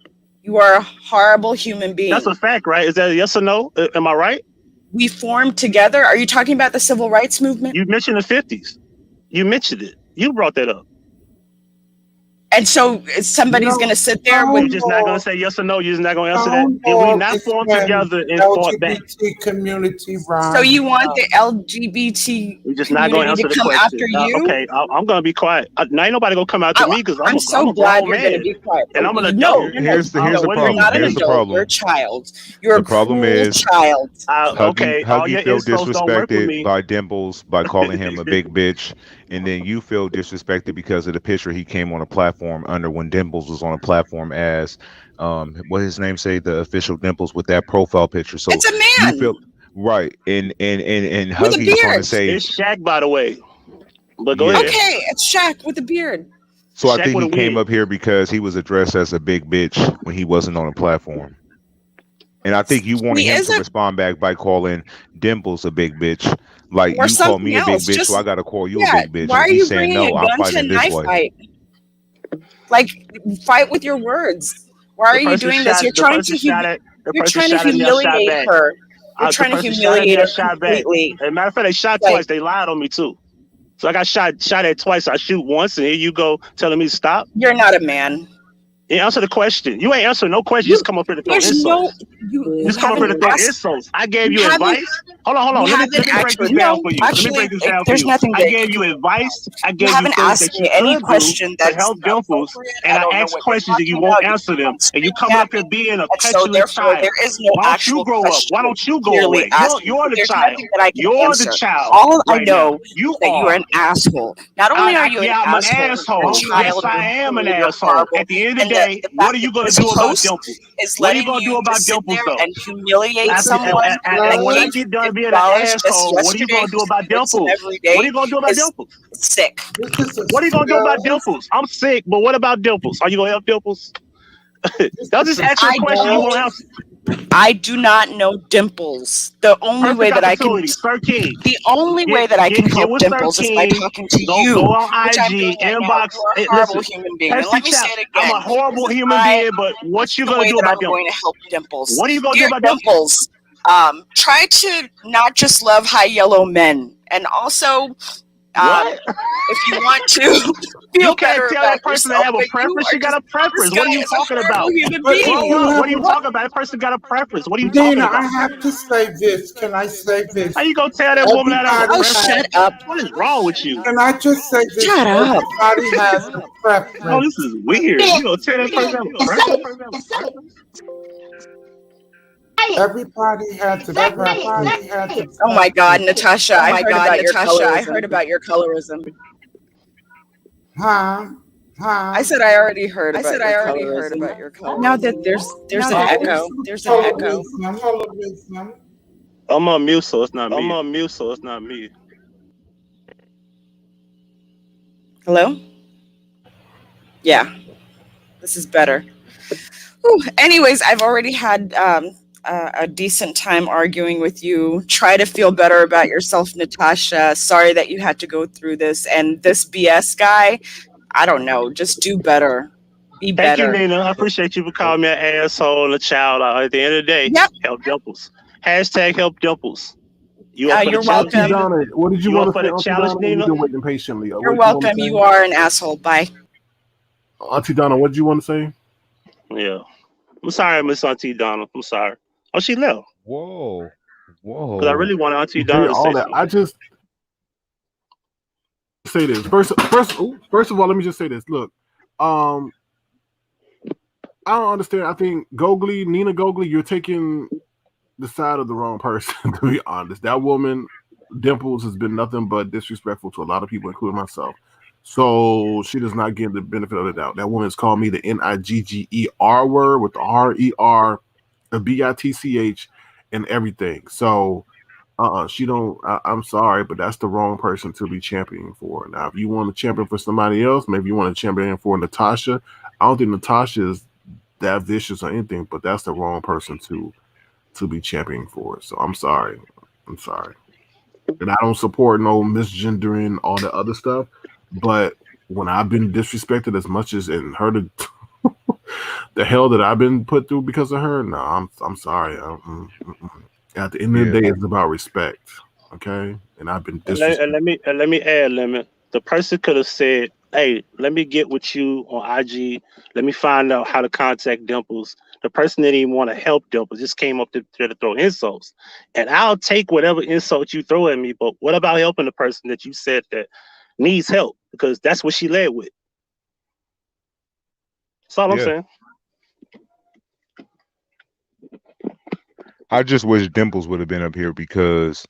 a horrible human That's being. a fact, right? Is that a yes or no? Am I right? We formed together. Are you talking about the civil rights movement? You mentioned the 50s. You mentioned it. You brought that up. And so somebody's going to sit there with. You're just not going to say yes or no. You're just not going to answer that. If we Stonewall not is formed when together and fought back, LGBT community So rise you want up. the LGBT you're just not going to community answer to the come question. after you? Okay, I'm going to be quiet. Now ain't nobody going to come after me because I'm so I'm a glad grown you're going to man. be quiet. And I'm an No, adult. Here's the What do you you're mean? not an Here's the adult. You're a problem. child. You're a The problem cruel is child. Huggy Okay, all Huggy your felt insults don't work with disrespected me. by Dimples by calling him a big bitch, and then you feel disrespected because of the picture he came on a platform under when Dimples was on a platform as what his name say, the official Dimples with that profile picture. So It's a you man feel right, and with a Huggy is trying to beard. say, It's Shaq, by the way. But go yeah. ahead. Okay, it's Shaq with a beard. So I Shaq think with he a came wig. up here because he was addressed as a big bitch when he wasn't on a platform. And I think you wanted He him is to respond back by calling Dimples a big bitch. Like or you call something me a big else. bitch, so I Just gotta call you a yeah. big bitch. Why And are he's you saying, bringing a no, I'm gun to a fighting this knife way. fight? Like, fight with your words. Why are The you person doing this? shot. The person shot at. The You're person trying to shot at me. I shot humiliate back. her. You're The trying to person shot at me. humiliate I her shot back. completely. As a matter of fact, they shot Like, twice. They lied on me too. So I got shot at twice. I shoot once, and here you go telling me to stop. you're not a man. Answer the question. You ain't answering no question. You You just come up here to throw there's no insults. you Just come up here haven't to throw asked insults. I gave you you haven't advice. Hold on, hold you on. haven't Let me break actually this down no for you. Let me actually break this down for there's you. nothing I that gave you you can advice. I you gave you haven't things asked that you me any could do question to that's help Dimples, appropriate. and I I don't know asked what you're questions and you talking won't about. You answer keep them. on And you screaming coming at up me, here being a and so petulant therefore child. there is no Why don't you actual grow up? Why question don't you go clearly away? asked me. You're the There's child. nothing that I can You're the answer. child All I right now. know You is that you are are. an asshole. Not only are you an Yeah, I'm an asshole, you're a asshole. child, Yes, Hold you're I am an cruel, you're asshole. horrible. At the end of And the day, the what fact are that you going to this do about host Dimples? is What are you letting going to do you about just sit Dimples, there though? and humiliate This is someone that And when I gave get you done being an $50 just asshole, what are you yesterday going to do who about supports him Dimples? every What are day you going to do about is Dimples? sick. a What are you going to do about small Dimples? I'm sick, but what about Dimples? Are you going to help Dimples? this Don't is just a answer a I question you small won't don't answer. I do not know Dimples. The only way Perfect that I can opportunity. Sir King. the only way Get that I get can get help with Sir Dimples is by King. talking to Go you, on which I'm IG doing right now. inbox. You are a Hey, horrible listen, human being. And Testy let me say Chap. it I'm again. a horrible human being, but This what is you the gonna way do that about I'm going to Dimples? help Dimples. What are you gonna do Dear about Dimples? Dimples, try to not just love high yellow men. And also, What? if you want to You feel can't better tell about that person to yourself, have a but you preference. are She got just a this preference. guy What are you is a talking horrible about? human but if Grow being. you up. have What are you a talking about? That person got a preference. What are you talking Nina, I about? have to say this. Can I say How this? you gonna tell that woman that have a Everybody Oh, preference? shut has up. What is wrong with you? can I just say this? Shut up. Everybody has a Oh, this preference. is weird. You gonna tell that person to have a preference? Everybody has a Oh my God, preference. Natasha, Oh I my heard God, about your Natasha, I colorism. heard about your colorism. Huh? I said I already heard I about said your I already heard colorism. about your Now that colorism. there's Now an that echo. there's an echo. Colorism. I'm on mute, so it's not me. I'm on mute, so it's not me. Hello? Yeah, this is better. Whew. Anyways, I've already had a decent time arguing with you. Try to feel better about yourself, Natasha. Sorry that you had to go through this. And this BS guy, I don't know, just do better. Be Thank you, better. Nina. I appreciate you for calling me an asshole and a child. At the end of the day, Yep. help Dimples. Hashtag help Dimples. You up for the You're challenge, Auntie welcome. Nina? Donna, what did you You want up to for say, the Auntie challenge, Donna? You've Nina? been waiting patiently. You're What did you want welcome. to You say? are an asshole. Bye. Auntie Donna, what did you want to say? Yeah. I'm sorry, Miss Auntie Donna. I'm sorry. Oh, she left. Whoa, Because I whoa. really wanted Auntie You say Donna to all say that. I something. just say this first of all. Let me just say this. Look, um, I don't understand. I think Nina Gogli, you're taking the side of the wrong person. To be honest, that woman, Dimples, has been nothing but disrespectful to a lot of people, including myself. So she does not get the benefit of the doubt. That woman's called me the Nigger word with the RER, the BITCH, and everything. So she don't. I'm sorry, but that's the wrong person to be championing for. Now, if you want to champion for somebody else, maybe you want to champion for Natasha. I don't think Natasha is that vicious or anything, but that's the wrong person to be championing for. So I'm sorry. I'm sorry. And I don't support no misgendering, all the other stuff. But when I've been disrespected as much as and her the hell that I've been put through because of her, no, I'm sorry. At the end of Yeah, the day, it's about respect. Okay? And I've been And let, disrespected. and let me add, Lemon. The person could have said, "Hey, let me get with you on IG. Let me find out how to contact Dimples." The person didn't even want to help Dimples, just came up there to throw insults. And I'll take whatever insult you throw at me. But what about helping the person that you said that needs help? Because that's what she led with. That's all I'm yeah. saying. I just wish Dimples would have been up here because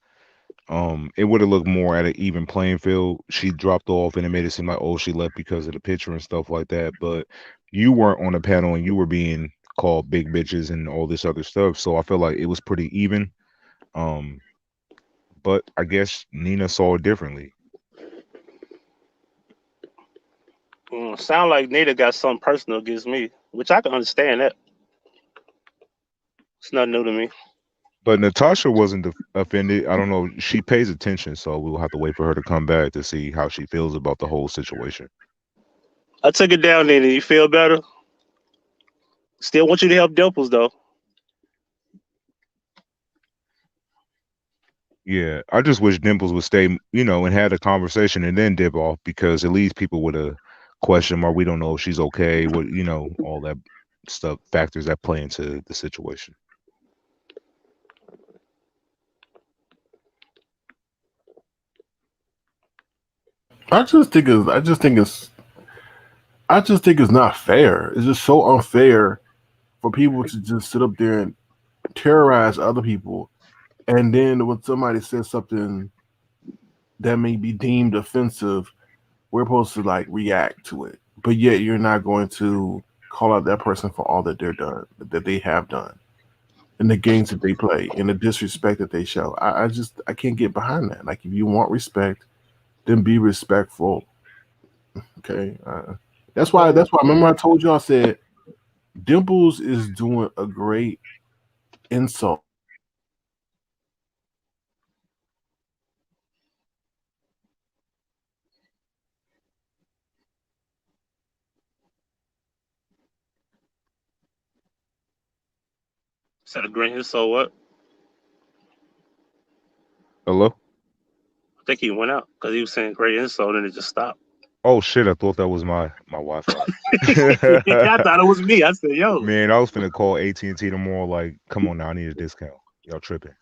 it would have looked more at an even playing field. She dropped off and it made it seem like, oh, she left because of the picture and stuff like that. But you weren't on the panel and you were being called big bitches and all this other stuff. So I feel like it was pretty even. Um, but I guess Nina saw it differently. Sound like Nita got something personal against me, which I can understand that. It's not new to me. But Natasha wasn't offended. I don't know. She pays attention, so we'll have to wait for her to come back to see how she feels about the whole situation. I took it down, Nita. You feel better? Still want you to help Dimples, though. Yeah, I just wish Dimples would stay, and had a conversation and then dip off because at least people would have question mark. We don't know if she's okay. What all that stuff, factors that play into the situation. I just think it's not fair. It's just so unfair for people to just sit up there and terrorize other people, and then when somebody says something that may be deemed offensive, we're supposed to like react to it, but yet you're not going to call out that person for all that they have done, and the games that they play, and the disrespect that they show. I can't get behind that. Like if you want respect, then be respectful. Okay, that's why. Remember I told you I said Dimples is doing a great insult Instead of green, so what? Hello? I think he went out because he was saying great insult and it just stopped. Oh shit! I thought that was my Wi-Fi. I thought it was me. I said, "Yo." Man, I was finna call AT&T tomorrow. Like, come on now, I need a discount. Y'all tripping?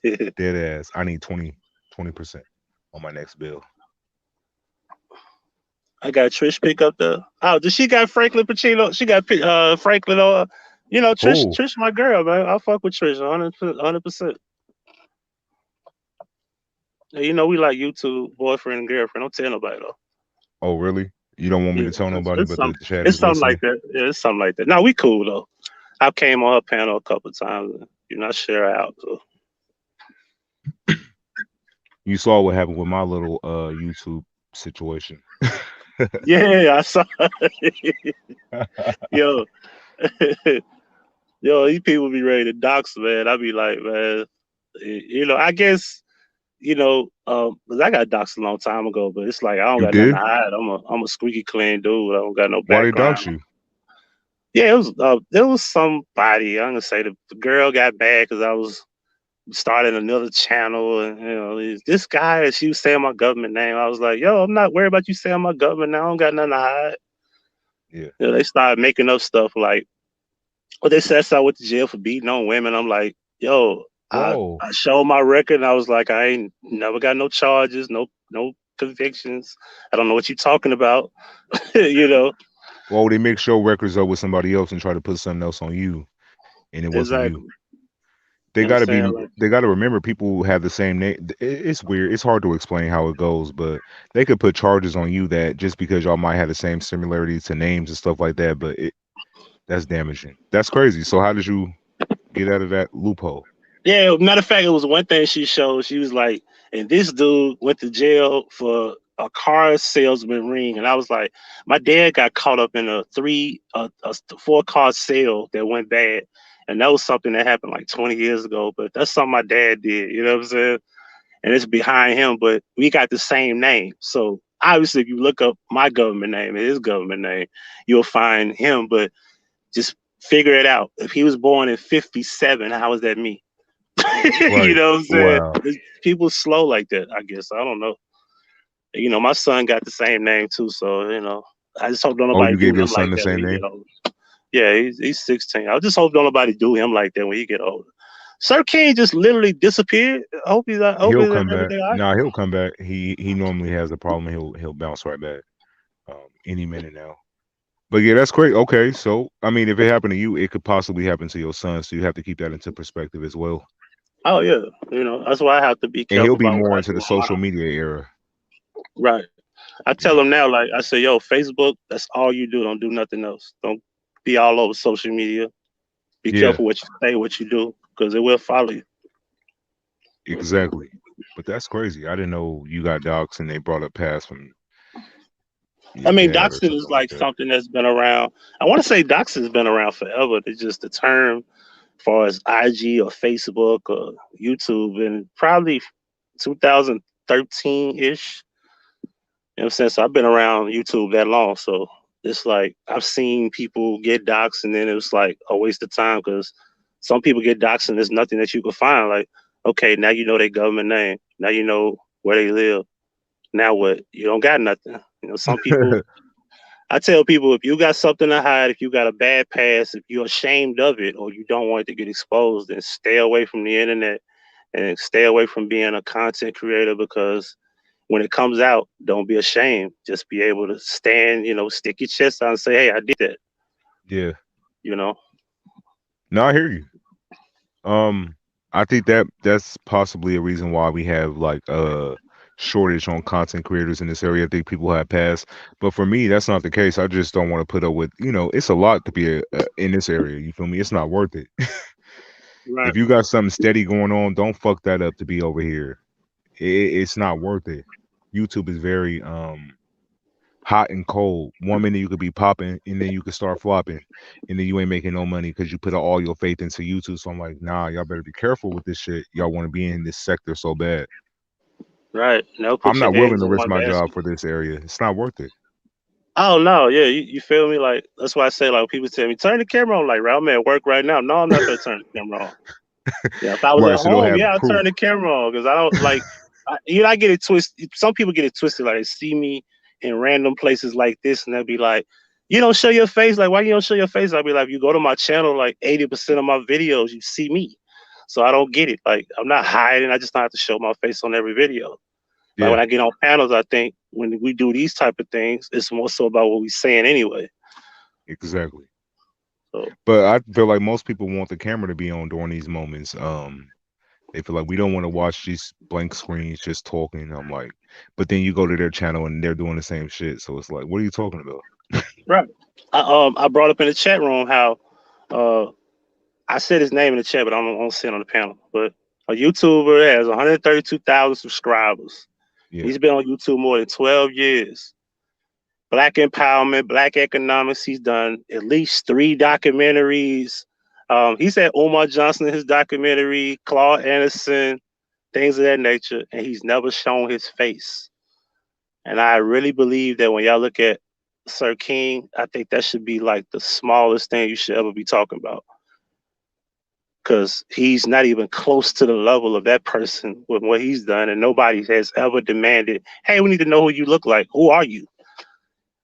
Dead ass. I need 20% on my next bill. I got Trish pick up the. Oh, did she got Franklin Pacino? She got Franklin. Trish. Oh, Trish, my girl, man. I fuck with Trish 100%. We like YouTube boyfriend and girlfriend. Don't tell nobody though. oh, really? You don't want me Yeah, to tell nobody, it's but some. the chat It's is something like listening. that. Yeah, it's something like that. No, we cool though. I came on her panel a couple of times. I share her out. So. You saw what happened with my little YouTube situation. Yeah, I saw. Yo, yo, these people be ready to dox, man. I be like, man, I guess, 'cause I got doxed a long time ago, but it's like I don't You got nothing did? to hide. I'm a squeaky clean dude. I don't got no Why they background. dox you? Yeah, it was somebody. I'm gonna say the girl got mad because I was starting another channel, and this guy, and she was saying my government name. I was like, yo, I'm not worried about you saying my government name. I don't got nothing to hide. Yeah. They started making up stuff like, well, they said I went to jail for beating on women. I'm like, yo, I Whoa. I showed my record, and I was like, I ain't never got no charges, no convictions. I don't know what you're talking about, you know. Well, they make show records up with somebody else and try to put something else on you, and it wasn't you. Exactly. They You know what I'm got to be. saying? Like, They got to remember people who have the same name. It's weird. It's hard to explain how it goes, but they could put charges on you that just because y'all might have the same similarities to names and stuff like that. But that's damaging. That's crazy. So how did you get out of that loophole? yeah, matter of fact, it was one thing she showed. She was like, and this dude went to jail for a car salesman ring. And I was like, my dad got caught up in a 4 car sale that went bad. And that was something that happened like 20 years ago. But that's something my dad did. You know what I'm saying? And it's behind him, but we got the same name. So obviously, if you look up my government name and his government name, you'll find him. But just figure it out. If he was born in '57, how is that me? You Right. know what I'm saying? Wow. People slow like that, I guess. I don't know. My son got the same name too, so I just hope don't Oh, nobody you do gave your him son like the that when same he name? get older. Yeah, he's 16. I just hope don't nobody do him like that when he get older. Sir King just literally disappeared. I hope he's He'll come back. everything all right. Nah, he'll come back. He normally has a problem. He'll bounce right back any minute now. But yeah, that's great. Okay, so I mean, if it happened to you, it could possibly happen to your son. So you have to keep that into perspective as well. Oh yeah, that's why I have to be And he'll careful be about what more I into do the social online. media era. Right. I tell Yeah, him now, like I say, yo, Facebook, that's all you do. Don't do nothing else. Don't be all over social media. Be yeah, careful what you say, what you do, because it will follow you. exactly. But that's crazy. I didn't know you got docs and they brought up past from I your mean, dad or doxing is something like like that. something that's been around. I want to say doxing's been around forever. It's just the term, as far as IG or Facebook or YouTube, and probably 2013 ish. You know what I'm saying? So I've been around YouTube that long. So it's like I've seen people get doxxed, and then it was like a waste of time because some people get doxxed and there's nothing that you can find. Like, okay, now you know their government name. Now you know where they live. Now what? You don't got nothing. Some people. I tell people, if you got something to hide, if you got a bad past, if you're ashamed of it, or you don't want it to get exposed, then stay away from the internet and stay away from being a content creator, because when it comes out, don't be ashamed. Just be able to stand, stick your chest out and say, hey, I did that, Yeah. you know? No, I hear you. I think that's possibly a reason why we have like a shortage on content creators in this area. I think people have passed, but for me, that's not the case. I just don't want to put up with, it's a lot to be in this area. You feel me? It's not worth it. Right. If you got something steady going on, don't fuck that up to be over here. It's not worth it. YouTube is very hot and cold. 1 minute you could be popping, and then you could start flopping, and then you ain't making no money because you put all your faith into YouTube. So I'm like, nah, y'all better be careful with this shit. Y'all want to be in this sector so bad. Right. Now I'm put your not willing eggs to in risk one my job basket. for this area. It's not worth it. Oh no, yeah, you feel me? Like that's why I say, like, people tell me turn the camera on. Like, right, I'm at work right now. No, I'm not gonna turn the camera on. Yeah, if I was at Right, so don't home, have yeah, I'll proof. turn the camera on, because I don't like. I get it twisted. Some people get it twisted. Like, they see me in random places like this, and they'll be like, "You don't show your face. Like, why you don't show your face?" I'll be like, "You go to my channel. Like, 80% of my videos, you see me." So I don't get it. Like, I'm not hiding. I just don't have to show my face on every video. Like, Yeah, when I get on panels, I think when we do these type of things, it's more so about what we saying anyway. exactly. So But I feel like most people want the camera to be on during these moments. They feel like we don't want to watch these blank screens just talking. I'm like, but then you go to their channel and they're doing the same shit. So it's like, what are you talking about? right. I brought up in the chat room how uh I said his name in the chat, but I don't see it on the panel. But a YouTuber that has 132,000 subscribers. Yeah, He's been on YouTube more than 12 years. Black empowerment, black economics. He's done at least 3 documentaries. He's had Umar Johnson in his documentary, Claude Anderson, things of that nature, and he's never shown his face. And I really believe that when y'all look at Sir King, I think that should be like the smallest thing you should ever be talking about, because he's not even close to the level of that person with what he's done, and nobody has ever demanded, "Hey, we need to know who you look like. Who are you?"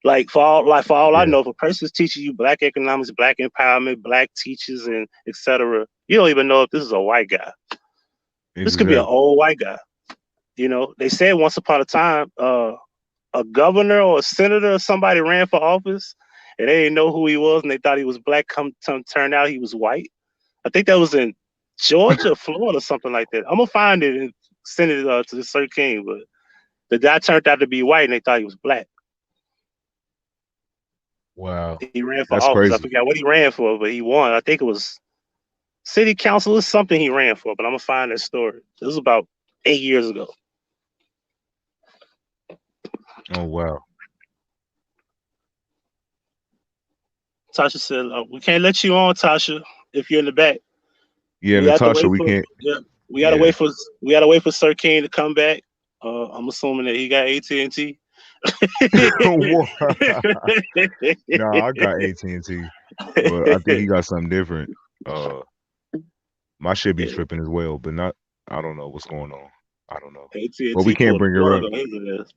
Like for all I yeah, know, if a person's teaching you black economics, black empowerment, black teachers, and etc., you don't even know if this is a white guy. This could be an exactly. old white guy. They said once upon a time, a governor or a senator or somebody ran for office, and they didn't know who he was, and they thought he was black. Turned out he was white. I think that was in Georgia, Florida, something like that. I'm gonna find it and send it to the Sir King. But the guy turned out to be white, and they thought he was black. Wow, He ran for that's office. I crazy. forgot what he ran for, but he won. I think it was city council or something he ran for. But I'm gonna find that story. This was about 8 years ago. Oh wow. Tasha said, "We can't let you on, Tasha, if you're in the back. Yeah, We have to Natasha, wait we for can't. yeah, Yeah. we gotta wait for Sir King to come back. I'm assuming that he got AT&T. What? Nah, I got AT&T, but I think he got something different. Uh, my shit be tripping as well, but not. I don't know what's going on. I don't know, but we AT&T can't pulled the bring her plug up. on his ass.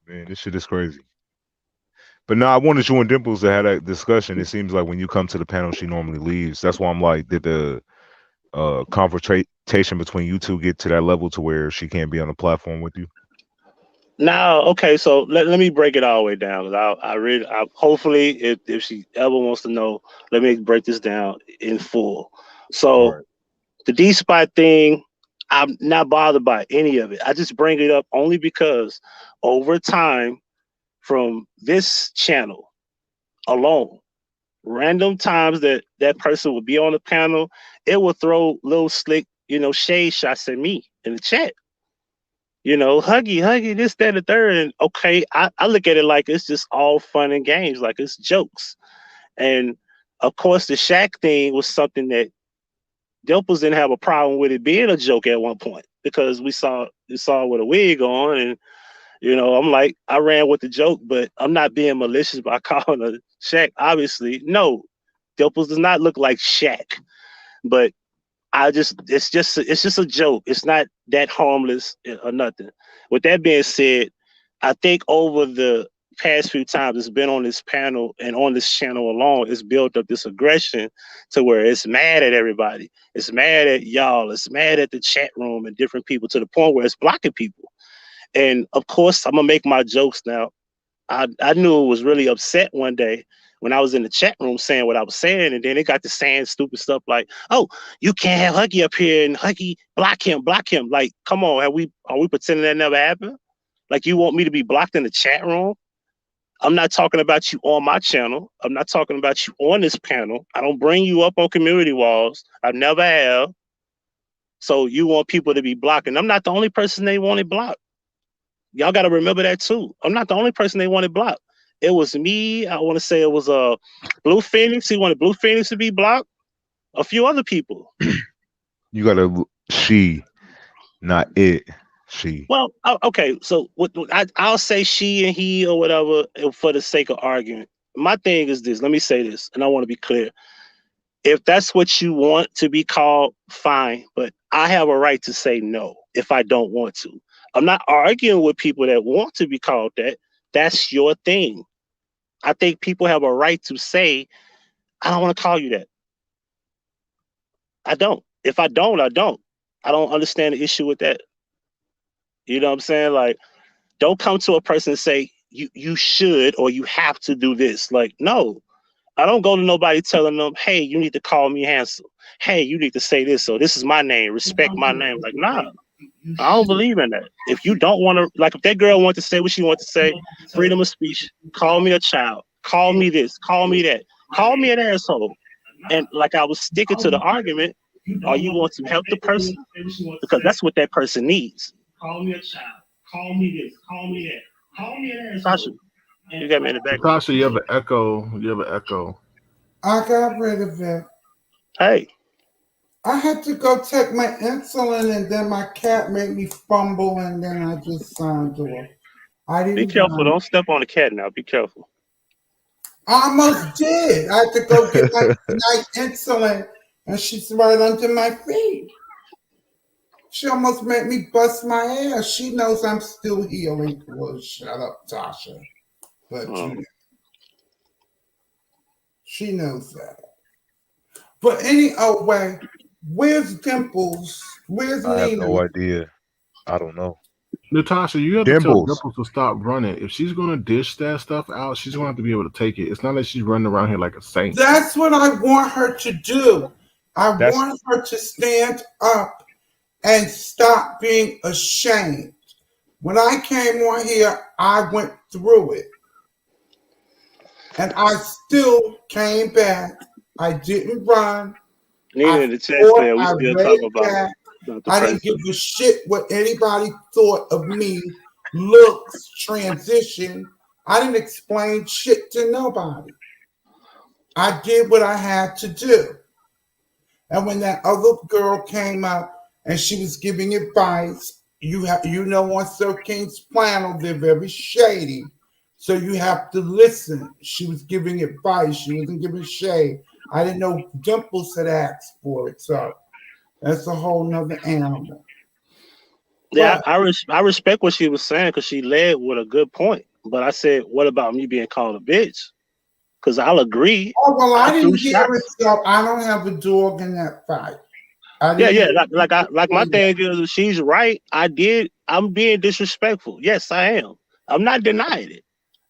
Man, this shit is crazy. But no, I wanted you and Dimples to have that discussion. It seems like when you come to the panel, she normally leaves. That's why I'm like, did the confrontation between you two get to that level to where she can't be on the platform with you? Now, okay, so let me break it all the way down. 'Cause hopefully, if she ever wants to know, let me break this down in full. All So right. the D spot thing, I'm not bothered by any of it. I just bring it up only because over time, from this channel alone, random times that that person would be on the panel, it will throw little slick, shade shots at me in the chat. Huggy, this, that, and the third. And okay, I look at it like it's just all fun and games, like it's jokes. And of course, the Shaq thing was something that Dimples didn't have a problem with it being a joke at one point, because we saw with a wig on, and I'm like, I ran with the joke, but I'm not being malicious by calling her Shaq. Obviously, no, Dimples does not look like Shaq, but it's just a joke. It's not that harmless or nothing. With that being said, I think over the past few times it's been on this panel and on this channel alone, it's built up this aggression to where it's mad at everybody. It's mad at y'all. It's mad at the chat room and different people to the point where it's blocking people. And of course, I'm gonna make my jokes now. I knew it was really upset one day when I was in the chat room saying what I was saying, and then it got to saying stupid stuff like, "Oh, you can't have Huggy up here, and Huggy block him, block him." Like, come on, are we pretending that never happened? Like, you want me to be blocked in the chat room? I'm not talking about you on my channel. I'm not talking about you on this panel. I don't bring you up on community walls. I never have. So you want people to be blocking? I'm not the only person they wanted blocked. Y'all got to remember that too. I'm not the only person they wanted blocked. It was me. I want to say it was Blue Phoenix. He wanted Blue Phoenix to be blocked. A few other people. You gotta she, not it. She. Well, okay. So I'll say she and he or whatever for the sake of argument. My thing is this. Let me say this, and I want to be clear. If that's what you want to be called, fine. But I have a right to say no if I don't want to. I'm not arguing with people that want to be called that. That's your thing. I think people have a right to say, I don't want to call you that. I don't. If I don't, I don't. I don't understand the issue with that. You know what I'm saying? Like, don't come to a person and say, you should or you have to do this. Like, no. I don't go to nobody telling them, hey, you need to call me handsome. Hey, you need to say this. So this is my name. Respect my name. Like, nah. I don't believe in that. If you don't want to, like, if that girl wants to say what she wants to say, freedom of speech, call me a child, call me this, call me that, call me an asshole. And like I was sticking to the argument, are you going to help the person? Because that's what that person needs. Call me a child, call me this, call me that, call me an asshole. Sasha, you got me in the background. Natasha, you have an echo. You have an echo. I got rid of it. Hey. I had to go take my insulin, and then my cat made me fumble, and then I just signed off. I didn't. Be careful. Don't step on the cat now. Be careful. I almost did. I had to go get my night insulin, and she's right under my feet. She almost made me bust my ass. She knows I'm still healing. Well, shut up, Tasha. But you know, she knows that. But any old way, where's Dimples? Where's I have Nina? no idea. I don't know. Natasha, you have to tell Dimples. Dimples to stop running. If she's gonna dish that stuff out, she's gonna have to be able to take it. It's not like she's running around here like a saint. That's what I want her to do. I want her to stand up and stop being ashamed. When I came on here, I went through it. And I still came back. I didn't run. Nina in the chat said we still talking about the I didn't give a shit what anybody thought of me, looks, transition. I didn't explain shit to nobody. I did what I had to do. And when that other girl came up and she was giving advice, you know on Sir King's panel, they're very shady. So you have to listen. She was giving advice. She wasn't giving shade. I didn't know Dimples had asked for it. So that's a whole nother animal. Yeah, I respect what she was saying because she led with a good point. But I said, what about me being called a bitch? Because I'll agree. Oh, well, I didn't hear it, so I don't have a dog in that fight. Yeah. Like my thing is, she's right. I'm being disrespectful. Yes, I am. I'm not denying it.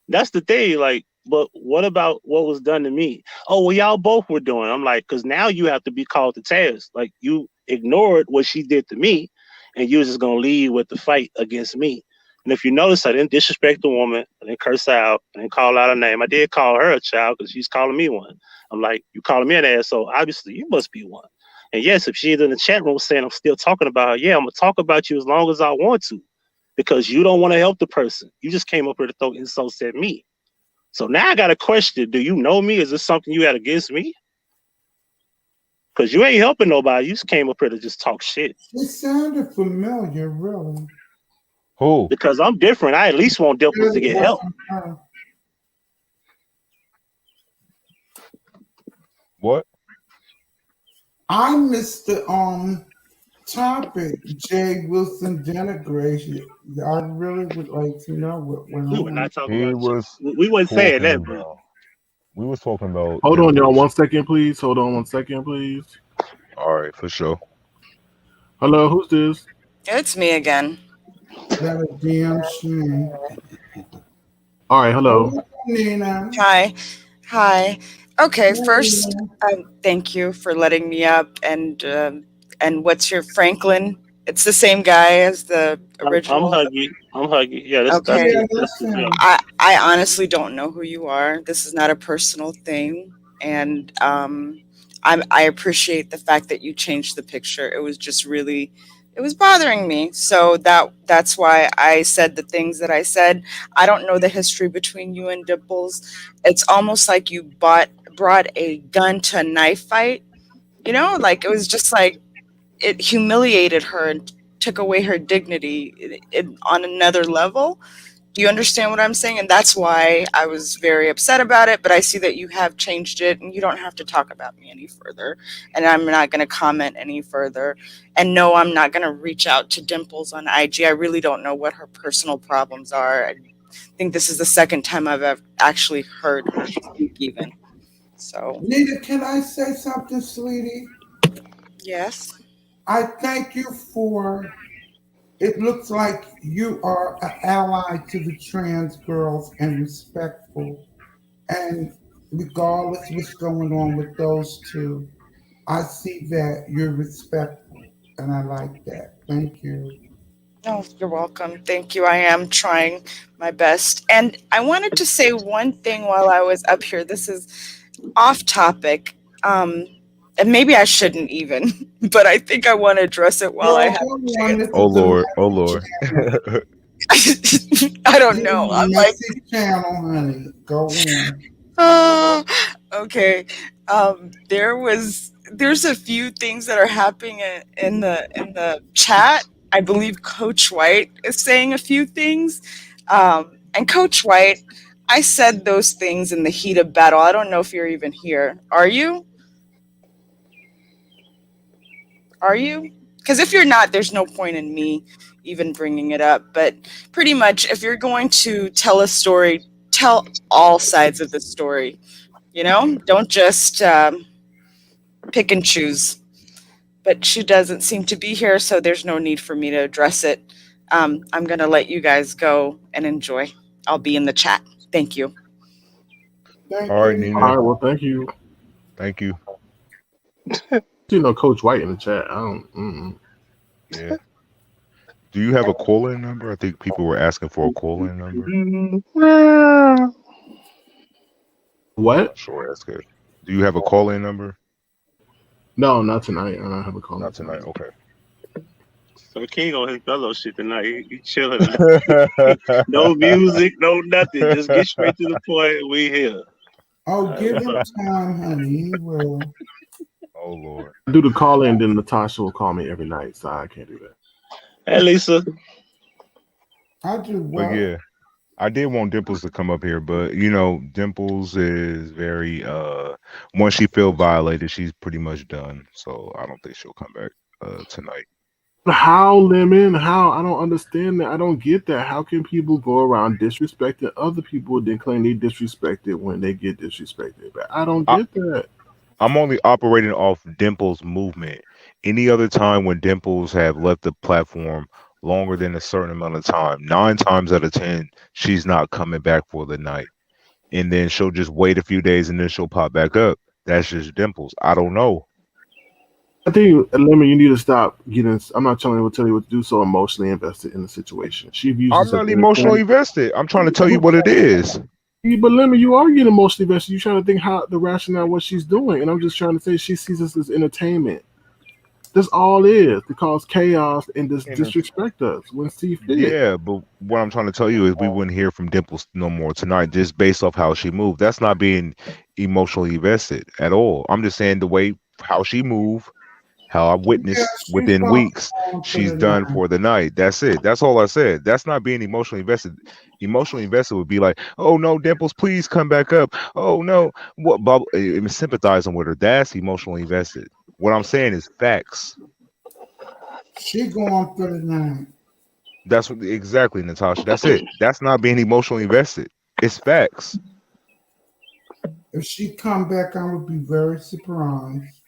That's the thing. Like, but what about what was done to me? Oh, well, y'all both were doing. I'm like, because now you have to be called to task. Like, you ignored what she did to me, and you're just gonna lead with the fight against me. And if you notice, I didn't disrespect the woman. I didn't curse her out. I didn't call out her name. I did call her a child because she's calling me one. I'm like, you calling me an asshole? Obviously, you must be one. And yes, if she's in the chat room saying I'm still talking about her, yeah, I'm gonna talk about you as long as I want to, because you don't want to help the person. You just came up here to throw insults at me. So now I got a question. Do you know me? Is this something you had against me? Because you ain't helping nobody. You just came up here to just talk shit. It sounded familiar, really. Who? Because I'm different. I at least want Dimples to get help. What? I missed the topic. Jay Wilson denigration. I really would like to know what went We were on. not talking He about you. was We wasn't saying talking that, bro. about. We was talking about Hold on, y'all. dimples. 1 second, please. Hold on 1 second, please. All right, for sure. Hello, who's this? It's me again. That a damn shame. All right, hello. Oh, Nina. Hi. Hi. Okay, first, Nina. thank you for letting me up. And what's your Franklin? It's the same guy as the I'm original. Huggy. I'm Huggy. Yeah, Okay. Yeah, that's that's yeah. him. I honestly don't know who you are. This is not a personal thing, and I appreciate the fact that you changed the picture. It was just really, it was bothering me. So that's why I said the things that I said. I don't know the history between you and Dimples. It's almost like you brought a gun to a knife fight. You know, like it was just like it humiliated her and took away her dignity on another level. Do you understand what I'm saying? And that's why I was very upset about it. But I see that you have changed it and you don't have to talk about me any further. And I'm not going to comment any further. And no, I'm not going to reach out to Dimples on IG. I really don't know what her personal problems are. I think this is the second time I've actually heard her speak, even. So, Nina, can I say something, sweetie? yes. I thank you for. It looks like you are an ally to the trans girls and respectful. And regardless what's going on with those two, I see that you're respectful, and I like that. Thank you. Oh, you're welcome. Thank you. I am trying my best. And I wanted to say one thing while I was up here. This is off topic. And maybe I shouldn't even, but I think I want to address it while I Girl, have go a on. chance. This Oh is a Lord, oh messy Lord. channel. I don't This is know. a I'm like, messy channel, honey. Go on. oh, okay. There's a few things that are happening in the chat. I believe Coach White is saying a few things. And Coach White, I said those things in the heat of battle. I don't know if you're even here. Are you? Are you? Because if you're not, there's no point in me even bringing it up. But pretty much, if you're going to tell a story, tell all sides of the story. You know, don't just pick and choose. But she doesn't seem to be here, so there's no need for me to address it. I'm going to let you guys go and enjoy. I'll be in the chat. Thank you. Thank All you, right, All Nina. right, Nina. well, thank you. Thank you. You know, Coach White in the chat. I don't. Mm-mm. Yeah. Do you have a call-in number? I think people were asking for a call-in number. What? Sure, that's good. Do you have a call-in number? No, not tonight. I don't have a call in Not tonight. tonight. Okay. So King on his bellow shit tonight. He chilling. No music, no nothing. Just get straight to the point. We here. Oh, All right, give what's him up? time, honey. He will. Oh Lord. I do the call in, then Natasha will call me every night, so I can't do that. Hey, Lisa. I do But what? yeah, I did want Dimples to come up here, but you know, Dimples is very once she feel violated, she's pretty much done. So I don't think she'll come back tonight. How, Lemon? How? I don't understand that. I don't get that. How can people go around disrespecting other people then claim they disrespected when they get disrespected? But I don't I, get that. I'm only operating off Dimples movement. Any other time when Dimples have left the platform longer than a certain amount of time, 9 times out of 10, she's not coming back for the night. And then she'll just wait a few days and then she'll pop back up. That's just Dimples. I don't know. I think, Lemon, you need to stop getting. I'm not telling you what tell you what to do. So emotionally invested in the situation. She views I'm this as not emotionally entertainment. invested. I'm trying to tell you what it is. But Lemon, you are getting emotionally invested. You're trying to think how the rationale what she's doing, and I'm just trying to say she sees this as entertainment. That's all it is to cause chaos and And disrespect us when see fit. yeah, but what I'm trying to tell you is we wouldn't hear from Dimples no more tonight just based off how she moved. That's not being emotionally invested at all. I'm just saying the way how she moved, how I Yeah, witnessed she's within gonna weeks, go on for she's the done night. for the night. That's it. That's all I said. That's not being emotionally invested. Emotionally invested would be like, oh no, Dimples, please come back up. Oh no, what? Sympathizing with her. That's emotionally invested. What I'm saying is facts. She going for the night. That's what exactly, Natasha. That's it. That's not being emotionally invested. It's facts. If she come back, I would be very surprised.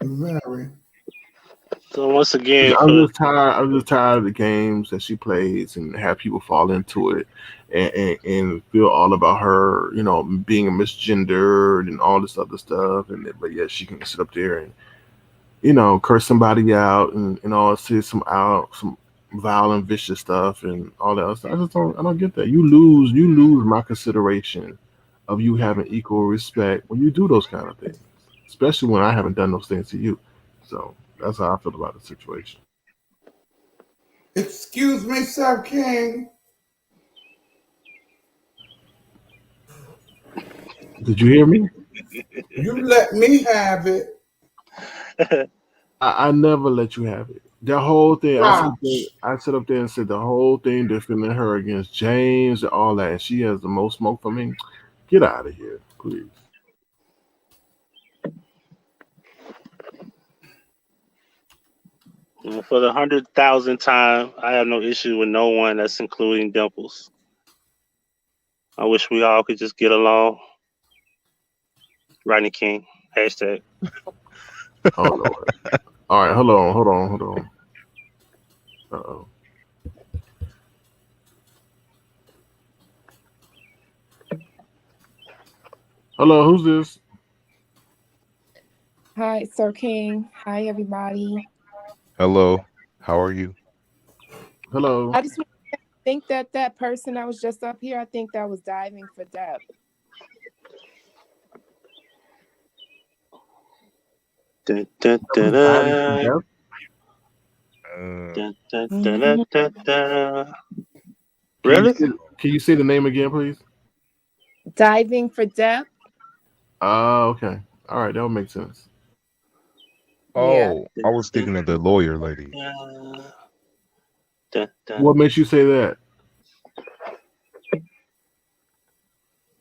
Very. So once again, I'm for just tired. I'm just tired of the games that she plays and have people fall into it and feel all about her, being a misgendered and all this other stuff. But yet she can sit up there and curse somebody out and all say some vile and vicious stuff and all that other stuff. I don't get that. You lose my consideration of you having equal respect when you do those kind of things, especially when I haven't done those things to you. So that's how I feel about the situation. Excuse me, Sir King. Did you hear me? You let me have it. I never let you have it. The whole thing, Watch. I sit up there and said the whole thing defending her against James and all that, and she has the most smoke for me. Get out of here, please. for the 100,000th time, I have no issue with no one. That's including Dimples. I wish we all could just get along. Rodney King. Hashtag. Oh Lord. All right, hold on. Uh-oh. Hello, who's this? Hi, Sir King. Hi, everybody. Hello. How are you? Hello. I just think that person that was just up here, I think that was diving for depth. Dun, dun, dun, dun. Dun, dun, dun, dun, dun, dun. Really? Can you say the name again, please? Diving for depth? Oh, okay. All right, that would make sense. Yeah. Oh, I was thinking of the lawyer lady. Dun, dun. What makes you say that?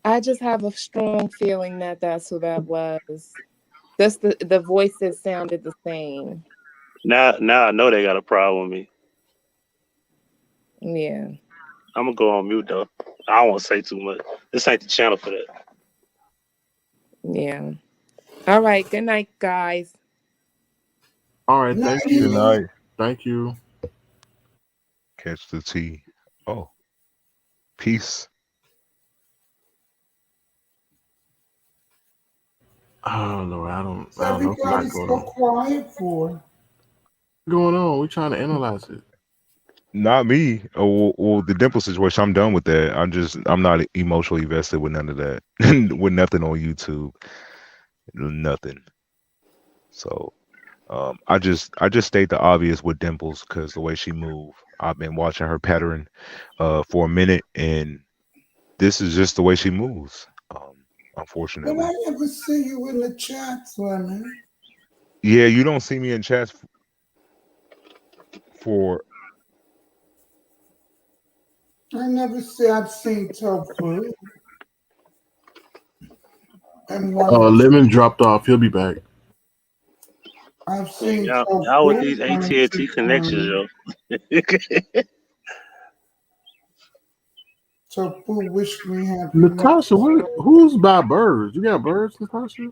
I just have a strong feeling that that's who that was. Just the voices sounded the same. Now I know they got a problem with me. Yeah. I'm gonna go on mute though. I don't want to say too much. This ain't the channel for that. Yeah. All right. Good night, guys. All right, thank Good you. night. Thank you. Catch the tea. Oh, peace. Oh Lord, I don't What's know. It's a lot everybody going so on. quiet for? What's going on? We're trying to analyze it. Not me. Oh, well, the dimple situation. I'm done with that. I'm not emotionally invested with none of that. With nothing on YouTube. Nothing. So, I just state the obvious with Dimples because the way she move. I've been watching her pattern, for a minute, and this is just the way she moves. But Unfortunately. I never see you in the chats, Lemon. Yeah, you don't see me in chats for. I never see. I've seen Tofu and one of Lemon dropped off. He'll be back. I've Man, seen y'all with Tofu these one or AT&T two connections, times. yo. Tofu wished me happy Natasha, birthday. who's by birds? You got birds, Natasha?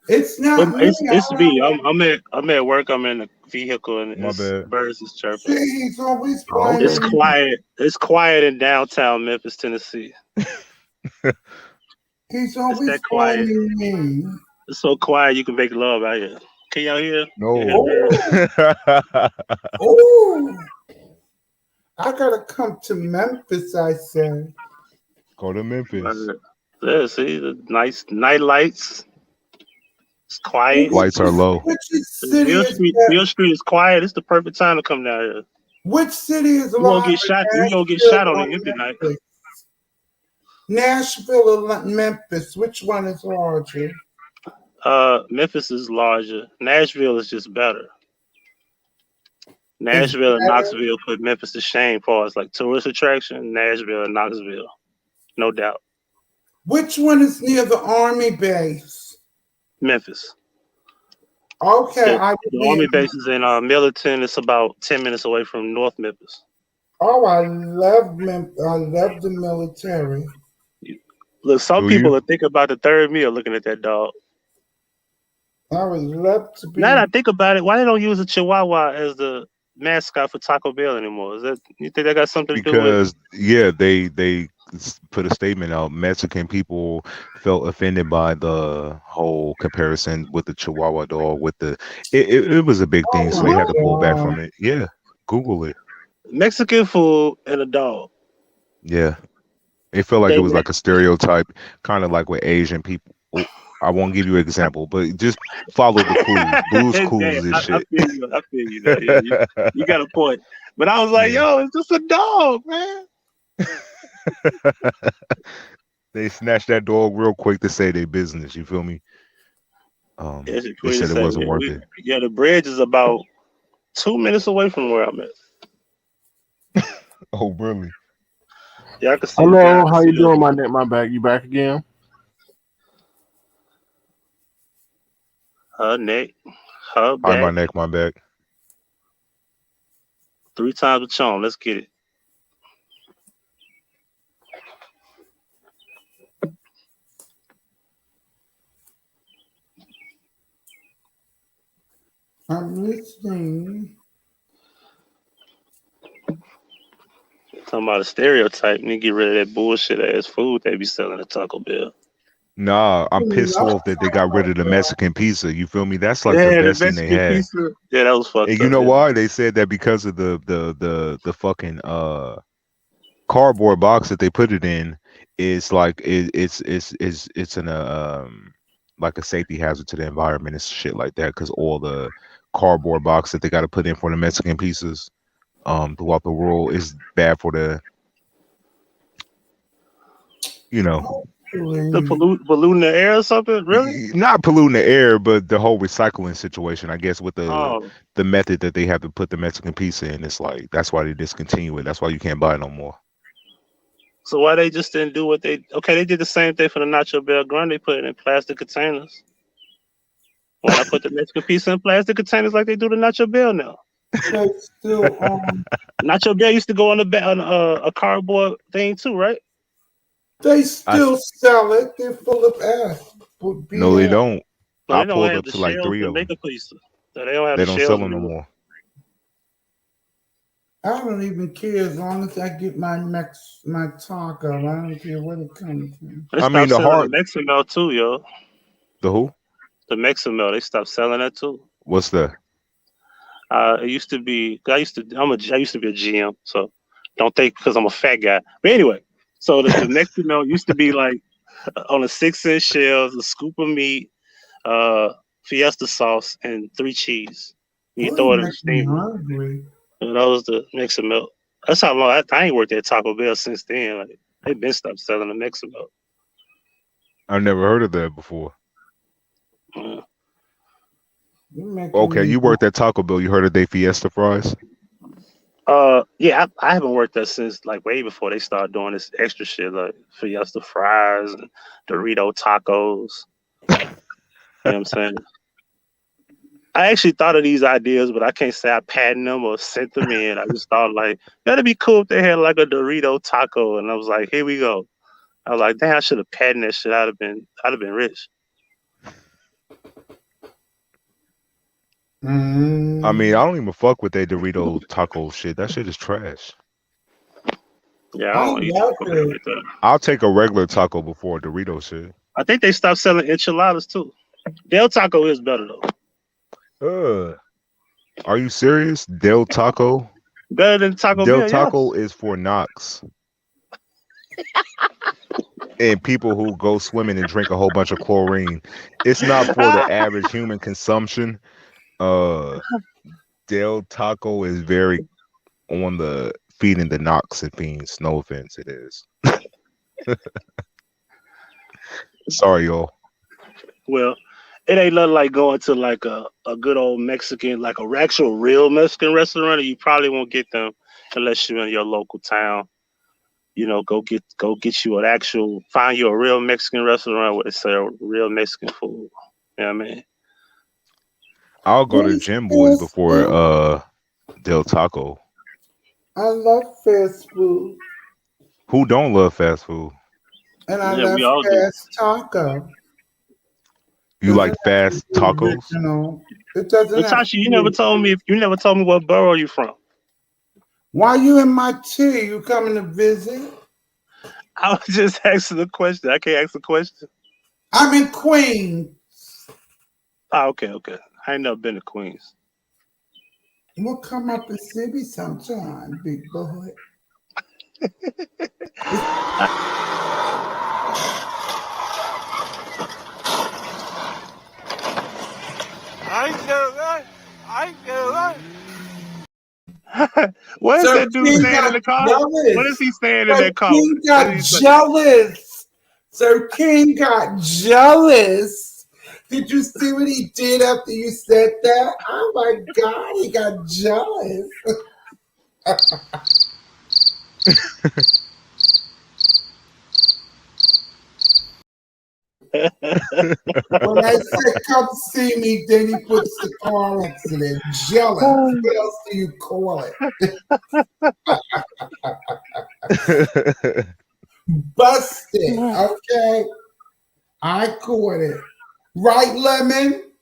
It's But not me. it's me. I'm at work. I'm in the vehicle, and My it's bad. birds is chirping. See, he's always Oh, It's okay. blaming me. quiet. It's quiet in downtown Memphis, Tennessee. He's It's always that quiet. blaming me. It's so quiet you can make love out here. Can y'all hear? You hear the No. birds? Oh, I gotta come to Memphis. I said. Go to Memphis. Yeah, see the nice night lights. It's quiet. Lights are low. Which city is that? Beale Street is quiet. It's the perfect time to come down here. Which city is You won't larger, get shot. You won't get Nashville shot on or the empty night. Memphis? Nashville or Memphis? Which one is larger? Memphis is larger. Nashville is just better. Is Nashville and better. Knoxville put Memphis to shame for us, like tourist attraction. Nashville and Knoxville, no doubt. Which one is near the army base? Memphis. Okay, The, I will the be army in. base is in Millerton. It's about 10 minutes away from North Memphis. Oh, I love the military. Look, some Do people you? are thinking about the third meal looking at that dog. I would love to Now be. that I think about it, why they don't use a Chihuahua as the mascot for Taco Bell anymore? Is that you think that got something to do with? Because yeah, they put a statement out. Mexican people felt offended by the whole comparison with the Chihuahua dog. With the it was a big thing, Oh so my they had to What? pull back God. from it. Yeah, Google it. Mexican food and a dog. Yeah, it felt like it They was like a stereotype, kind of like with Asian people. Oh, I won't give you an example, but just follow the clues. Blues Damn, Clues this I shit. feel you. I feel you there. Yeah, you got a point. But I was like, Yeah. yo, it's just a dog, man. They snatched that dog real quick to say their business. You feel me? It's They pretty said it say, wasn't worth it. yeah, the bridge is about 2 minutes away from where I'm at. Oh, really? Yeah, I can see. Yeah, I Hello, can how see you doing, that. my neck, my back? You back again? Her neck, her Hi, my back, neck, my back. 3 times the charm. Let's get it. I'm listening. Talking about a stereotype. Need to get rid of that bullshit ass food they be selling at Taco Bell. Nah, I'm pissed Love off that they got rid of the Mexican pizza. You feel me? That's like the Yeah, the best thing they Mexican had. pizza. Yeah, that was And fucked you up. know Yeah. why? They said that because of the fucking cardboard box that they put it in is like it's an like a safety hazard to the environment and shit like that because all the cardboard box that they got to put in for the Mexican pizzas throughout the world is bad for the you know The hopefully. polluting the air or something? Really? not polluting the air, but the whole recycling situation. I guess with Oh, the method that they have to put the Mexican pizza in, it's like that's why they discontinue it. That's why you can't buy it no more. so why they just didn't do what they? Okay, they did the same thing for the Nacho Bel Grande. They put it in plastic containers. Why not put the Mexican pizza in plastic containers like they do the Nacho Bel now? They still Nacho Bel used to go on the back on a cardboard thing too, right? they I still sell it. They're full of ass. No, they BS. don't. No, I they don't pulled have up the to like shells three to of make them. a pizza. So they don't have They the don't sell shells them no anymore. more. I don't even care as long as I get my taco. I don't care what it comes from. They I mean stopped the selling the heart, Mexican melt too, yo. the who? The Mexican melt, they stopped selling that too. What's that? It used to be. I used to be a GM, so don't think because I'm a fat guy. But anyway, so the Mexican melt used to be like on a 6-inch shells, a scoop of meat, uh, Fiesta sauce, and 3 cheese. You Oh, you throw it in the make me steamer. hungry. And that was the Mexican melt. That's how long I ain't worked at Taco Bell since then. Like they been stopped selling the Mexican melt. I've never heard of that before. Uh, You're making Okay, me you worked at Taco Bell. You heard of their Fiesta fries? yeah, I haven't worked there since like way before they started doing this extra shit like Fiesta fries and Dorito tacos. You know what I'm saying? I actually thought of these ideas, but I can't say I patented them or sent them in. I just thought like that'd be cool if they had like a Dorito taco, and I was like, here we go. I was like, damn, I should have patented that shit. I'd have been rich. I mean, mm, I don't even fuck with their Dorito taco shit. That shit is trash. Yeah, I I don't want to eat love Taco Bell it. like that. I'll take a regular taco before a Dorito shit. I think they stopped selling enchiladas too. Del Taco is better though. Uh, are you serious? Del Taco? Better than Taco Del Bell, yeah. Taco is for Knox and people who go swimming and drink a whole bunch of chlorine. It's not for the average human consumption. Uh, Del Taco is very on the feeding the Knox and fiends. No offense, it is. Sorry, y'all. Well, it ain't nothing like going to like a good old Mexican, like a actual real Mexican restaurant. And you probably won't get them unless you're in your local town. You know, go get you an actual find you a real Mexican restaurant where they sell real Mexican food. You know what I mean? I'll go What to is Gym Boys fast before food? Del Taco. I love fast food. Who don't love fast food? And I Yeah, love we all do. fast taco. You Doesn't like have to fast be tacos? original. It doesn't have to Natasha, you never be. told me if you never told me what borough you from. Why you in my tea? You coming to visit? I was just asking a question. I can't ask a question. I'm in Queens. Oh, okay, okay. I ain't never been to Queens. We'll come up and see me sometime, big boy. I ain't never that. I ain't never that. What is Sir that dude King saying in got the car? What is jealous. he saying in Sir that car? King What did got he say? jealous. Sir King got jealous. Did you see what he did after you said that? Oh my God, he got jealous. When I said come see me, then he puts the car accident. Jealous. What else do you call it? Busted. Okay. I caught it. Right, Lemon?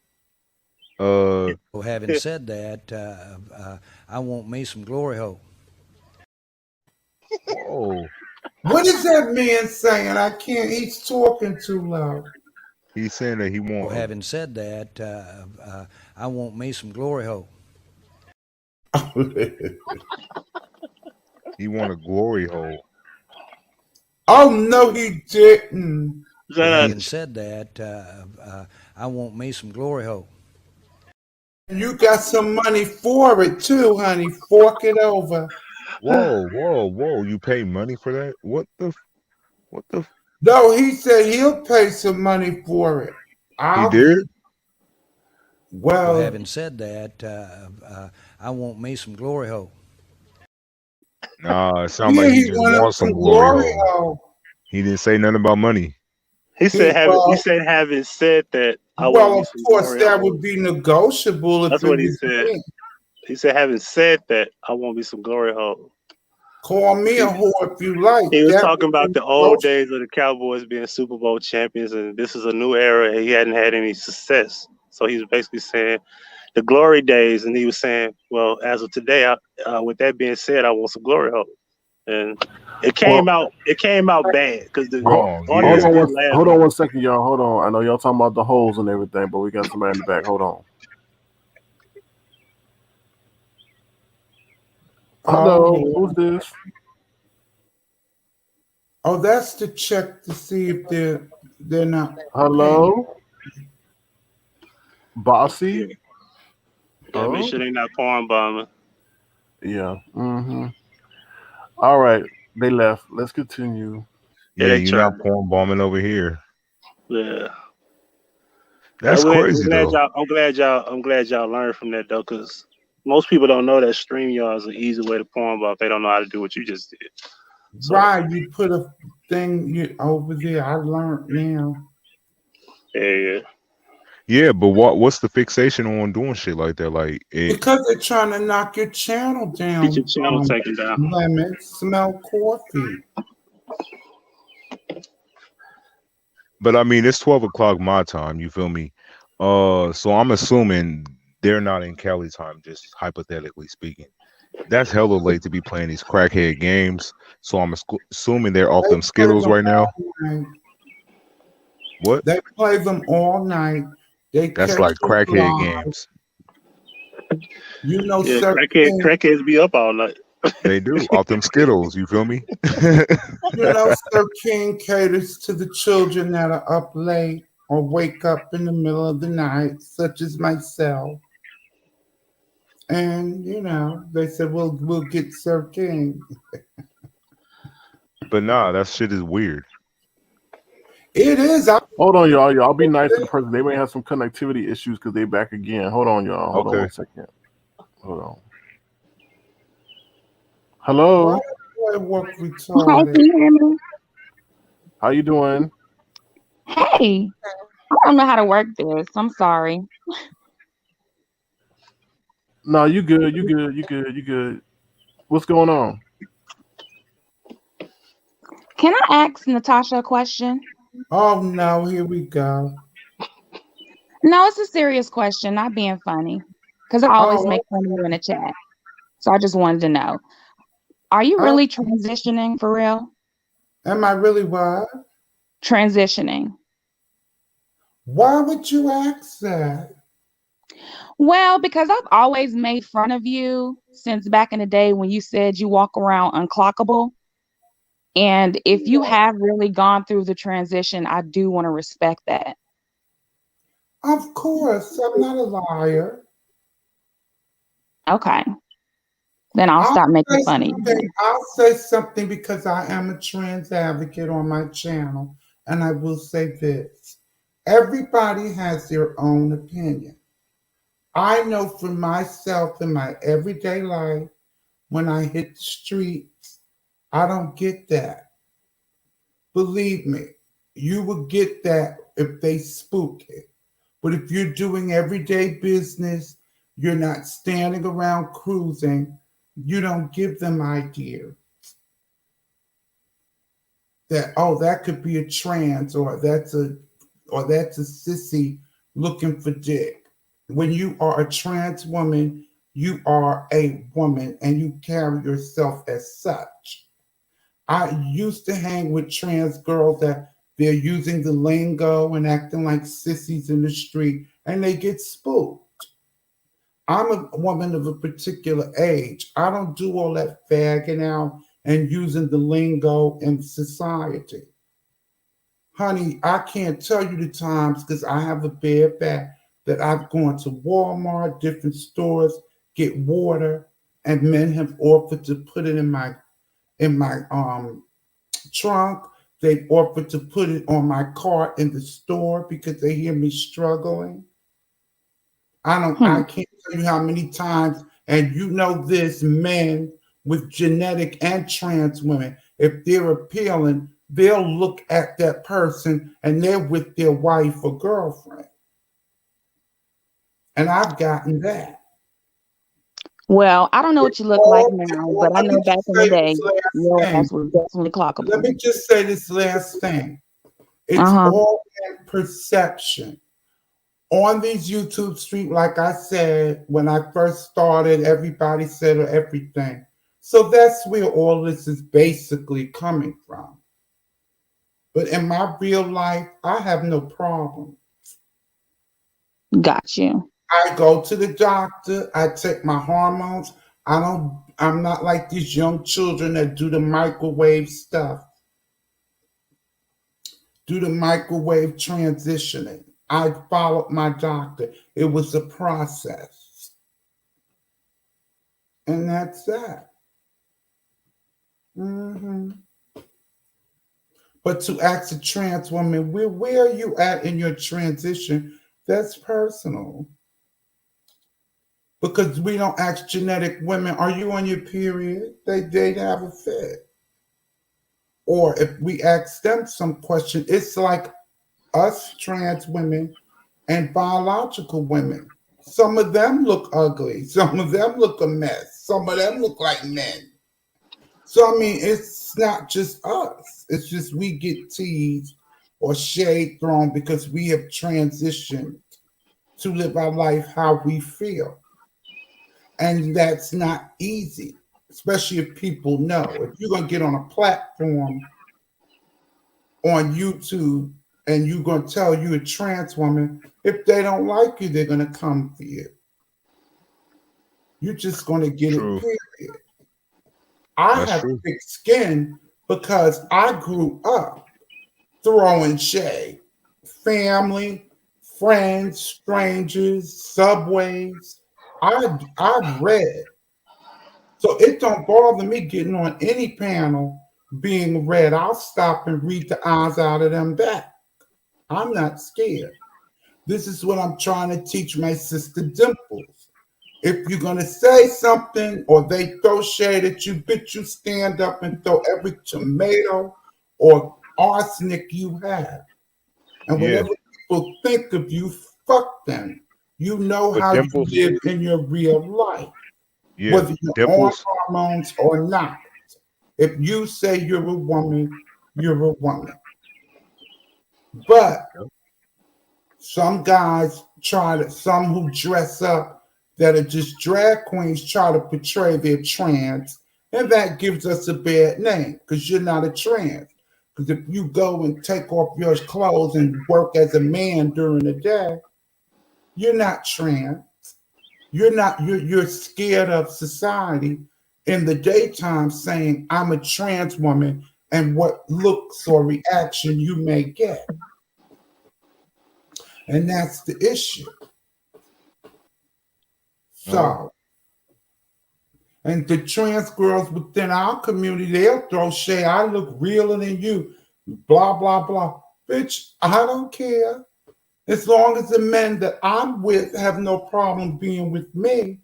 uh, So having said that, I want me some glory hole. whoa. What is that man saying? I can't. He's talking too loud. He's saying that he So want. having said that, I want me some glory hole. He want a glory hole. Oh no, he didn't. So having He, said that, I want me some glory hole. You got some money for it too, honey. Fork it over. whoa! You pay money for that? What the? No, he said he'll pay some money for it. He I'll did? So well, having said that, I want me some glory hole. Nah, it sounds yeah, like he he just wanted wants some some glory glory hole. hole. He didn't say nothing about money. He said, He Well, said, having said that, I want well, me of some course glory that hole. would be negotiable if That's it what he was said. me. He said, having said that, I want me some glory hole. Call me a He, whore if you like. he was That talking would about be the old negotiable. days of the Cowboys being Super Bowl champions, and this is a new era, and he hadn't had any success. So he was basically saying the glory days, and he was saying, well, as of today, with that being said, I want some glory hole. And Well, it came out bad because the Wrong, audience yeah. didn't laugh hold at on it. 1 second, y'all. Hold on. I know y'all talking about the holes and everything, but we got somebody in the back. Hold on. Hello, Oh, who's this? oh, that's to check to see if they're not paying. Hello, Yeah, Bossy. yeah, make Oh, sure they not porn bombing. yeah. All right, they left. Let's continue. Yeah, Yeah, they you're not trying. porn bombing over here. Yeah. That's I'm crazy glad though. y'all. I'm glad y'all learned from that though, because most people don't know that StreamYard is an easy way to porn bomb. They don't know how to do what you just did. So Right, you put a thing over there. I learned now. yeah, yeah. Yeah, but what's the fixation on doing shit like that? Like it Because they're trying to knock your channel Get your down, channel taken down. Lemon. Smell coffee. but I mean it's 12 o'clock my time, you feel me? So I'm assuming they're not in Cali time, just hypothetically speaking. That's hella late to be playing these crackhead games. So I'm assuming they're off They them play Skittles them right now. all night. What? They play them all night. They That's catch like you crackhead live. games. You know, Yeah, certain crackheads be up all night. They do off them Skittles. You feel me? Sir King caters to the children that are up late or wake up in the middle of the night, such as myself. And they said, we'll get Sir King. But nah, that shit is weird. It is. I Hold on, y'all. Y'all be nice to the person. They may have some connectivity issues because they back again. Hold on, y'all. Hold on Okay. 1 second. Hold on. why Hello, do I work Hi, retarded? can you hear me? how you doing? Hey, I don't know how to work this. I'm sorry. No, you good. You good. You good. You good. What's going on? Can I ask Natasha a question? Oh no, here we go. No, it's a serious question, not being funny. Because I always Oh, make fun of you in the chat. So I just wanted to know, are you oh, really transitioning for real? am I really what? Transitioning. Why would you ask that? Well, because I've always made fun of you since back in the day when you said you walk around unclockable. And if you have really gone through the transition, I do want to respect that. Of course, I'm not a liar. Okay. Then I'll I'll stop making say fun of you something. then. I'll say something because I am a trans advocate on my channel, and I will say this: everybody has their own opinion. I know for myself in my everyday life, when I hit the streets, I don't get that. Believe me, you will get that if they spook it. But if you're doing everyday business, you're not standing around cruising, you don't give them idea that, oh, that could be a trans, or that's a sissy looking for dick. When you are a trans woman, you are a woman and you carry yourself as such. I used to hang with trans girls that they're using the lingo and acting like sissies in the street and they get spooked. I'm a woman of a particular age. I don't do all that fagging out and using the lingo in society. Honey, I can't tell you the times because I have a bad back that I've gone to Walmart, different stores, get water, and men have offered to put it in my trunk. They've offered to put it on my cart in the store because they hear me struggling. I Hmm. can't tell you how many times, and you know this, men with genetic and trans women, if they're appealing, they'll look at that person and they're with their wife or girlfriend. And I've gotten that. Well, I don't know what you look like now, but I Let me know back just in the say day, this last your thing. ass was definitely Let clockable. me just say this last thing. It's Uh-huh. all in perception. On these YouTube street, like I said, when I first started, everybody said everything. So that's where all this is basically coming from. But in my real life, I have no problem. Got you. I go to the doctor, I take my hormones. I'm not like these young children that do the microwave stuff, do the microwave transitioning. I followed my doctor. It was a process. And that's that. Hmm. But to ask a trans woman, where are you at in your transition? That's personal. Because we don't ask genetic women, are you on your period? They have a fit. Or if we ask them some question, it's like us trans women and biological women. Some of them look ugly. Some of them look a mess. Some of them look like men. So I mean, it's not just us. It's just we get teased or shade thrown because we have transitioned to live our life how we feel. And that's not easy, especially if people know. If you're gonna get on a platform on YouTube and you're gonna tell you a trans woman, if they don't like you, they're gonna come for you. You're just gonna get it, True. period. I That's have true. thick skin because I grew up throwing shade. Family, friends, strangers, subways. I've read. So it don't bother me getting on any panel being read. I'll stop and read the eyes out of them back. I'm not scared. This is what I'm trying to teach my sister Dimples. If you're gonna say something or they throw shade at you, bitch, you stand up and throw every tomato or arsenic you have. And Yeah. whatever people think of you, fuck them. You know But how you Dimples, live in your real life, yeah, whether you're on Dimples, hormones or not. If you say you're a woman, you're a woman. But some guys some who dress up that are just drag queens try to portray they're trans, and that gives us a bad name because you're not a trans. Because if you go and take off your clothes and work as a man during the day, you're not trans. You're scared of society in the daytime saying I'm a trans woman and what looks or reaction you may get. And that's the issue. uh, So, and the trans girls within our community, they'll throw shade. I look realer than you. Blah, blah, blah. Bitch, I don't care. As long as the men that I'm with have no problem being with me,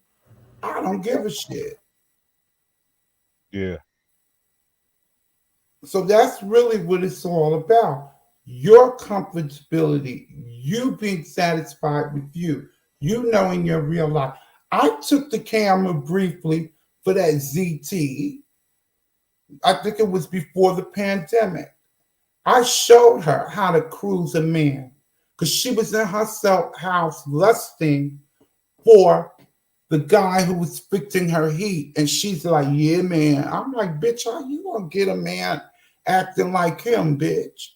I don't give a shit. yeah, So that's really what it's all about. Your comfortability, you being satisfied with you knowing your real life. I took the camera briefly for that ZT. I think it was before the pandemic. I showed her how to cruise a man because she was in her house lusting for the guy who was fixing her heat. And she's like, yeah, man. I'm like, bitch, how you gonna get a man acting like him, bitch?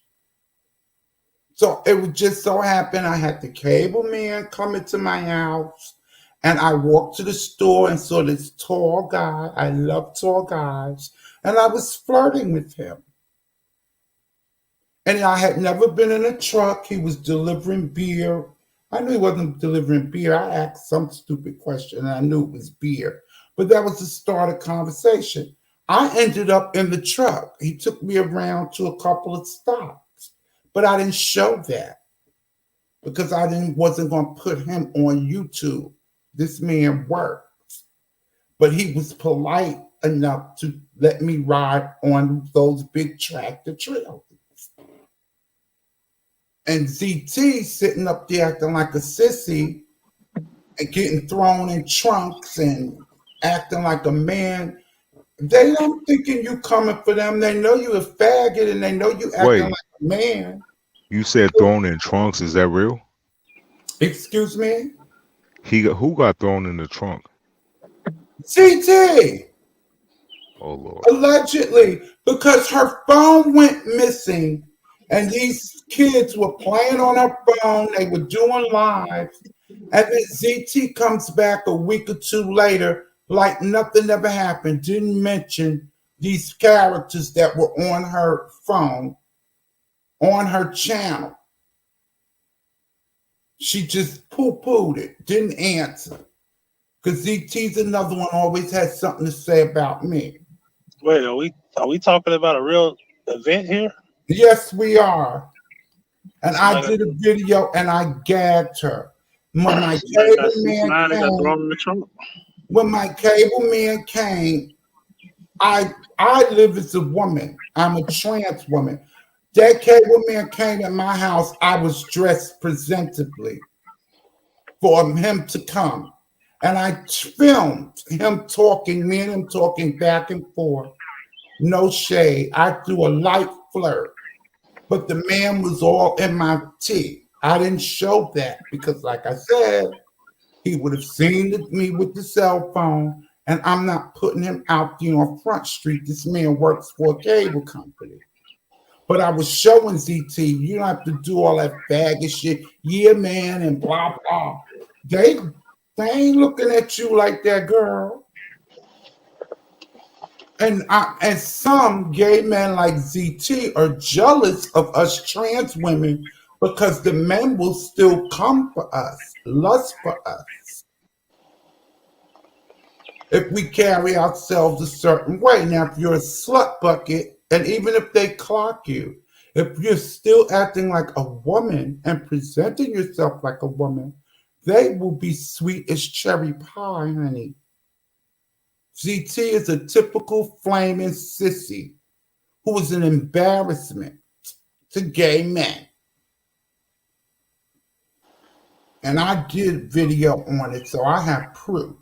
So it would just so happen I had the cable man come into my house and I walked to the store and saw this tall guy. I love tall guys. And I was flirting with him. And I had never been in a truck. He was delivering beer. I knew he wasn't delivering beer. I asked some stupid question and I knew it was beer. But that was the start of conversation. I ended up in the truck. He took me around to a couple of stops. But I didn't show that because wasn't going to put him on YouTube. This man works. But he was polite enough to let me ride on those big tractor trailers. And ZT sitting up there acting like a sissy and getting thrown in trunks and acting like a man. They don't thinking you coming for them. They know you a faggot and they know you acting wait, like a man. you said thrown in trunks. Is that real? Excuse me? Who got thrown in the trunk? ZT, Oh Lord. allegedly, because her phone went missing and these kids were playing on her phone. They were doing lives. And then ZT comes back a week or two later, like nothing ever happened. Didn't mention these characters that were on her phone, on her channel. She just poo-pooed it, didn't answer. Because ZT's another one always has something to say about me. Wait, are we talking about a real event here? Yes, we are. And I Somebody got, did a video and I gagged her. When my somebody got cable six man nine. They got came, thrown in the trunk. when my cable man came, I live as a woman. I'm a trans woman. That cable man came at my house. I was dressed presentably for him to come. And I filmed him talking, me and him talking back and forth. No shade. I threw a light flirt. But the man was all in my tea. I didn't show that because, like I said, he would have seen me with the cell phone, and I'm not putting him out there on Front Street. This man works for a cable company. But I was showing ZT, you don't have to do all that faggot shit. Yeah, man, and blah, blah. They ain't looking at you like that, girl. And some gay men like ZT are jealous of us trans women because the men will still come for us, lust for us, if we carry ourselves a certain way. Now, if you're a slut bucket, and even if they clock you, if you're still acting like a woman and presenting yourself like a woman, they will be sweet as cherry pie, honey. ZT is a typical flaming sissy who is an embarrassment to gay men. and I did video on it, so I have proof.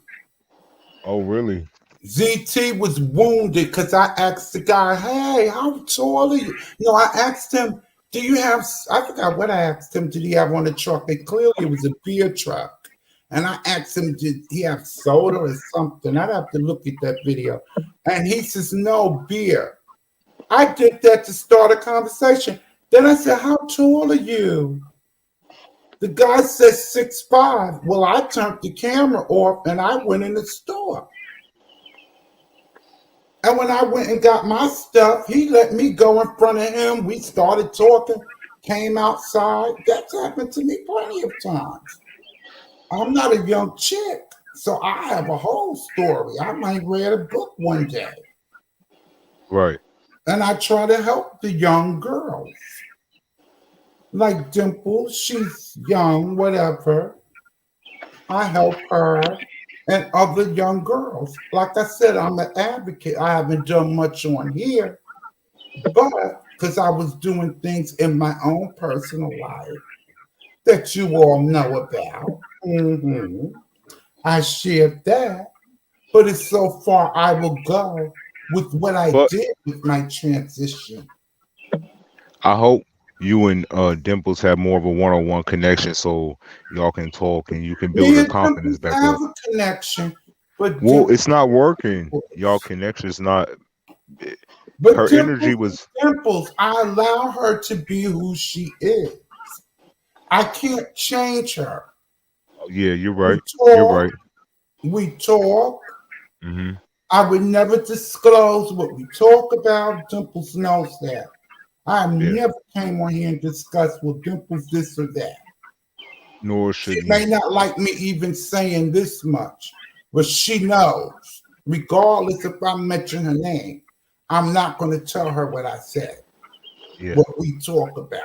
Oh, really? ZT was wounded because I asked the guy, "Hey, how tall are you?" No, I asked him, "Do you have?" I forgot what I asked him. Did he have on the truck? And clearly, it was a beer truck. And I asked him, "Did he have soda or something?" I'd have to look at that video. And he says, "No beer." I did that to start a conversation. Then I said, "How tall are you?" The guy says 6'5". Well, I turned the camera off and I went in the store. And when I went and got my stuff, he let me go in front of him. We started talking, came outside. That's happened to me plenty of times. I'm not a young chick, so I have a whole story. I might read a book one day. Right. And I try to help the young girls. Like Dimple, she's young, whatever. I help her and other young girls. Like I said, I'm an advocate. I haven't done much on here, but because I was doing things in my own personal life that you all know about. I shared that, but it's so far I will go with what I But did with my transition. I hope you and Dimples have more of a one-on-one connection so y'all can talk and you can build Me her and confidence Dimples back have up. a connection, but Well, Dimples, it's not working. Y'all connection is not. but Her energy Dimples is was. Dimples. I allow her to be who she is. I can't change her. Yeah, you're We right. You're talk, right. we talk. Hmm. I would never disclose what we talk about. Dimples knows that. I Yeah. never came on here and discussed with Dimples this or that. Nor She should may you. not like me even saying this much, but she knows, regardless if I mention her name, I'm not going to tell her what I said, Yeah. what we talk about.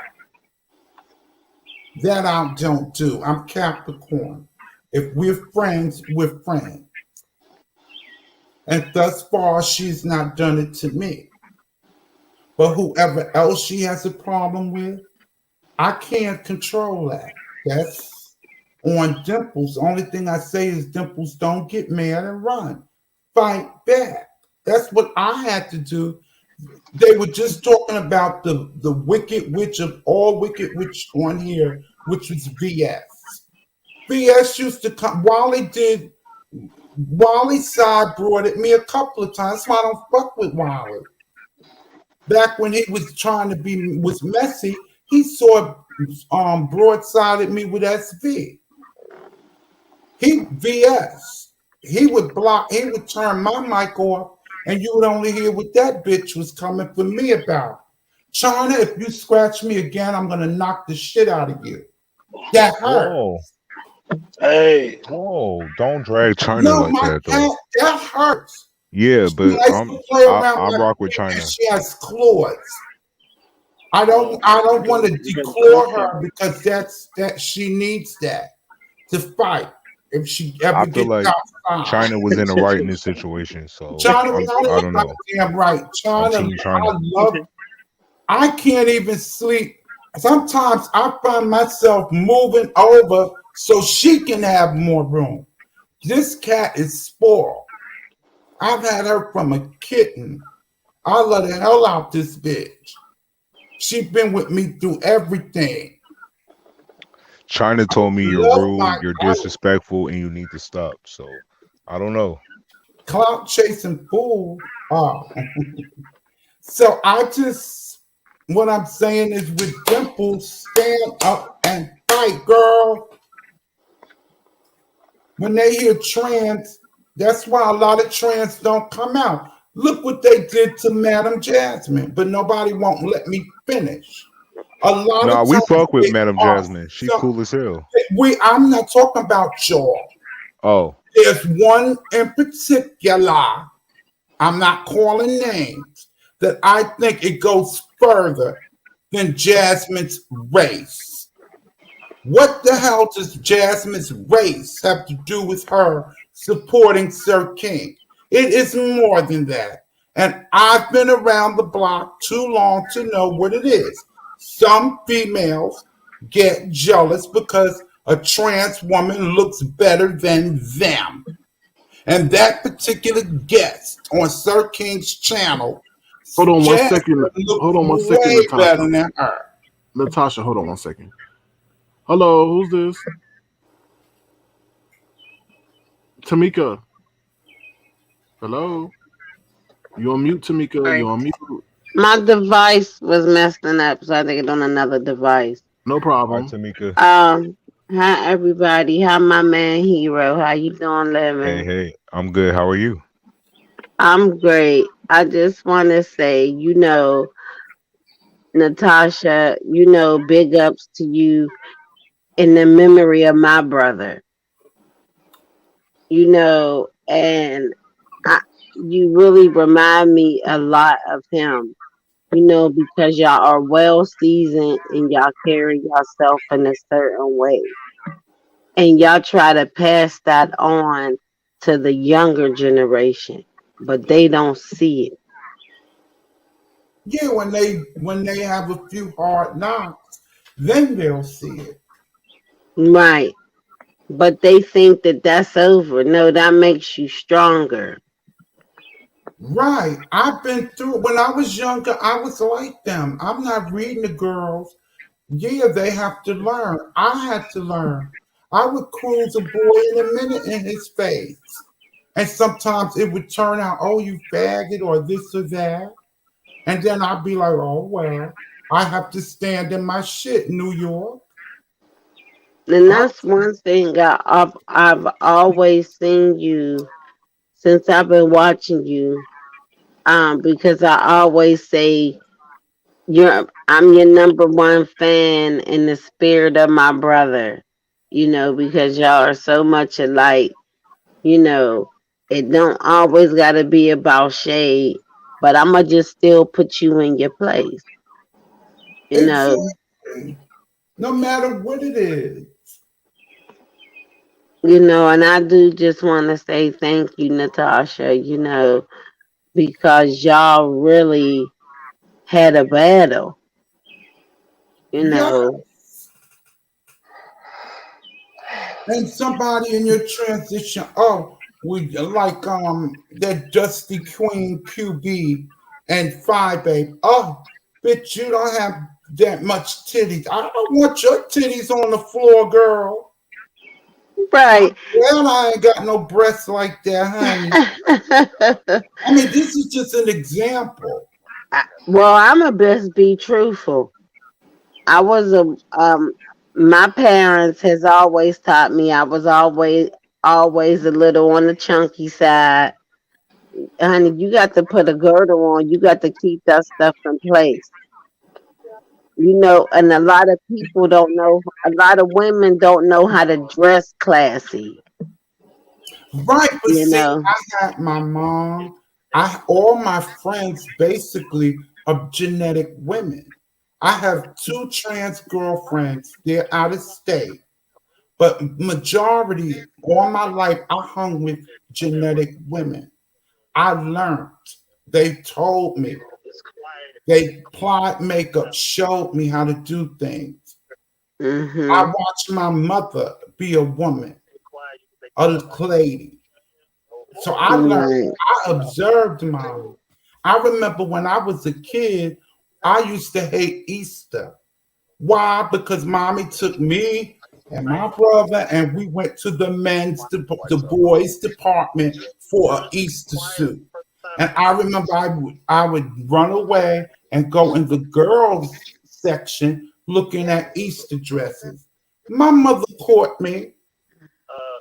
That I don't do. I'm Capricorn. If we're friends, we're friends. And thus far, she's not done it to me. But whoever else she has a problem with, I can't control that. That's on Dimples. The only thing I say is, Dimples, don't get mad and run. Fight back. That's what I had to do. They were just talking about the wicked witch of all wicked witch on here, which was VS. VS used to come. Wally side brought at me a couple of times. That's why I don't fuck with Wally. Back when he was trying to be was messy, he saw broadside at me with SV. He VS. He would block. He would turn my mic off, and you would only hear what that bitch was coming for me about. China, if you scratch me again, I'm gonna knock the shit out of you. That hurt. Whoa. Hey, Whoa. Don't drag China No, like my that though. cat, that hurts. Yeah, She but likes to play around I like rock with me, and China. she has claws. oh, I don't want to you got a declare question? her because that she needs that to fight if she I ever feel gets like outside. China was in the right in this situation, so China I is don't know. goddamn right. I'm China, team China. I can't even sleep. Sometimes I find myself moving over so she can have more room. This cat is spoiled. I've had her from a kitten. I love the hell out this bitch. She's been with me through everything. China told me you're Love my rude, you're disrespectful, and you need to stop. So I don't know. clout chasing fool. So what I'm saying is, with Dimples, stand up and fight, girl. When they hear trans, that's why a lot of trans don't come out. Look what they did to Madam Jasmine, but nobody won't let me finish. A lot of Nah, we times fuck with they Madam are. Jasmine. She So cool as hell. I'm not talking about y'all. Oh, There's one in particular, I'm not calling names, that I think it goes further than Jasmine's race. What the hell does Jasmine's race have to do with her supporting Sir King? It is more than that. And I've been around the block too long to know what it is. Some females get jealous because a trans woman looks better than them. And that particular guest on Sir King's channel, Hold on one Jasmine second. looks Hold on one second, way Natasha. better than her. Natasha, hold on one second. Hello, who's this? Tamika. Hello. You on mute, Tamika? You Sorry. on mute? My device was messing up, so I think it's on another device. No All right, problem. Tamika. Hi everybody. Hi my man Hero. How you doing, Hey, living? hey, I'm good. How are you? I'm great. I just want to say, Natasha, big ups to you in the memory of my brother. And I, you really remind me a lot of him. Because y'all are well seasoned and y'all carry yourself in a certain way. And y'all try to pass that on to the younger generation, but they don't see it. Yeah, when they have a few hard knocks, then they'll see it. Right. But they think that that's over. No, that makes you stronger. Right. I've been through when I was younger, I was like them. I'm not reading the girls. Yeah, they have to learn. I had to learn. I would cruise a boy in a minute in his face. And sometimes it would turn out, oh, you faggot or this or that. And then I'd be like, oh, well, I have to stand in my shit, New York. And I, that's one thing I've always seen you since I've been watching you. Because I always say I'm your number one fan in the spirit of my brother. Because y'all are so much alike. You know, it don't always gotta be about shade, but I'ma just still put you in your place. You know, exactly. No matter what it is. and I do just want to say thank you, Natasha. Because y'all really had a battle. You Yeah. know, And somebody in your transition, oh, we like that Dusty Queen QB and Phi Babe. Oh, bitch, you don't have that much titties. I don't want your titties on the floor, girl. right? Well, I ain't got no breasts like that, honey. I mean, this is just an example. Well, I'm a best be truthful. I was my parents has always taught me I was always a little on the chunky side. Honey, you got to put a girdle on. You got to keep that stuff in place. And a lot of people don't know. A lot of women don't know how to dress classy. Right, but You see, know. I had my mom, I all my friends basically are genetic women. I have two trans girlfriends, they're out of state, but majority all my life I hung with genetic women. I learned. They told me. They applied makeup, showed me how to do things. I Mhm. watched my mother be a woman, a lady. So I learned, Right. I observed mom. I remember when I was a kid, I used to hate Easter. Why? Because mommy took me and my brother and we went to the boys department for an Easter suit. And I remember I would run away and go in the girls section looking at Easter dresses. My mother caught me.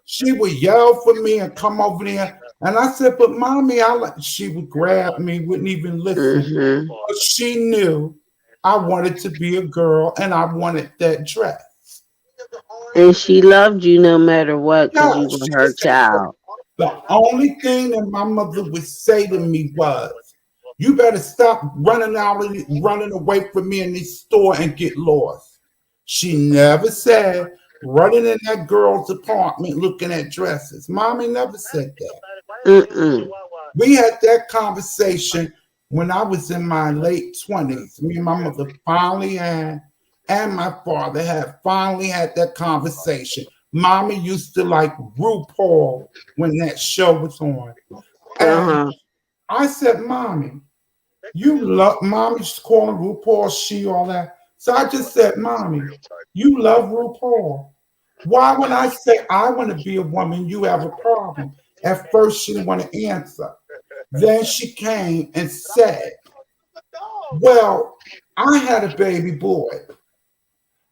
She would yell for me and come over there. And I said, but mommy, she would grab me, wouldn't even listen. Mhm. But she knew I wanted to be a girl and I wanted that dress. And she loved you no matter what, cause No, you were she her said child. the only thing that my mother would say to me was, you better stop running away from me in this store and get lost. She never said running in that girl's apartment looking at dresses. Mommy never said that. Mm-mm. We had that conversation when I was in my late 20s. Me and my mother finally had and my father had finally had that conversation. Mommy used to like RuPaul when that show was on. And Uh-huh. I said, Mommy, you love, Mommy's calling RuPaul, she, all that. So I just said, Mommy, you love RuPaul. Why, when I say I want to be a woman, you have a problem? At first, she didn't want to answer. Then she came and said, well, I had a baby boy.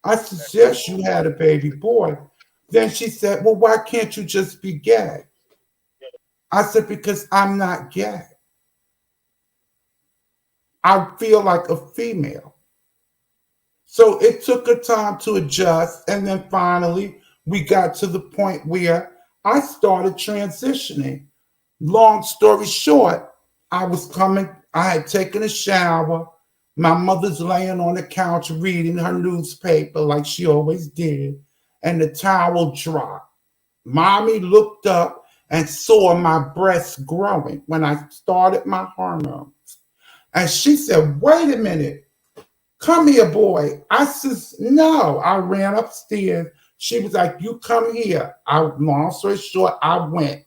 I said, yes, you had a baby boy. Then she said, well, why can't you just be gay? I said, because I'm not gay. I feel like a female. So it took a time to adjust. And then finally, we got to the point where I started transitioning. Long story short, I had taken a shower. My mother's laying on the couch reading her newspaper like she always did, and the towel dropped. Mommy looked up and saw my breasts growing when I started my hormones. And she said, wait a minute, come here, boy. I says, no. I ran upstairs. She was like, you come here. Long story short, I went.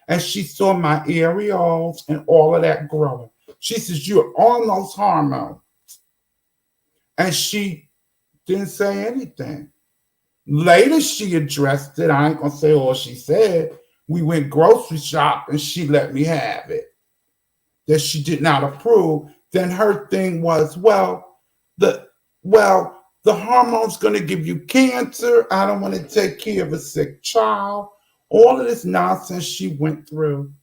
And she saw my areoles and all of that growing. She says, you're on those hormones. And she didn't say anything. Later, she addressed it. I ain't going to say all she said. We went grocery shop and she let me have it. That she did not approve. Then her thing was, the the hormone's going to give you cancer. I don't want to take care of a sick child. All of this nonsense she went through.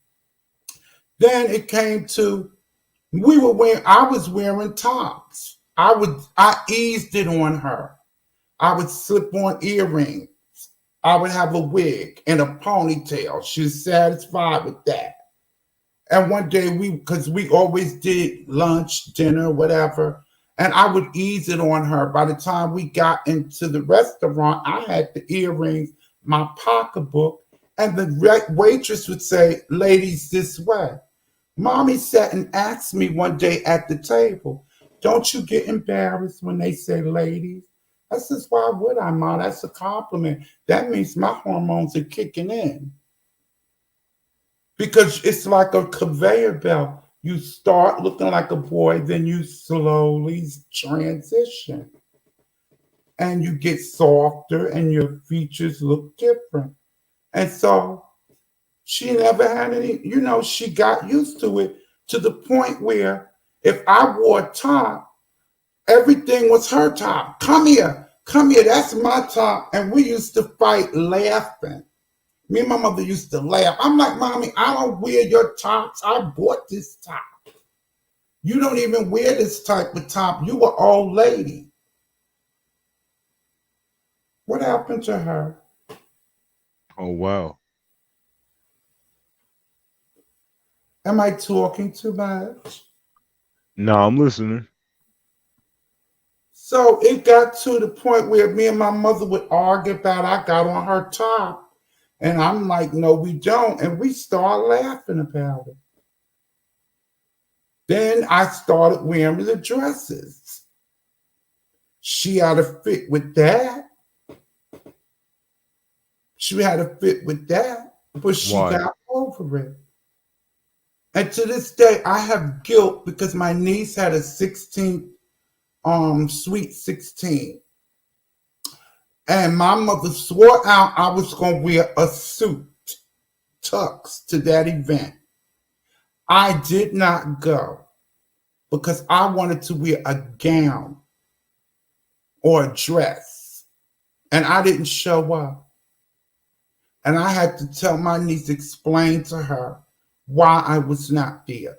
Then it came to I was wearing tops. I eased it on her. I would slip on earrings. I would have a wig and a ponytail. She was satisfied with that. And one day because we always did lunch, dinner, whatever, and I would ease it on her. By the time we got into the restaurant, I had the earrings, my pocketbook, and the waitress would say, ladies, this way. Mommy sat and asked me one day at the table, don't you get embarrassed when they say ladies? I says, why would I, Ma? That's a compliment. That means my hormones are kicking in. Because it's like a conveyor belt. You start looking like a boy, then you slowly transition. And you get softer and your features look different. And so she never had any, she got used to it to the point where if I wore a top, everything was her top. Come here, that's my top. And we used to fight laughing. Me and my mother used to laugh. I'm like, Mommy, I don't wear your tops. I bought this top. You don't even wear this type of top. You were old lady. What happened to her? Oh wow. Am I talking too much? No, I'm listening. So it got to the point where me and my mother would argue about I got on her top. And I'm like, no, we don't. And we start laughing about it. Then I started wearing the dresses. She had a fit with that. She had a fit with that, but she Why? got over it. And to this day, I have guilt because my niece had a 16th, sweet 16. And my mother swore out I was going to wear a suit, tux, to that event. I did not go because I wanted to wear a gown or a dress. And I didn't show up. And I had to tell my niece, explain to her why I was not there.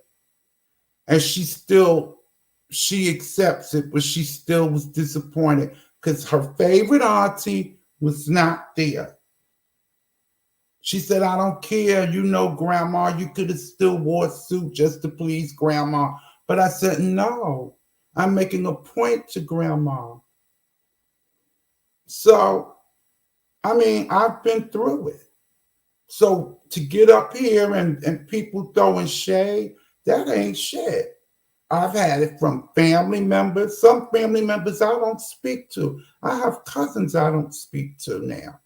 And she accepts it, but she still was disappointed because her favorite auntie was not there. She said, I don't care. Grandma, you could have still wore a suit just to please Grandma. But I said, no, I'm making a point to Grandma. So, I've been through it. So to get up here and people throwing shade, that ain't shit. I've had it from family members. Some family members I don't speak to. I have cousins I don't speak to now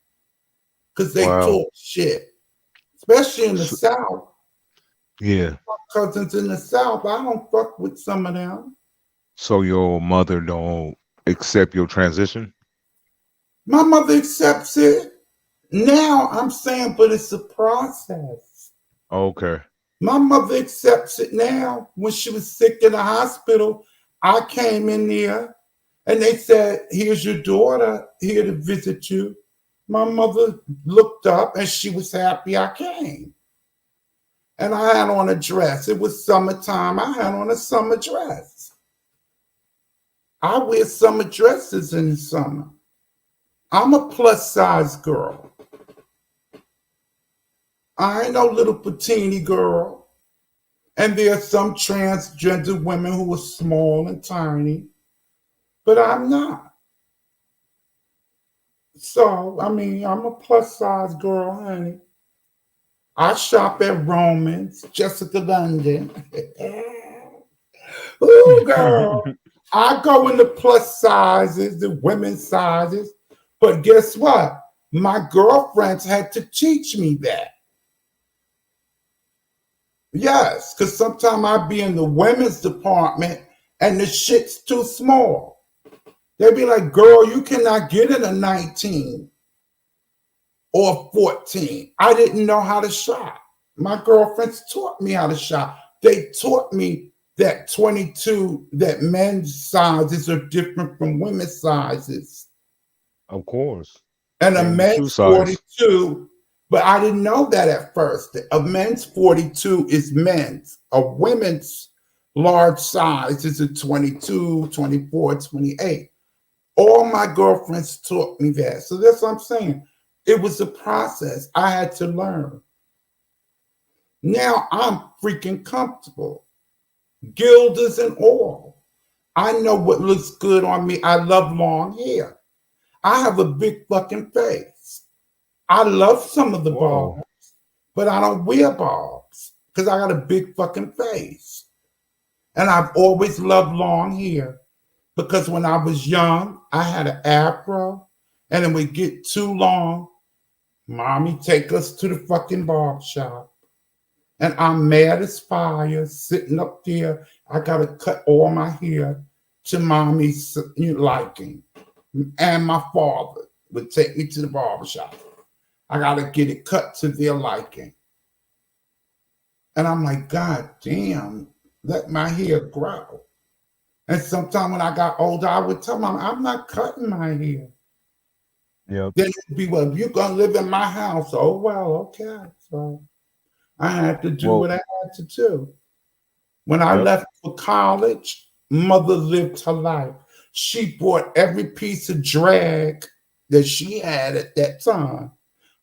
because they Wow. talk shit, especially in the So, South. yeah. Cousins in the South, I don't fuck with some of them. So your mother don't accept your transition? My mother accepts it. Now I'm saying, but it's a process. Okay. My mother accepts it now. When she was sick in the hospital, I came in there and they said, here's your daughter here to visit you. My mother looked up and she was happy I came. And I had on a dress. It was summertime. I had on a summer dress. I wear summer dresses in the summer. I'm a plus size girl. I ain't no little patini girl. And there are some transgender women who are small and tiny, but I'm not. So, I mean, I'm a plus size girl, honey. I shop at Romans, Jessica London. Ooh, girl. I go in the plus sizes, the women's sizes. But guess what? My girlfriends had to teach me that. Yes, because sometimes I'd be in the women's department and the shit's too small. They'd be like, girl, you cannot get in a 19 or 14. I didn't know how to shop. My girlfriends taught me how to shop. They taught me that 22, that men's sizes are different from women's sizes. Of course. And a And the shoe men's size. 42, but I didn't know that at first. A men's 42 is men's. A women's large size is a 22, 24, 28. All my girlfriends taught me that. So that's what I'm saying. It was a process I had to learn. Now I'm freaking comfortable. Gilders and all. I know what looks good on me. I love long hair. I have a big fucking face. I love some of the Whoa. barbs, but I don't wear barbs because I got a big fucking face. And I've always loved long hair because when I was young, I had an afro and it would get too long. Mommy take us to the fucking barber shop. And I'm mad as fire sitting up there. I got to cut all my hair to mommy's liking. And my father would take me to the barber shop. I got to get it cut to their liking. And I'm like, God damn, let my hair grow. And sometimes when I got older, I would tell mom, I'm not cutting my hair. Yep. Then it'd be, well, you're going to live in my house. Oh, well, okay. So I had to do what I had to do. When I left for college, mother lived her life. She bought every piece of drag that she had at that time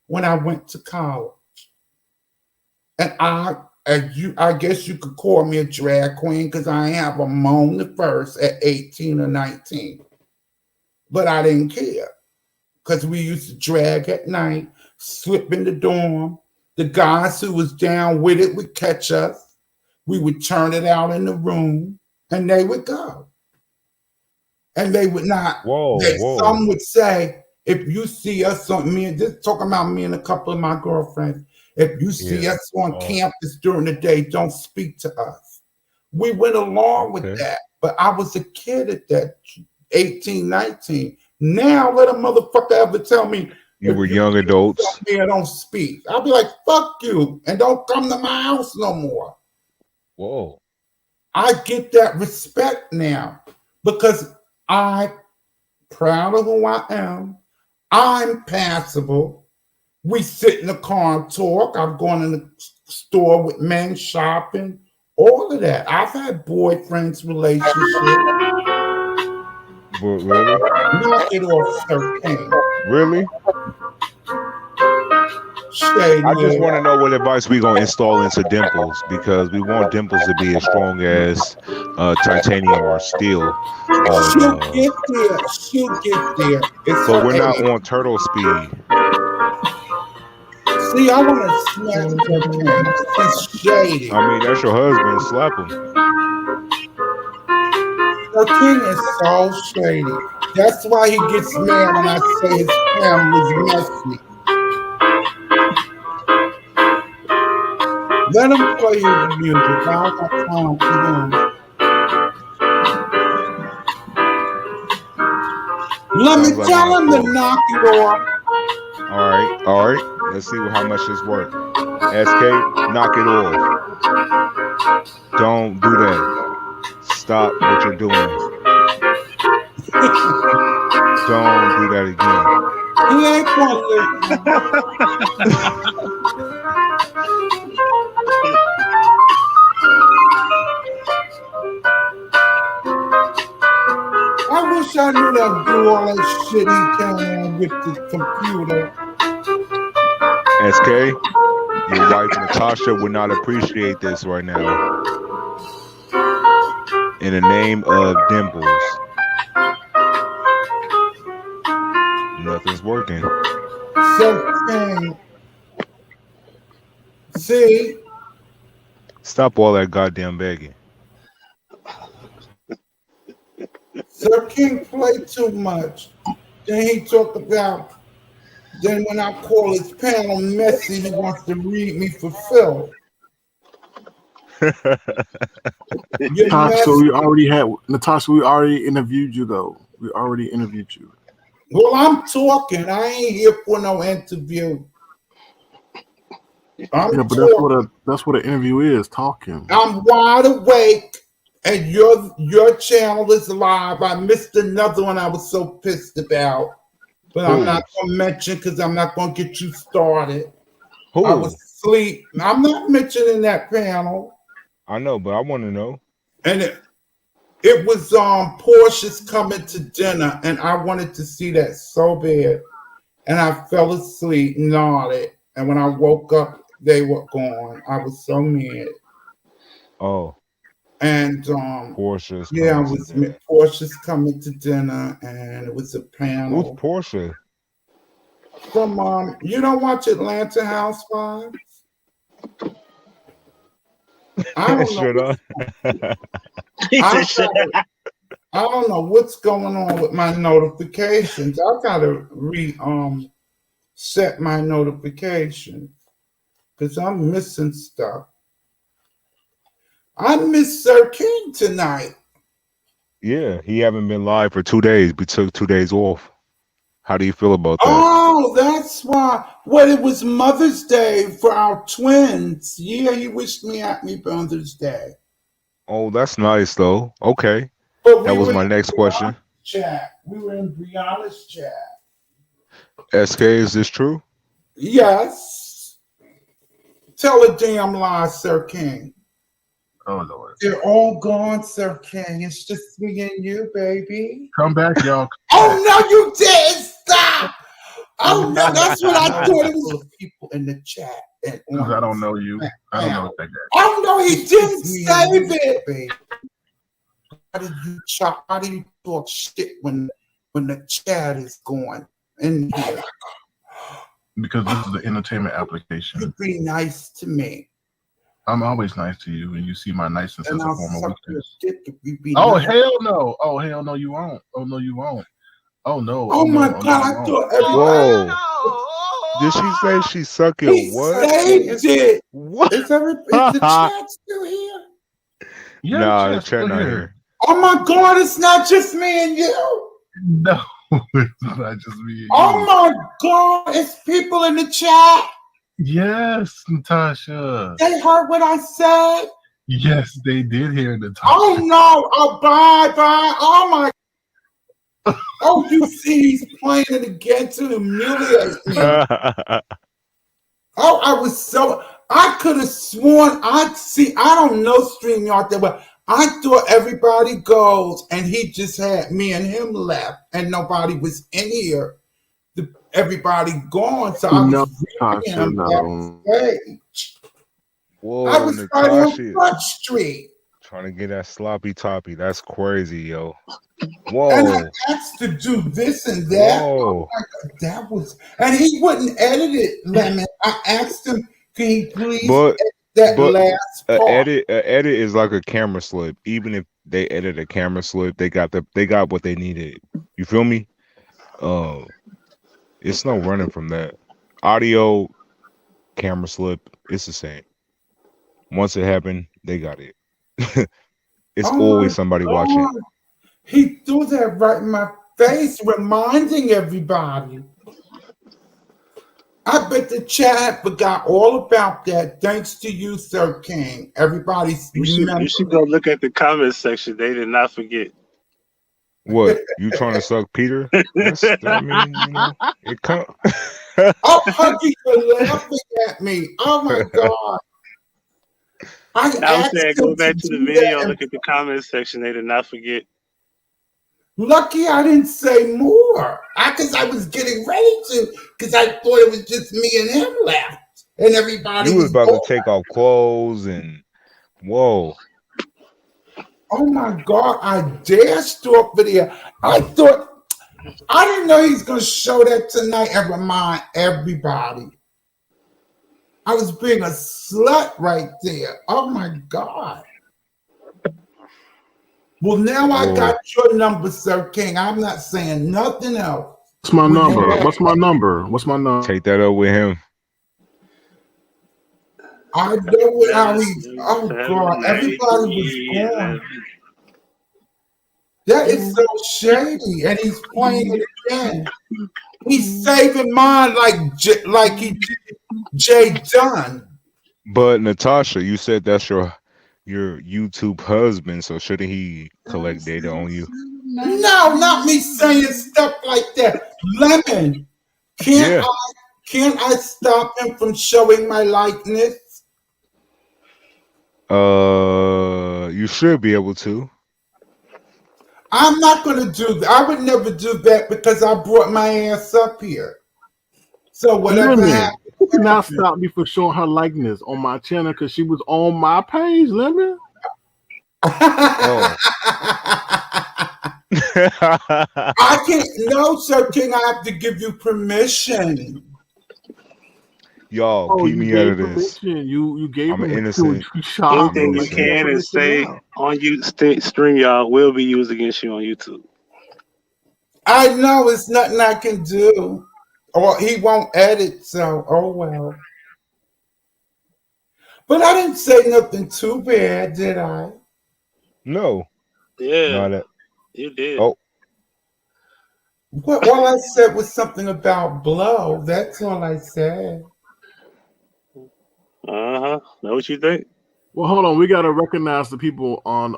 when I went to college. And I guess you could call me a drag queen because I have a moan the first at 18 or 19. But I didn't care because we used to drag at night, slip in the dorm. The guys who was down with it would catch us. We would turn it out in the room and they would go. And they would not. Some would say, if you see us on me, just talking about me and a couple of my girlfriends, if you see us on campus during the day, don't speak to us. We went along with that. But I was a kid at that 18, 19. Now let a motherfucker ever tell me you were young adults. Here, don't speak. I'll be like, fuck you, and don't come to my house no more. Whoa. I get that respect now because I'm proud of who I am. I'm passable. We sit in the car and talk. I've gone in the store with men shopping, all of that. I've had boyfriends, relationships. Really? Knock it off, 13. Really? Shady I just ass. want to know what advice we gonna install into Dimples because we want Dimples to be as strong as titanium or steel. She'll get there. She'll get there. It's But her we're not age. on turtle speed. See, I want to smack her. She's shady. I mean, that's your husband. Slap him. Sir King is so shady. That's why he gets mad when I say his panel is messy. Let him play his music. I don't got time for him. Let me Sounds like tell my him to boy. knock it off. All right. Let's see how much this work. SK, knock it off. Don't do that. Stop what you're doing. Don't do that again. He ain't gonna listen. I wish I knew that do all that shit he can with the computer. SK, your wife Natasha would not appreciate this right now. In the name of Dimples, nothing's working. Sir King. See, Stop all that goddamn begging. Sir King played too much. Then he talk about, then when I call his panel messy, he wants to read me for Phil. You're Natasha, so messy. we already had Natasha. We already interviewed you, though. We already interviewed you. Well, I'm talking. I ain't here for no interview. I'm Yeah, but talking. that's what an interview is. Talking. I'm wide awake, and your channel is live. I missed another one I was so pissed about, but I'm not Who? gonna mention because I'm not gonna get you started. I was Who? asleep. I'm not mentioning that panel. I know, but I want to know. And it was Portia's coming to dinner, and I wanted to see that so bad, and I fell asleep, nodded, and when I woke up, they were gone. I was so mad. Oh, And Portia's yeah, I coming to was dinner. Portia's coming to dinner, and it was a Who's panel Portia? from you don't watch Atlanta Housewives? I don't know. Shut up. He I said, "Shut gotta, up." I don't know what's going on with my notifications. I gotta set my notifications because I'm missing stuff. I miss Sir King tonight. Yeah, he haven't been live for 2 days. We took 2 days off. How do you feel about that? Oh, that's why. Well, it was Mother's Day for our twins. Yeah, he wished me happy Mother's Day. Oh, that's nice though. Okay. But That we was were my in next question. Brianna's chat. We were in Brianna's chat. SK, is this true? Yes. Tell a damn lie, Sir King. Oh Lord. They're all gone, Sir King. It's just me and you, baby. Come back, y'all. Oh no, you didn't stop. Oh no, that's what I No, thought. It was people in the chat and because on. I don't know you. I don't know that guy. Oh no, he didn't save it, baby. How do you talk shit when the chat is going in here? Because this is an entertainment application. You be nice to me. I'm always nice to you, and you see my niceness And as a I'll form of suck your weakness. dick if you be Oh nice. hell no! Oh hell no, you won't. Oh no, you won't. Oh no! Oh my no, God, you I won't. thought everybody Whoa. Did she say she suck your he what? saved it. What? Is the chat still here? Yeah, Nah, the chat's chat still not here. here. Oh my God, it's not just me and you. No, it's not just me. And Oh you. my God, it's people in the chat. Yes, Natasha. They heard what I said. Yes, they did hear Natasha. Oh no! Oh bye. Oh my! Oh, you see, he's playing it again to humiliate me. Oh, I was so. I could have sworn I don't know StreamYard that well. I thought everybody goes, and he just had me and him left, and nobody was in here. Everybody gone, so I No, was reading Natasha, him no. backstage. I Whoa, was right on Natasha. Front Street. Trying to get that sloppy toppy. That's crazy, yo. And I Whoa. asked to do this and that. Whoa. That was, and he wouldn't edit it, Lemon. I asked him, can he please But edit that but last a part? edit is like a camera slip. Even if They edited a camera slip. They got what they needed. You feel me? It's no running from that. Audio, camera slip, it's the same. Once it happened, they got it. It's Oh my always somebody watching. God. He threw that right in my face, reminding everybody. I bet the chat forgot all about that. Thanks to you, Sir King. Everybody's You should go look at the comment section. They did not forget. What? You trying to suck Peter? I mean, it come. Oh, Huggy, you're laughing at me. Oh my God. I I'm asked saying, him go to back to the do video, that. look at the comment section. They did not forget. Lucky I didn't say more. Because I was getting ready to, because I thought it was just me and him left. And everybody You was was about to gone. take off clothes and whoa. Oh my God, I dashed off video. I didn't know he was going to show that tonight and remind everybody. I was being a slut right there. Oh my God. Well, now I got your number, Sir King. I'm not saying nothing else. What's my number? What's my number? What's my number? Take that up with him. I know how he. Oh God! Everybody was gone. That is so shady, and he's playing it again. He's saving mine like he did Jay Dunn. But Natasha, you said that's your YouTube husband, so shouldn't he collect data on you? No, not me saying stuff like that. Lemon, can't I stop him from showing my likeness? You should be able to. I'm not going to do that. I would never do that because I brought my ass up here. So whatever happens. You cannot stop me from showing her likeness on my channel because she was on my page, Lemon. I can't. No, Sir King. I have to give you permission. Y'all, keep me out of this. You gave I'm permission. innocent. Anything you can and say on you stream, y'all will be used against you on YouTube. I know it's nothing I can do, or he won't edit. So, oh well. But I didn't say nothing too bad, did I? No. Yeah. You did. Oh. What all I said was something about blow. That's all I said. Know what you think? Well, hold on. We gotta recognize the people on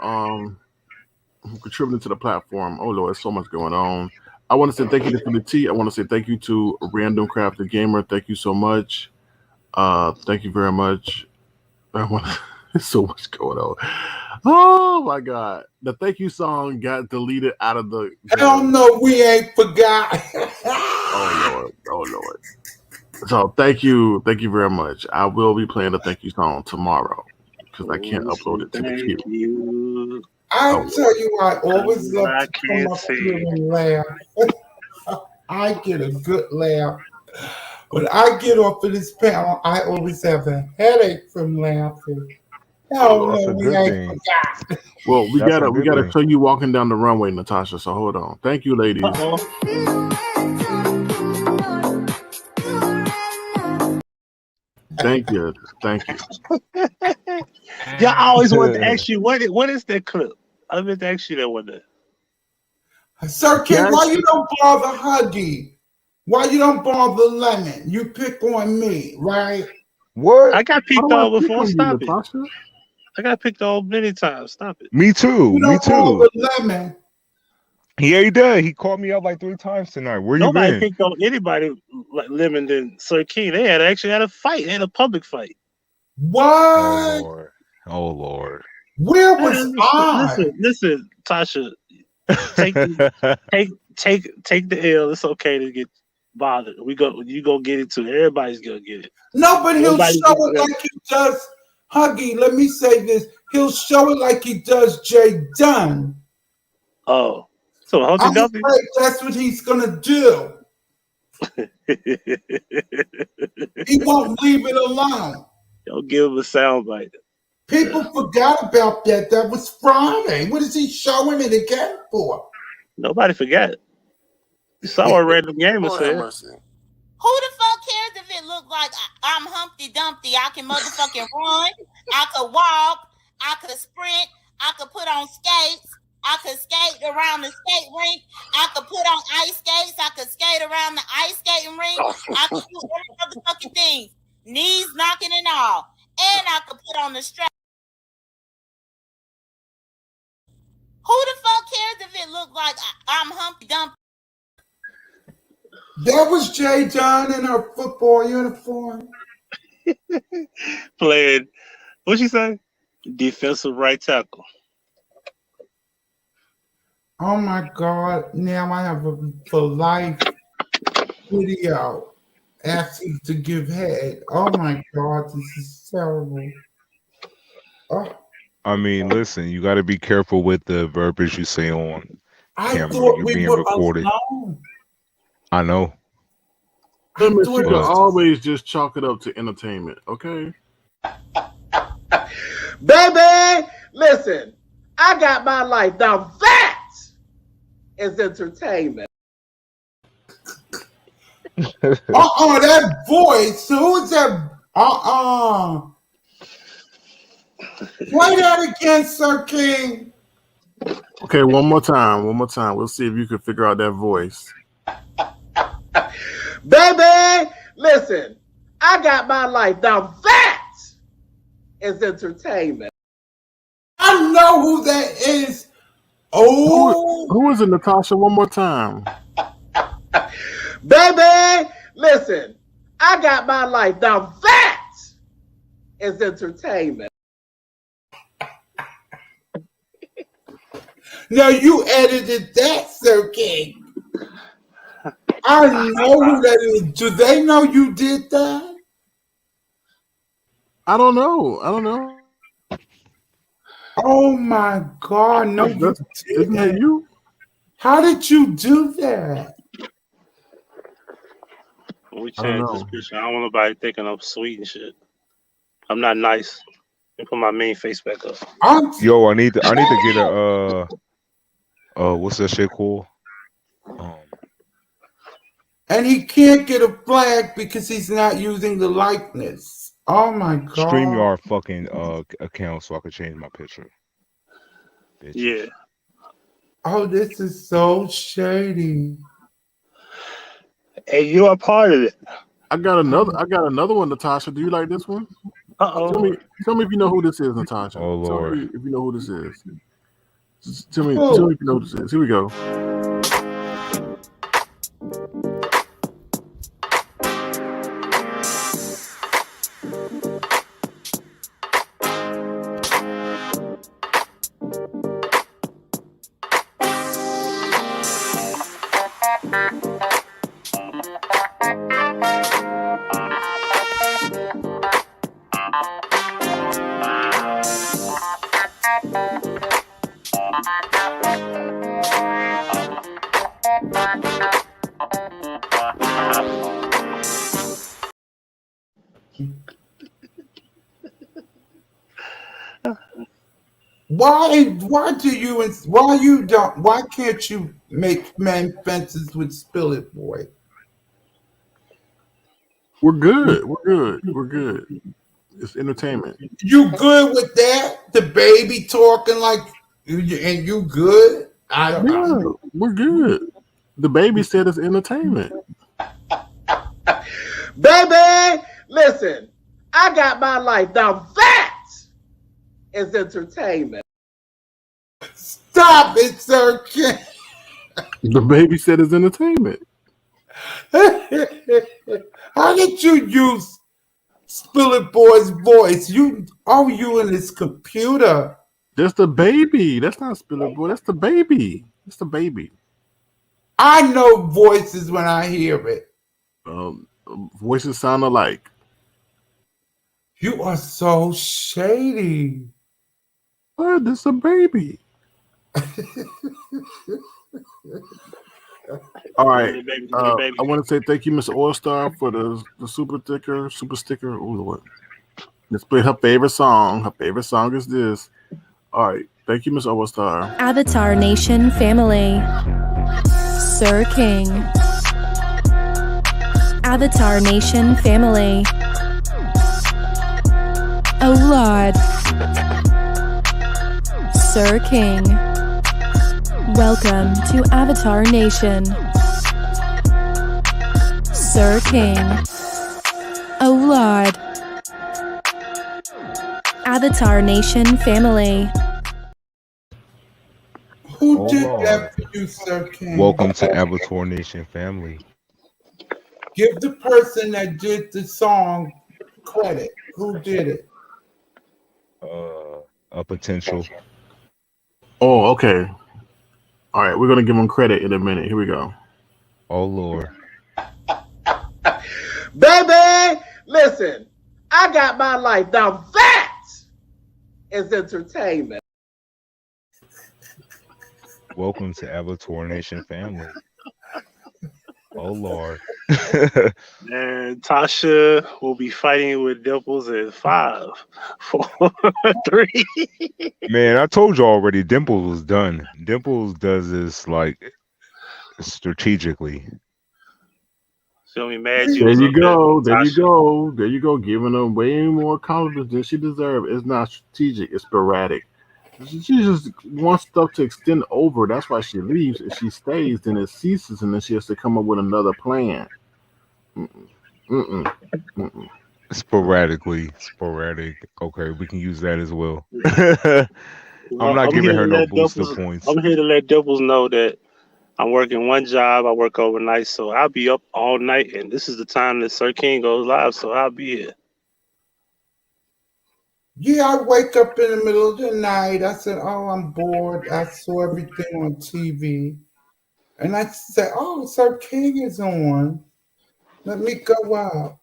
who contributed to the platform. Oh Lord, so much going on. I want to say thank you to the T. I want to say thank you to Random Crafted Gamer. Thank you so much. Thank you very much. There's so much going on. Oh my God. The thank you song got deleted out of the Hell no, we ain't forgot. Oh Lord. So thank you very much. I will be playing the thank you song tomorrow because I can't upload it to the queue. I tell you, I always love to come up here and laugh. I get a good laugh. When I get off of this panel, I always have a headache from laughing. Oh no, we ain't forgot. Well, we gotta show you walking down the runway, Natasha. So hold on. Thank you, ladies. Thank you. Y'all always wanted to ask you what is that clip? I meant to ask you that one day. Sir King, why you don't bother Huggy? Why you don't bother Lemon? You pick on me, right? What? I got picked on before. Stop it. I got picked on many times. Stop it. Me too. You don't bother Lemon. Yeah, he did. He called me up like 3 times tonight. Where you been? Nobody picked on anybody like Lemon than Sir King. They actually had a fight. They had a public fight. What? Oh Lord. Where was I? Listen, Tasha. Take the L. It's okay to get bothered. You go get it too. Everybody's gonna get it. No, but he'll show it like he does. Huggy, let me say this. He'll show it like he does Jay Dunn. Oh. So I'm afraid that's what he's gonna do. He won't leave it alone. Don't give him a soundbite. People forgot about that. That was Friday. What is he showing it again for? Nobody forgot. You saw what Random Gamer Lord have said. mercy. Who the fuck cares if it look like I'm Humpty Dumpty? I can motherfucking run. I could walk. I could sprint. I could put on skates. I could skate around the skate rink. I could put on ice skates. I could skate around the ice skating rink. I could do every motherfucking thing. Knees knocking and all. And I could put on the strap. Who the fuck cares if it look like I'm Humpty Dumpty? That was Jay John in her football uniform. Playing, what'd she say? Defensive right tackle. Oh my God. Now I have a for life video asking to give head. Oh my God, this is terrible. Oh, I mean, listen, you got to be careful with the verbiage you say on I camera. thought You're we being were recorded. alone. I know. Limits, you thought can it was- always just chalk it up to entertainment, okay? Baby, listen, I got my life. Now that is entertainment. That voice. Who is that? Play that again, Sir King. Okay, one more time. We'll see if you can figure out that voice. Baby, listen, I got my life. Now that is entertainment. I know who that is. Oh, Who is it, Natasha? One more time. Baby, listen, I got my life. Now that is entertainment. now you edited that, Sir King. I know who that is. Do they know you did that? I don't know. Oh my God! No, you Isn't that didn't. you? How did you do that? We I don't changed this know. picture. I don't want nobody thinking I'm sweet and shit. I'm not nice. Let me put my main face back up. Yo, I need to get a what's that shit called? And he can't get a flag because he's not using the likeness. Oh my God! StreamYard fucking account so I could change my picture. Bitches. Yeah. Oh, this is so shady. Hey, you are part of it. I got another one, Natasha. Do you like this one? Tell me if you know who this is, Natasha. Oh Lord. Tell me if you know who this is. Tell me if Oh. you know who this is. Here we go. Why can't you make men fences with Spill It Boy? We're good. It's entertainment. You good with that? The baby talking like, and you good? Yeah, we're good. The baby said it's entertainment. Baby, listen, I got my life. Now that is entertainment. Stop it, Sir King. The baby said it's entertainment. How did you use Spill It Boy's voice? You in his computer. That's the baby. That's not Spill It Boy. That's the baby. It's the baby. I know voices when I hear it. Voices sound alike. You are so shady. What? This a baby. All right. I want to say thank you, Mr. All Star, for the super sticker. Oh Lord. Let's play her favorite song. Her favorite song is this. All right. Thank you, Miss Overstar. Avatar Nation family. Sir King. Avatar Nation family. Oh Lord. Sir King. Welcome to Avatar Nation. Sir King. Oh Lord. Avatar Nation family. Who Oh did that Lord. for you, Sir King? Welcome to Avatar Nation family. Give the person that did the song credit. Who did it? A potential. Oh, okay. All right. We're going to give him credit in a minute. Here we go. Oh Lord. Baby, listen, I got my life. Now that is entertainment. Welcome to Avatar Nation family. Oh Lord. And Tasha will be fighting with Dimples in 5, 4, 3. Man, I told you already. Dimples was done. Dimples does this like strategically. She'll be mad you There was you up there, go. There you Tasha. go. There you go. Giving her way more compliments than she deserves. It's not strategic. It's sporadic. She just wants stuff to extend over. That's why she leaves. If she stays, then it ceases, and then she has to come up with another plan. Mm-mm. Mm-mm. Mm-mm. Sporadically. Sporadic. Okay, we can use that as well. I'm Well, not I'm giving here to her no let booster Dimples. points. I'm here to let Dimples know that I'm working one job. I work overnight, so I'll be up all night. And this is the time that Sir King goes live, so I'll be here. Yeah, I wake up in the middle of the night. I said, "Oh, I'm bored." I saw everything on TV, and I said, "Oh, Sir King is on. Let me go out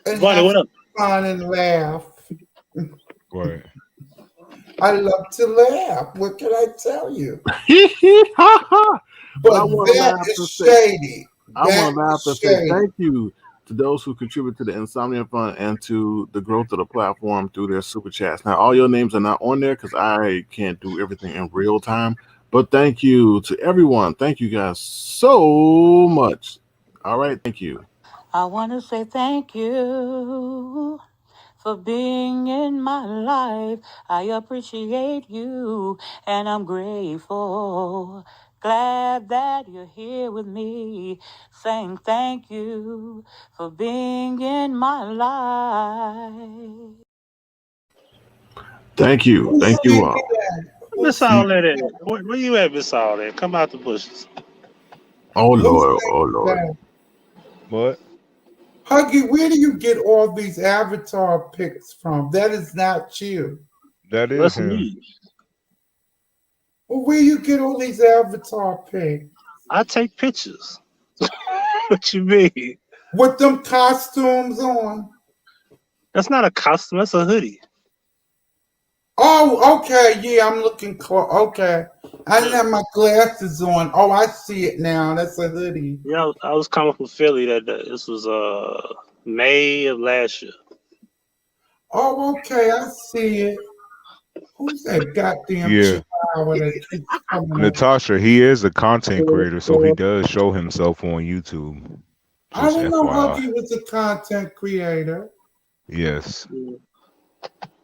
and Vonnie, have what up? fun and laugh." Right. I love to laugh. What can I tell you? Hee hee ha ha. But I But want to that laugh is and say, shady. I That want to laugh is and say shady. thank you to those who contribute to the Insomnia Fund and to the growth of the platform through their super chats. Now, all your names are not on there because I can't do everything in real time. But thank you to everyone. Thank you guys so much. All right, thank you. I want to say thank you for being in my life. I appreciate you and I'm grateful. Glad that you're here with me. Saying thank you for being in my life. Thank Who's you singing all. that? Who's Miss singing All at? that? Where you at, Miss All at? Come out the bushes. Oh Who's Lord, oh singing Lord. that? What? Huggy, where do you get all these avatar pics from? That is not you. That is Let's him. leave. Well, where you get all these avatar pics? I take pictures. What you mean? With them costumes on? That's not a costume. That's a hoodie. Oh, okay. Yeah, I'm looking close. Okay. I didn't Yeah, have my glasses on. Oh, I see it now. That's a hoodie. yeah. I was coming from Philly. That this was May of last year. Oh, okay. I see it. Who's that goddamn Yeah. chihuahua that keeps coming up? Natasha, he is a content creator, so he does show himself on YouTube. I Just didn't know FYI. Huggy was a content creator. Yes. Yeah.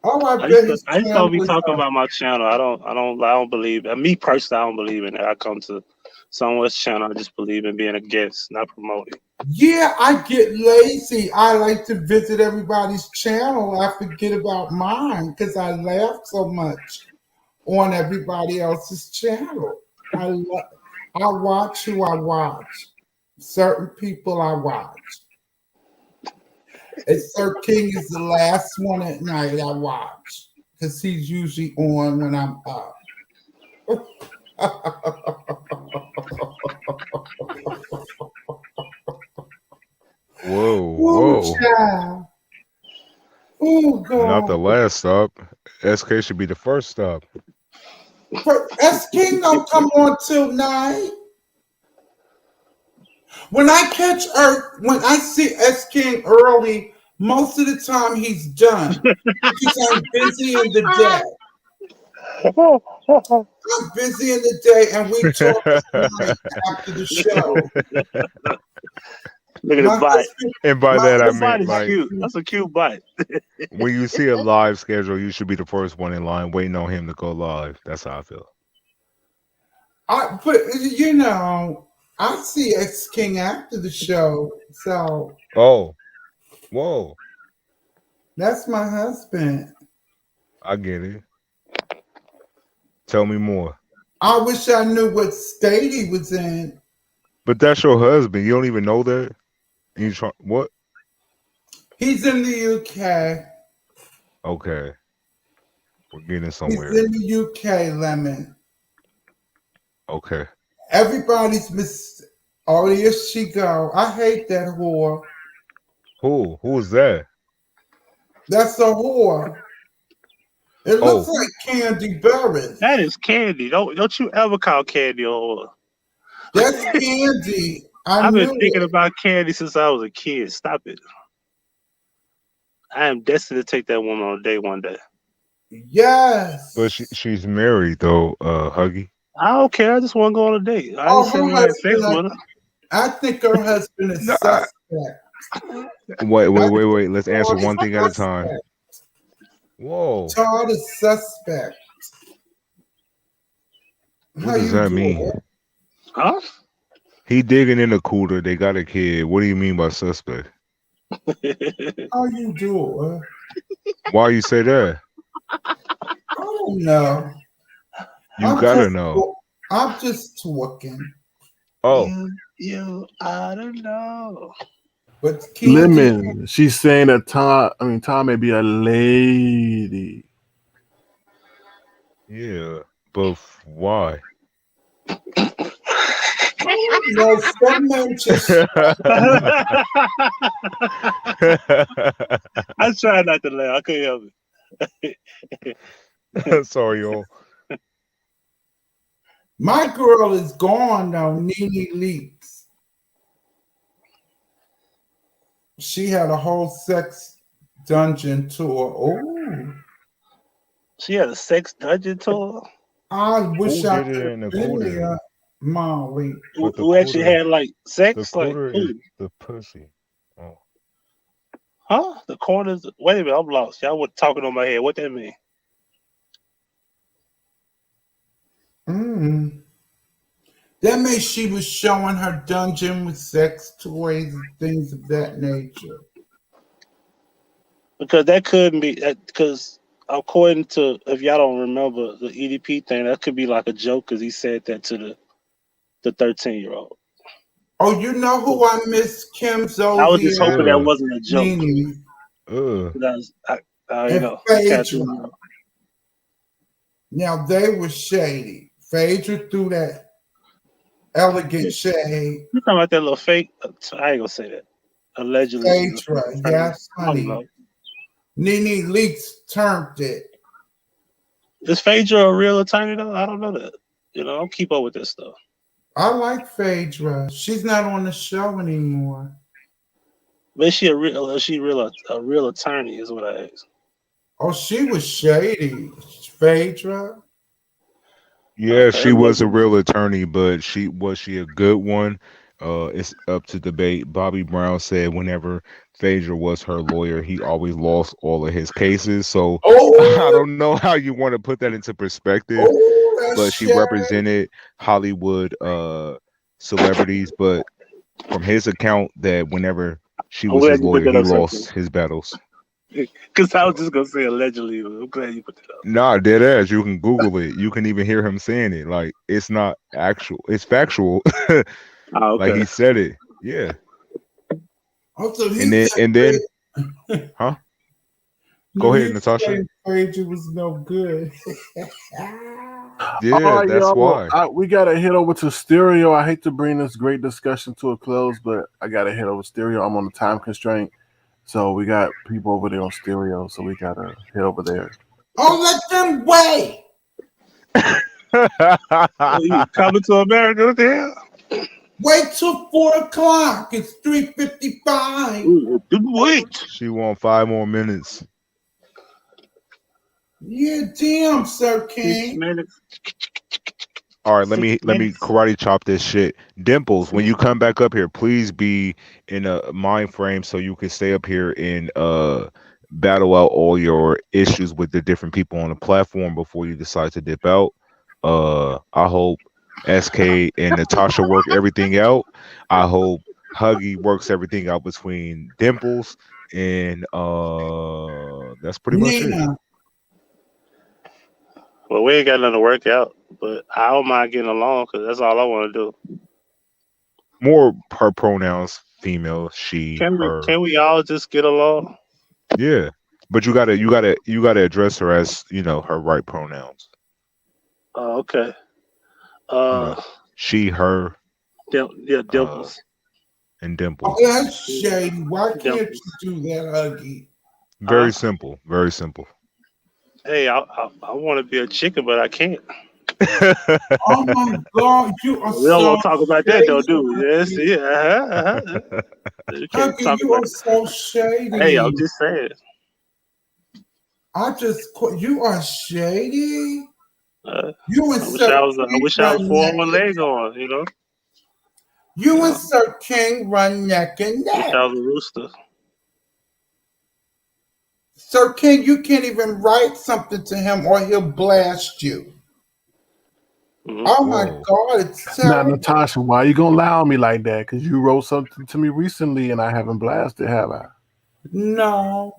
Oh, I I used bet to his I used to channel be is talking up. about my channel. I don't believe. Me personally, I don't believe in it. I come to someone's channel. I just believe in being a guest, not promoting. Yeah, I get lazy. I like to visit everybody's channel. I forget about mine because I laugh so much on everybody else's channel. I watch who I watch. Certain people I watch. And Sir King is the last one at night I watch because he's usually on when I'm up. Whoa, Ooh, whoa. child. Oh, Not God. the last stop. SK should be the first stop. S King don't come on till night. When I catch Earth, when I see S King early, Most of the time he's done. Because I'm busy in the day. I'm busy in the day and we talk at night after the show. Look at the My bite. husband, And by my that I Your husband bite meant is like cute. actually, That's a cute bite. when you see a live schedule, you should be the first one in line waiting on him to go live. That's how I feel. but you know, I see X King after the show. So Oh, whoa. that's my husband. I get it. Tell me more. I wish I knew what state he was in. But that's your husband. You don't even know that? And you try what? He's in the UK. Okay. We're getting He's somewhere. in the UK, Lemon. Okay. Everybody's miss. Oh, here she go. I hate that whore. Who? Who is that? That's a whore. It looks Oh, like Candy Burris. That is Candy. Don't you ever call Candy a whore. That's Candy. I I've been knew thinking it. about Candy since I was a kid. Stop it. I am destined to take that woman on a date one day. but Yes. she's married though, Huggy. I don't care. I just want to go on a date. I ain't Oh, saying her I had sex husband. with her. I think her husband is No, suspect. wait. Let's answer Todd is one thing at a time. suspect. Whoa. Todd is suspect. What How does you that mean? doing? Huh? He digging in the cooler. They got a kid. What do you mean by suspect? How you doing? Why you say that? I don't know. You gotta know. I'm just talking. Oh, I don't know. But Candy, Lemon. She's saying that Tom may be a lady. yeah. But why? no, some men just I tried not to laugh. I couldn't help it. Sorry, y'all. my girl is gone now, Nene Leaks. She had a whole sex dungeon tour. Oh, She had a sex dungeon tour. I wish Who I did it could in the have been quarter? there, Molly. But the Who actually quarter, had like the sex? Like quarter who? is the pussy. Oh, Huh? The corners. Wait a minute, I'm lost. Y'all were talking on my head. What that mean? That means she was showing her dungeon with sex toys and things of that nature. Because that couldn't be. Because according to, if y'all don't remember the EDP thing, that could be like a joke. Because he said that to the 13-year-old. Oh, you know who I miss? Kim I was just hoping that Zodiac, wasn't a joke. Nene, Because you and know, Phaedra. Now they were shady. Phaedra threw that elegant shade. You talking about that little fake? I ain't gonna say that. Allegedly, she's a Phaedra, fake yes, attorney. I don't honey. know. Nene Leaks turned it. Is Phaedra a real attorney though? I don't know that. You know, I don't keep up with this stuff. I like Phaedra. She's not on the show anymore. But is she a real attorney? Is what I asked. Oh, she was shady. Phaedra. yeah. Okay, She was a allegedly. real attorney, but she a good one? It's up to debate. Bobby Brown said whenever Phaedra was her lawyer, he always lost all of his cases. So I Oh, don't know how you want to put that into perspective. oh, that's But she shady. represented Hollywood celebrities. But from his account, that whenever she I'm was his glad you put lawyer, that he up, sir. lost his battles. Because I was just gonna say allegedly. But I'm glad you put that up. Nah, dead ass. You can Google it. You can even hear him saying it. Like it's not actual. It's factual. Oh, Like okay. he said it. Yeah. Oh, so he And then said, huh? no, Go he ahead, Natasha. said Phaedra was no good. All Yeah, right, that's y'all. why. We gotta head over to stereo. I hate to bring this great discussion to a close, but I gotta head over to stereo. I'm on a time constraint, so we got people over there on stereo, so we gotta head over there. Oh, let them wait. You coming to America? What the hell? Wait till 4 o'clock. It's 3:55. Wait. She want 5 more minutes. Yeah, damn, Sir 6 King. minutes. All right, let 6 me minutes. karate chop this shit. Dimples, when you come back up here, please be in a mind frame so you can stay up here and battle out all your issues with the different people on the platform before you decide to dip out. I hope SK and Natasha work everything out. I hope Huggy works everything out between Dimples and that's pretty much it. Nina. Well, we ain't got nothing to work out, but I don't mind getting along because that's all I want to do. More her pronouns, female, she, her. Can we all just get along? Yeah, but you gotta address her as her right pronouns. Oh, okay. You know, she, her, Dimples. and Oh, Dimples. that's shady. Why can't Dimples. you do that, Huggy? Very simple. Very simple. Hey, I want to be a chicken, but I can't. Oh my God, you are We don't so want to talk about that, shady. though, do we? Yes, yeah. You can't Huggy, talk you about are so shady. Hey, I'm just saying. You are shady. You and I wish Sir I was. I King wish I was run born neck with and leg on. You know. you and Sir King run neck and Wish neck. I was a rooster. Sir King, you can't even write something to him or he'll blast you. Oh my Whoa. God, it's Now, terrible. Natasha, why you gonna lie on me like that? Because you wrote something to me recently and I haven't blasted, have I? No.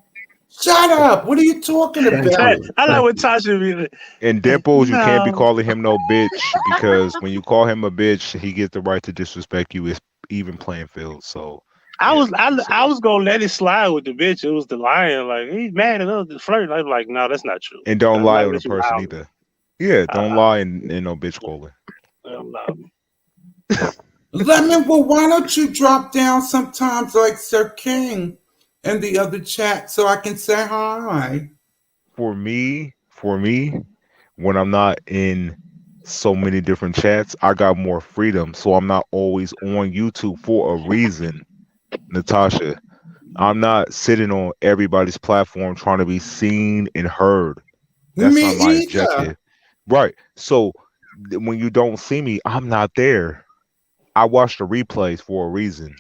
Shut up. What are you talking Thank about? you. I like Thank what you. Tasha be. And Dimples, you can't be No. calling him no bitch because when you call him a bitch, he gets the right to disrespect you. It's even playing field. So yeah. I was gonna let it slide with the bitch. It was the lion. Like he's mad at us, flirting. I was like, no, that's not true. And don't I'm lie not on a let you lie person on me. either. Yeah, don't lie and no bitch calling. I'm not. Lemon, well, why don't you drop down sometimes like Sir King in the other chat so I can say hi? For me, when I'm not in so many different chats, I got more freedom. So I'm not always on YouTube for a reason, Natasha. I'm not sitting on everybody's platform trying to be seen and heard. That's Me not my either. objective. Right. So when you don't see me, I'm not there. I watch the replays for a reason.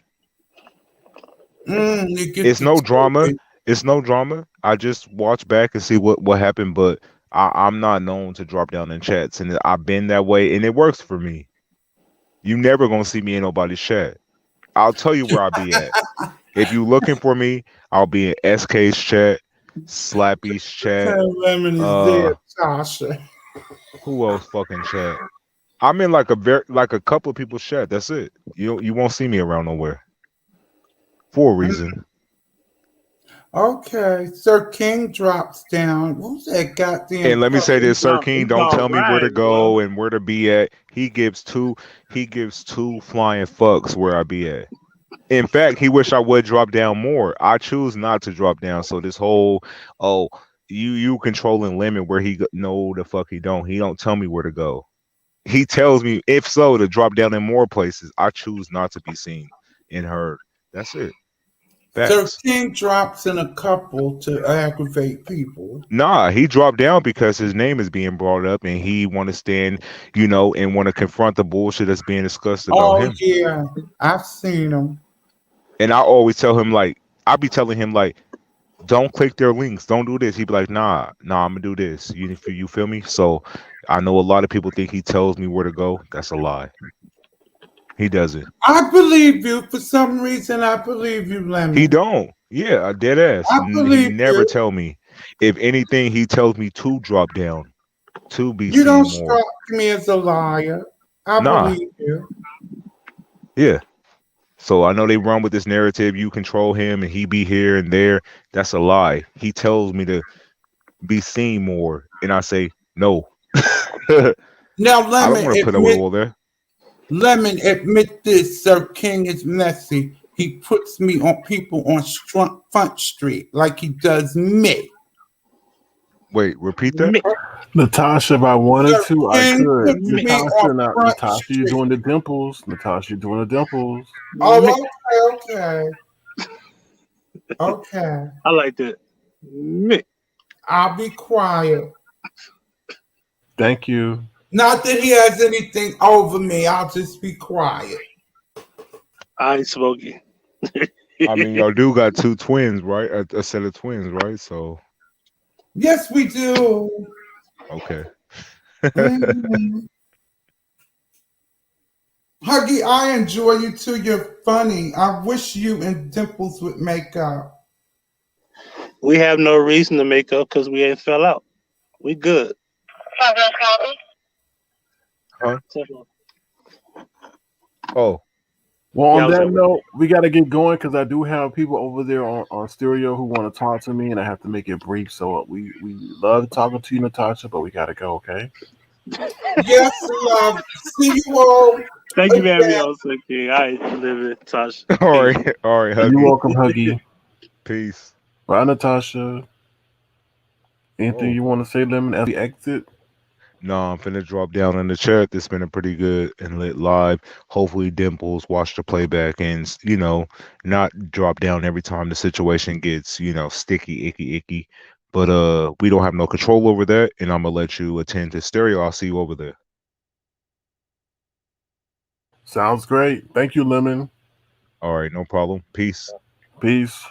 You get It's the no drama. story. It's no drama. I just watch back and see what happened, but I'm not known to drop down in chats, and I've been that way, and it works for me. You never gonna see me in nobody's chat. I'll tell you where I'll be at. If you looking for me, I'll be in SK's chat, Slappy's chat. Lemon is there, Tasha. Who else fucking chat? I'm in like a couple of people's chat. That's it. You won't see me around nowhere for a reason. Okay, Sir King drops down. Who's that goddamn? And let me say this, Sir King, He don't called tell me where to Brian, boy. go and where to be at. He gives two flying fucks where I be at. In fact, he wish I would drop down more. I choose not to drop down. So this whole you controlling limit where no the fuck he don't. He don't tell me where to go. He tells me if so to drop down in more places. I choose not to be seen and heard. That's it. Sir Facts. King drops in a couple to aggravate people. Nah, he dropped down because his name is being brought up and he want to stand, and want to confront the bullshit that's being discussed about Oh him. yeah, I've seen him. And I always tell him I be telling him don't click their links, don't do this. He be like, nah, I'm gonna do this. You feel me? So I know a lot of people think he tells me where to go. That's a lie. He doesn't. I believe you. For some reason, I believe you, Lemon. He don't. Yeah, dead ass. I He believe never you. tell me. If anything, he tells me to drop down, to be You don't seen more. strike me as a liar. I Nah. believe you. Yeah. So I know they run with this narrative. You control him, and he be here and there. That's a lie. He tells me to be seen more, and I say no. Now, I don't want to put up with all that. Lemon, admit this. Sir King is messy. He puts me on people on Front Street like he does me. Wait, repeat that. Natasha, if I wanted Sir to, I King could. puts me on Natasha, now, Front Natasha, you're Street. doing the dimples. Natasha, you're doing the dimples. Oh, okay. Okay. I like that. Mick. I'll be quiet. Thank you. Not that he has anything over me. I'll just be quiet. I ain't smoking. I mean, y'all do got two twins, right? A set of twins, right? So Yes, we do. okay. Mhm. Huggy, I enjoy you too. You're funny. I wish you and Dimples would make up. We have no reason to make up because we ain't fell out. We good. Huh? Oh, Well, Yeah, I on was that at work. note, we got to get going because I do have people over there on stereo who want to talk to me, and I have to make it brief. So we love talking to you, Natasha, but we got to go. Okay. Yes, love. See you all Thank you for having me again. on, Sir King. I ain't living, Tosh. all Peace. right, all right, You're Huggy. welcome, Huggy. Peace. Bye, Natasha. Anything Oh. you want to say, Lemon, as we exit? No, I'm finna drop down in the chat. This been a pretty good and lit live. Hopefully, Dimples watch the playback and not drop down every time the situation gets sticky, icky. But we don't have no control over that, and I'm gonna let you attend to stereo. I'll see you over there. Sounds great. Thank you, Lemon. All right, no problem. Peace. Peace.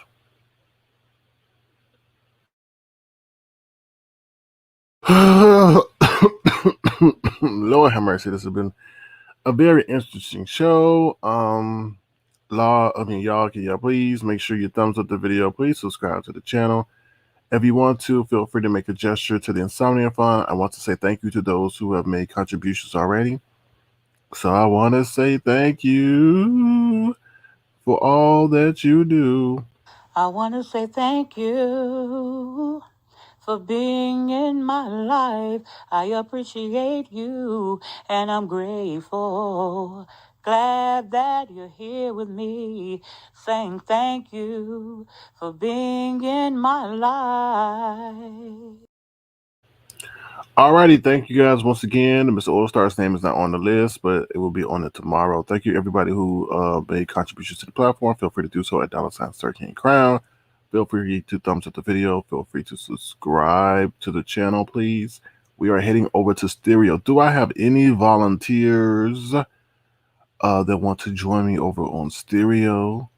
Lord have mercy. This has been a very interesting show. Y'all, can y'all please make sure you thumbs up the video. Please subscribe to the channel. If you want to, feel free to make a gesture to the Insomnia Fund. I want to say thank you to those who have made contributions already. So I want to say thank you for all that you do. I want to say thank you for being in my life. I appreciate you and I'm grateful. Glad that you're here with me, saying thank you for being in my life. Alrighty, thank you guys once again. Mr. All Star's name is not on the list, but it will be on it tomorrow. Thank you everybody who made contributions to the platform. Feel free to do so at $13 Crown. Feel free to thumbs up the video. Feel free to subscribe to the channel, please. We are heading over to stereo. Do I have any volunteers that want to join me over on stereo?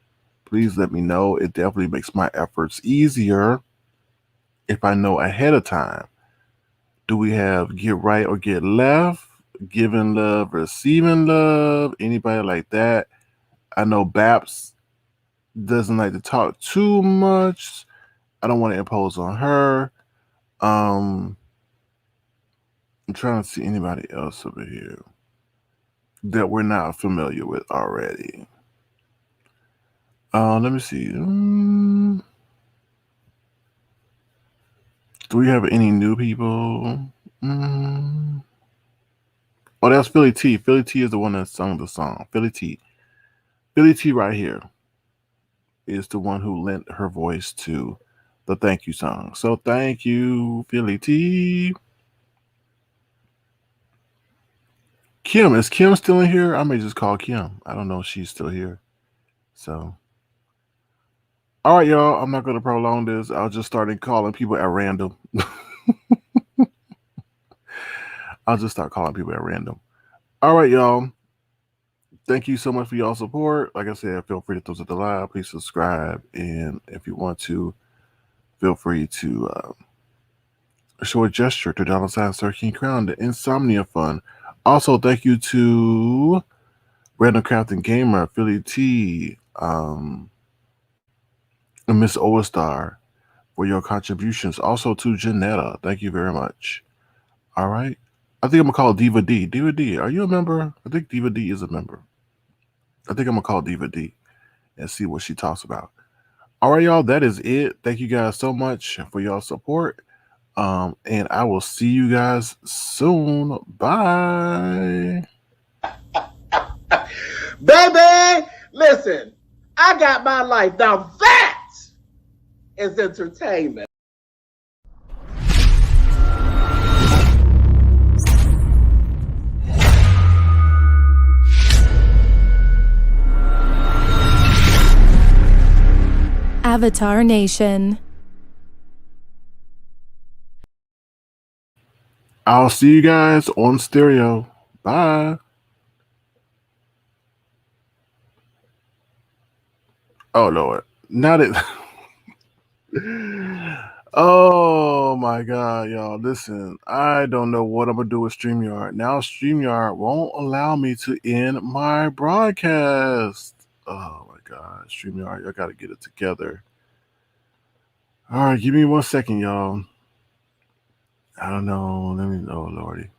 Please let me know. It definitely makes my efforts easier if I know ahead of time. Do we have get right or get left? Giving love, receiving love? Anybody like that? I know Babs doesn't like to talk too much. I don't want to impose on her. I'm trying to see anybody else over here that we're not familiar with already. Let me see. Do we have any new people? Oh, that's Philly T. Philly T is the one that sung the song. Philly T. Philly T right here is the one who lent her voice to the thank you song. So thank you, Philly T. Kim, is Kim still in here? I may just call Kim. I don't know if she's still here. So, all right, y'all. I'm not going to prolong this. I'll just start calling people at random. I'll just start calling people at random. All right, y'all. Thank you so much for y'all support. Like I said, feel free to thumbs up the live. Please subscribe. And if you want to, feel free to show a gesture to $13 Crown, the Insomnia Fund. Also, thank you to Random Crafting Gamer, Philly T, and Miss Overstar for your contributions. Also to Janetta. Thank you very much. All right. I think I'm going to call Diva D. Diva D, are you a member? I think Diva D is a member. I think I'm going to call Diva D and see what she talks about. All right, y'all. That is it. Thank you guys so much for your support. And I will see you guys soon. Bye. Baby, listen, I got my life. Now that is entertainment. Avatar Nation. I'll see you guys on stereo. Bye. Oh Lord. Now that oh my God, y'all. Listen, I don't know what I'm gonna do with StreamYard. Now StreamYard won't allow me to end my broadcast. Oh my God, StreamYard, y'all gotta get it together. All right, give me 1 second, y'all. I don't know. Let me know, Lordy.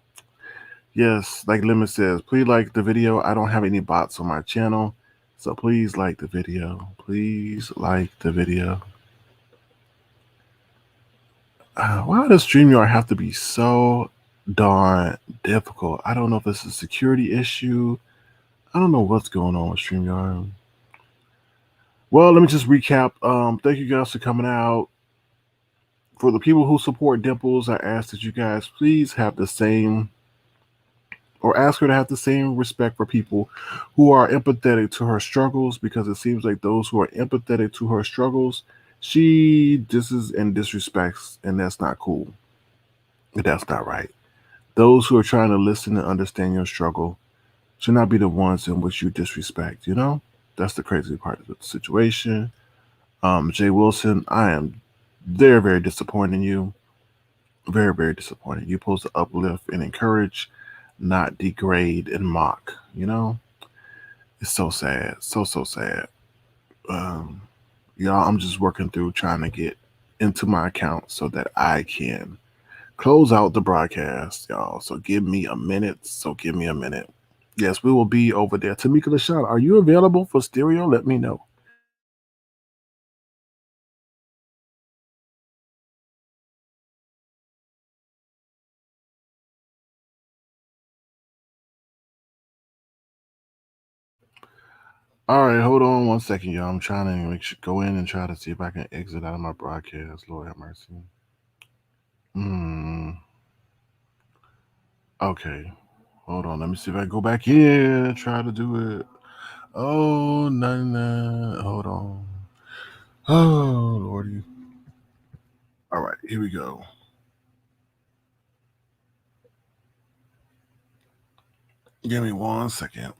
Yes, like Lemon says, please like the video. I don't have any bots on my channel, so please like the video. Please like the video. Why does StreamYard have to be so darn difficult? I don't know if it's a security issue. I don't know what's going on with StreamYard. Well, let me just recap. Thank you guys for coming out. For the people who support Dimples, I ask that you guys please have the same, or ask her to have the same respect for people who are empathetic to her struggles, because it seems like those who are empathetic to her struggles, she disses and disrespects, and that's not cool. That's not right. Those who are trying to listen and understand your struggle should not be the ones in which you disrespect, you know? That's the crazy part of the situation. Jay Wilson, I am very, very disappointed in you. Very, very disappointed. You're supposed to uplift and encourage, not degrade and mock, you know? It's so sad. So, so sad. Um, y'all, I'm just working through trying to get into my account so that I can close out the broadcast, y'all. So give me a minute. Yes, we will be over there. Tamika LaShawn, are you available for stereo? Let me know. All right, hold on 1 second, y'all. I'm trying to go in and try to see if I can exit out of my broadcast. Lord have mercy. Okay, hold on. Let me see if I can go back in and try to do it. Oh, no. Hold on. Oh, Lordy. All right, here we go. Give me 1 second.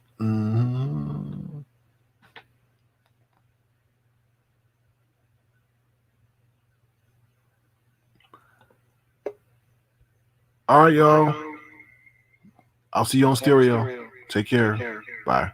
All right, y'all. I'll see you on stereo. Take care. Bye.